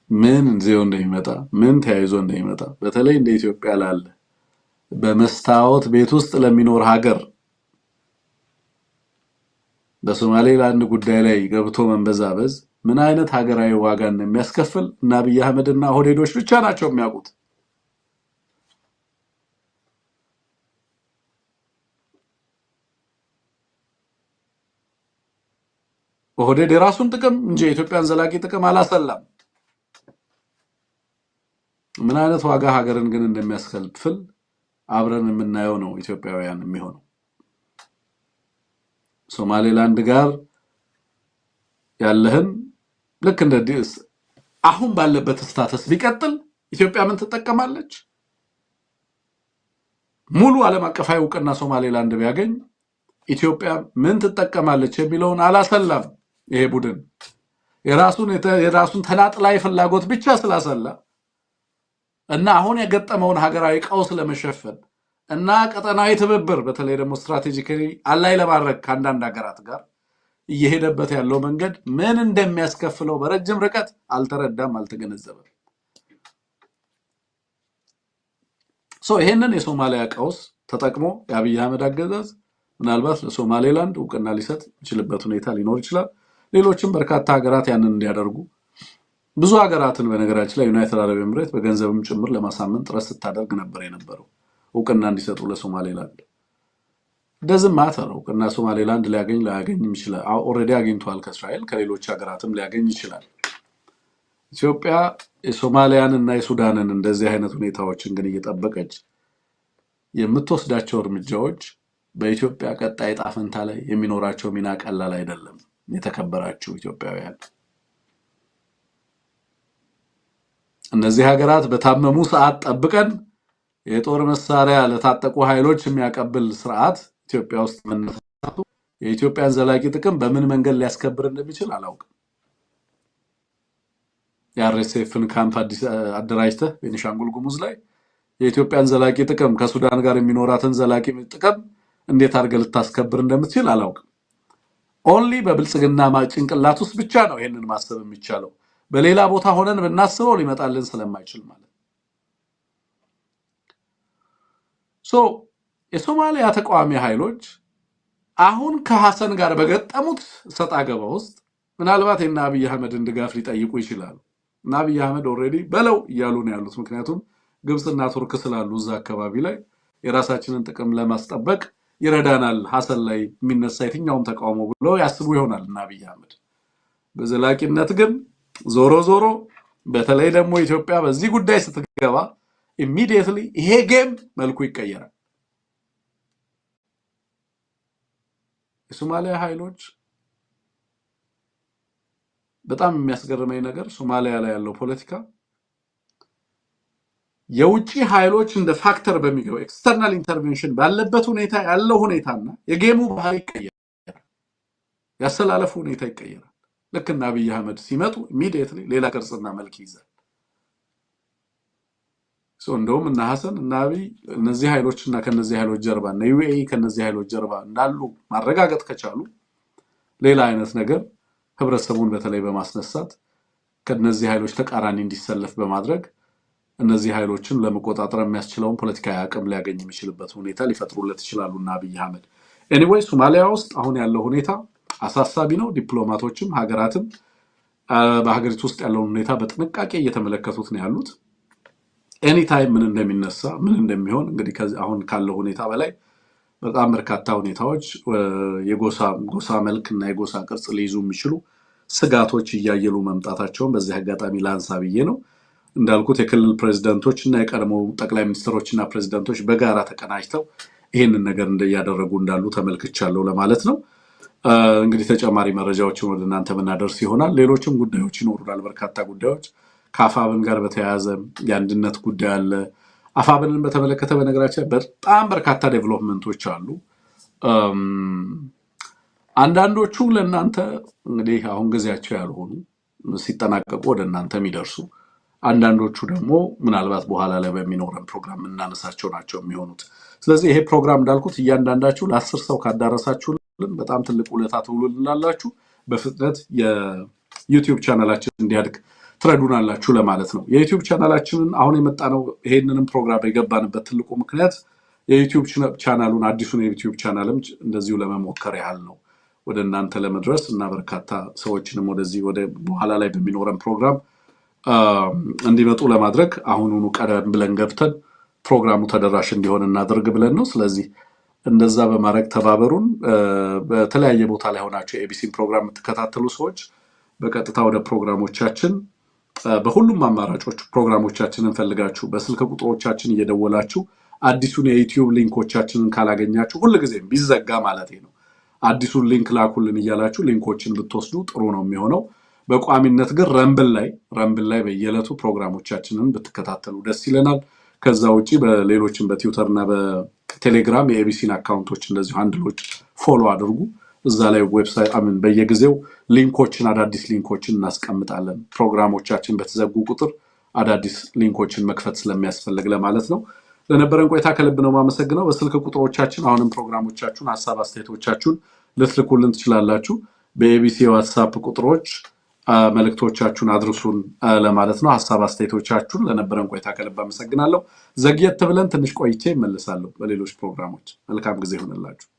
ምን እንዚው እንደሚመጣ ምን ተያይዞ እንደሚመጣ በተለይ እንደ ኢትዮጵያ ላለ በመስታወት ቤት ውስጥ ለሚኖር ሀገር በሶማሌላንድ ጉዳይ ላይ ገብቶ መንበዛበዝ ምን አይነት ሀገራዊ ዋጋ እንደሚያስከፍል እና አብይ አህመድና ኦህዴዶች ብቻ ናቸው የሚያውቁት። ኦህዴድ የራሱን ጥቅም እንጂ የኢትዮጵያን ዘላቂ ጥቅም አላሰላም። ምን አይነት ዋጋ ሀገርን ግን እንደሚያስከፍል አብረን የምናየው ነው ኢትዮጵያውያን የሚሆነው። ሶማሌላንድ ጋር ያለህን ልክ እንደ አሁን ባለበት ስታተስ ቢቀጥል ኢትዮጵያ ምን ትጠቀማለች? ሙሉ ዓለም አቀፋዊ እውቅና ሶማሌላንድ ቢያገኝ ኢትዮጵያ ምን ትጠቀማለች የሚለውን አላሰላም። ይሄ ቡድን የራሱን ተናጥላይ ፍላጎት ብቻ ስላሰላ እና አሁን የገጠመውን ሀገራዊ ቀውስ ለመሸፈን እና ቀጠናዊ ትብብር በተለይ ደግሞ ስትራቴጂካሊ አላይ ለማድረግ ከአንዳንድ ሀገራት ጋር እየሄደበት ያለው መንገድ ምን እንደሚያስከፍለው በረጅም ርቀት አልተረዳም፣ አልተገነዘበም። ይሄንን የሶማሊያ ቀውስ ተጠቅሞ የአብይ አህመድ አገዛዝ ምናልባት ለሶማሌላንድ እውቅና ሊሰጥ ይችልበት ሁኔታ ሊኖር ይችላል። ሌሎችም በርካታ ሀገራት ያንን እንዲያደርጉ ብዙ ሀገራትን በነገራችን ላይ ዩናይትድ አረብ ኤሚሬት በገንዘብም ጭምር ለማሳመን ጥረት ስታደርግ ነበር የነበረው እውቅና እንዲሰጡ ለሶማሌላንድ። ደዝም ማተር እውቅና ሶማሌላንድ ሊያገኝ ይችላል። ኦልሬዲ አግኝቷል ከእስራኤል ከሌሎች ሀገራትም ሊያገኝ ይችላል። ኢትዮጵያ የሶማሊያን እና የሱዳንን እንደዚህ አይነት ሁኔታዎችን ግን እየጠበቀች የምትወስዳቸው እርምጃዎች በኢትዮጵያ ቀጣይ ዕጣ ፈንታ ላይ የሚኖራቸው ሚና ቀላል አይደለም። የተከበራችሁ ኢትዮጵያውያን፣ እነዚህ ሀገራት በታመሙ ሰዓት ጠብቀን የጦር መሳሪያ ለታጠቁ ኃይሎች የሚያቀብል ስርዓት ኢትዮጵያ ውስጥ መነሳቱ የኢትዮጵያን ዘላቂ ጥቅም በምን መንገድ ሊያስከብር እንደሚችል አላውቅም። የአርኤስኤፍን ካምፕ አደራጅተህ ቤኒሻንጉል ጉሙዝ ላይ የኢትዮጵያን ዘላቂ ጥቅም ከሱዳን ጋር የሚኖራትን ዘላቂ ጥቅም እንዴት አድርገህ ልታስከብር እንደምትችል አላውቅም። ኦንሊ በብልጽግና ጭንቅላት ውስጥ ብቻ ነው ይሄንን ማሰብ የሚቻለው። በሌላ ቦታ ሆነን ብናስበው ሊመጣልን ስለማይችል ማለት የሶማሊያ ተቃዋሚ ኃይሎች አሁን ከሐሰን ጋር በገጠሙት ሰጣ ገባ ውስጥ ምናልባት እና አብይ አህመድን ድጋፍ ሊጠይቁ ይችላሉ። እና አብይ አህመድ ኦልሬዲ በለው እያሉ ነው ያሉት። ምክንያቱም ግብጽና ቱርክ ስላሉ እዛ አካባቢ ላይ የራሳችንን ጥቅም ለማስጠበቅ ይረዳናል ሐሰን ላይ የሚነሳ የትኛውም ተቃውሞ ብለው ያስቡ ይሆናል እና አብይ አህመድ። በዘላቂነት ግን ዞሮ በተለይ ደግሞ ኢትዮጵያ በዚህ ጉዳይ ስትገባ ኢሚዲየትሊ ይሄ ጌም መልኩ ይቀየራል። የሶማሊያ ኃይሎች በጣም የሚያስገርመኝ ነገር ሶማሊያ ላይ ያለው ፖለቲካ የውጪ ኃይሎች እንደ ፋክተር በሚገው ኤክስተርናል ኢንተርቬንሽን ባለበት ሁኔታ ያለው ሁኔታና የጌሙ ባህሪ ይቀየራል። ያሰላለፉ ሁኔታ ይቀየራል። ልክ እና አብይ አህመድ ሲመጡ ኢሚዲየትሊ ሌላ ቅርጽና መልክ ይይዛል። እንደውም እና ሐሰን እና አብይ እነዚህ ኃይሎችና ከነዚህ ኃይሎች ጀርባ እና ዩኤኢ ከነዚህ ኃይሎች ጀርባ እንዳሉ ማረጋገጥ ከቻሉ ሌላ አይነት ነገር ህብረተሰቡን በተለይ በማስነሳት ከነዚህ ኃይሎች ተቃራኒ እንዲሰለፍ በማድረግ እነዚህ ኃይሎችን ለመቆጣጠር የሚያስችለውን ፖለቲካዊ አቅም ሊያገኝ የሚችልበት ሁኔታ ሊፈጥሩለት ይችላሉና አብይ አህመድ ኤኒዌይ ሶማሊያ ውስጥ አሁን ያለው ሁኔታ አሳሳቢ ነው። ዲፕሎማቶችም ሀገራትም በሀገሪቱ ውስጥ ያለውን ሁኔታ በጥንቃቄ እየተመለከቱት ነው ያሉት። ኤኒ ታይም ምን እንደሚነሳ ምን እንደሚሆን እንግዲህ አሁን ካለው ሁኔታ በላይ በጣም በርካታ ሁኔታዎች የጎሳ መልክ እና የጎሳ ቅርጽ ሊይዙ የሚችሉ ስጋቶች እያየሉ መምጣታቸውን በዚህ አጋጣሚ ላንሳ ብዬ ነው። እንዳልኩት የክልል ፕሬዝዳንቶች እና የቀድሞ ጠቅላይ ሚኒስትሮች እና ፕሬዝዳንቶች በጋራ ተቀናጅተው ይህንን ነገር እያደረጉ እንዳሉ ተመልክቻለሁ ለማለት ነው። እንግዲህ ተጨማሪ መረጃዎችን ወደ እናንተ የምናደርስ ይሆናል። ሌሎችም ጉዳዮች ይኖሩናል። በርካታ ጉዳዮች ከአፋብን ጋር በተያያዘ የአንድነት ጉዳይ አለ። አፋብንን በተመለከተ በነገራችን በጣም በርካታ ዴቨሎፕመንቶች አሉ። አንዳንዶቹ ለእናንተ እንግዲህ አሁን ጊዜያቸው ያልሆኑ ሲጠናቀቁ ወደ እናንተ የሚደርሱ፣ አንዳንዶቹ ደግሞ ምናልባት በኋላ ላይ በሚኖረን ፕሮግራም የምናነሳቸው ናቸው የሚሆኑት። ስለዚህ ይሄ ፕሮግራም እንዳልኩት እያንዳንዳችሁ ለ10 ሰው ካዳረሳችሁልን በጣም ትልቅ ውለታ ትውሉልናላችሁ። በፍጥነት የዩቲዩብ ቻናላችን እንዲያድግ ትረዱናላችሁ ለማለት ነው። የዩቲዩብ ቻናላችንን አሁን የመጣ ነው ይሄንንም ፕሮግራም የገባንበት ትልቁ ምክንያት የዩቲዩብ ቻናሉን አዲሱን የዩቲዩብ ቻናልም እንደዚሁ ለመሞከር ያህል ነው ወደ እናንተ ለመድረስ እና በርካታ ሰዎችንም ወደዚህ ወደ በኋላ ላይ በሚኖረን ፕሮግራም እንዲመጡ ለማድረግ አሁኑኑ ቀደም ብለን ገብተን ፕሮግራሙ ተደራሽ እንዲሆን እናደርግ ብለን ነው። ስለዚህ እንደዛ በማድረግ ተባበሩን። በተለያየ ቦታ ላይ ሆናችሁ ኤቢሲን ፕሮግራም የምትከታተሉ ሰዎች በቀጥታ ወደ ፕሮግራሞቻችን በሁሉም አማራጮች ፕሮግራሞቻችንን ፈልጋችሁ በስልክ ቁጥሮቻችን እየደወላችሁ አዲሱን የዩቲዩብ ሊንኮቻችንን ካላገኛችሁ ሁልጊዜም ቢዘጋ ማለት ነው አዲሱን ሊንክ ላኩልን እያላችሁ ሊንኮችን ብትወስዱ ጥሩ ነው የሚሆነው። በቋሚነት ግን ረምብል ላይ በየዕለቱ ፕሮግራሞቻችንን ብትከታተሉ ደስ ይለናል። ከዛ ውጪ በሌሎችም በትዊተር እና በቴሌግራም የኤቢሲን አካውንቶች እንደዚሁ ሃንድሎች ፎሎ አድርጉ። እዛ ላይ ዌብሳይት በየጊዜው ሊንኮችን አዳዲስ ሊንኮችን እናስቀምጣለን። ፕሮግራሞቻችን በተዘጉ ቁጥር አዳዲስ ሊንኮችን መክፈት ስለሚያስፈልግ ለማለት ነው። ለነበረን ቆይታ ከልብ ነው ማመሰግነው። በስልክ ቁጥሮቻችን አሁንም ፕሮግራሞቻችሁን ሐሳብ አስተያየቶቻችሁን ልትልኩልን ትችላላችሁ። በኤቢሲ ዋትስአፕ ቁጥሮች መልእክቶቻችሁን አድርሱን ለማለት ነው። ሐሳብ አስተያየቶቻችሁን ለነበረን ቆይታ ከልብ አመሰግናለሁ። ዘግየት ብለን ትንሽ ቆይቼ እመለሳለሁ በሌሎች ፕሮግራሞች። መልካም ጊዜ ይሁንላችሁ።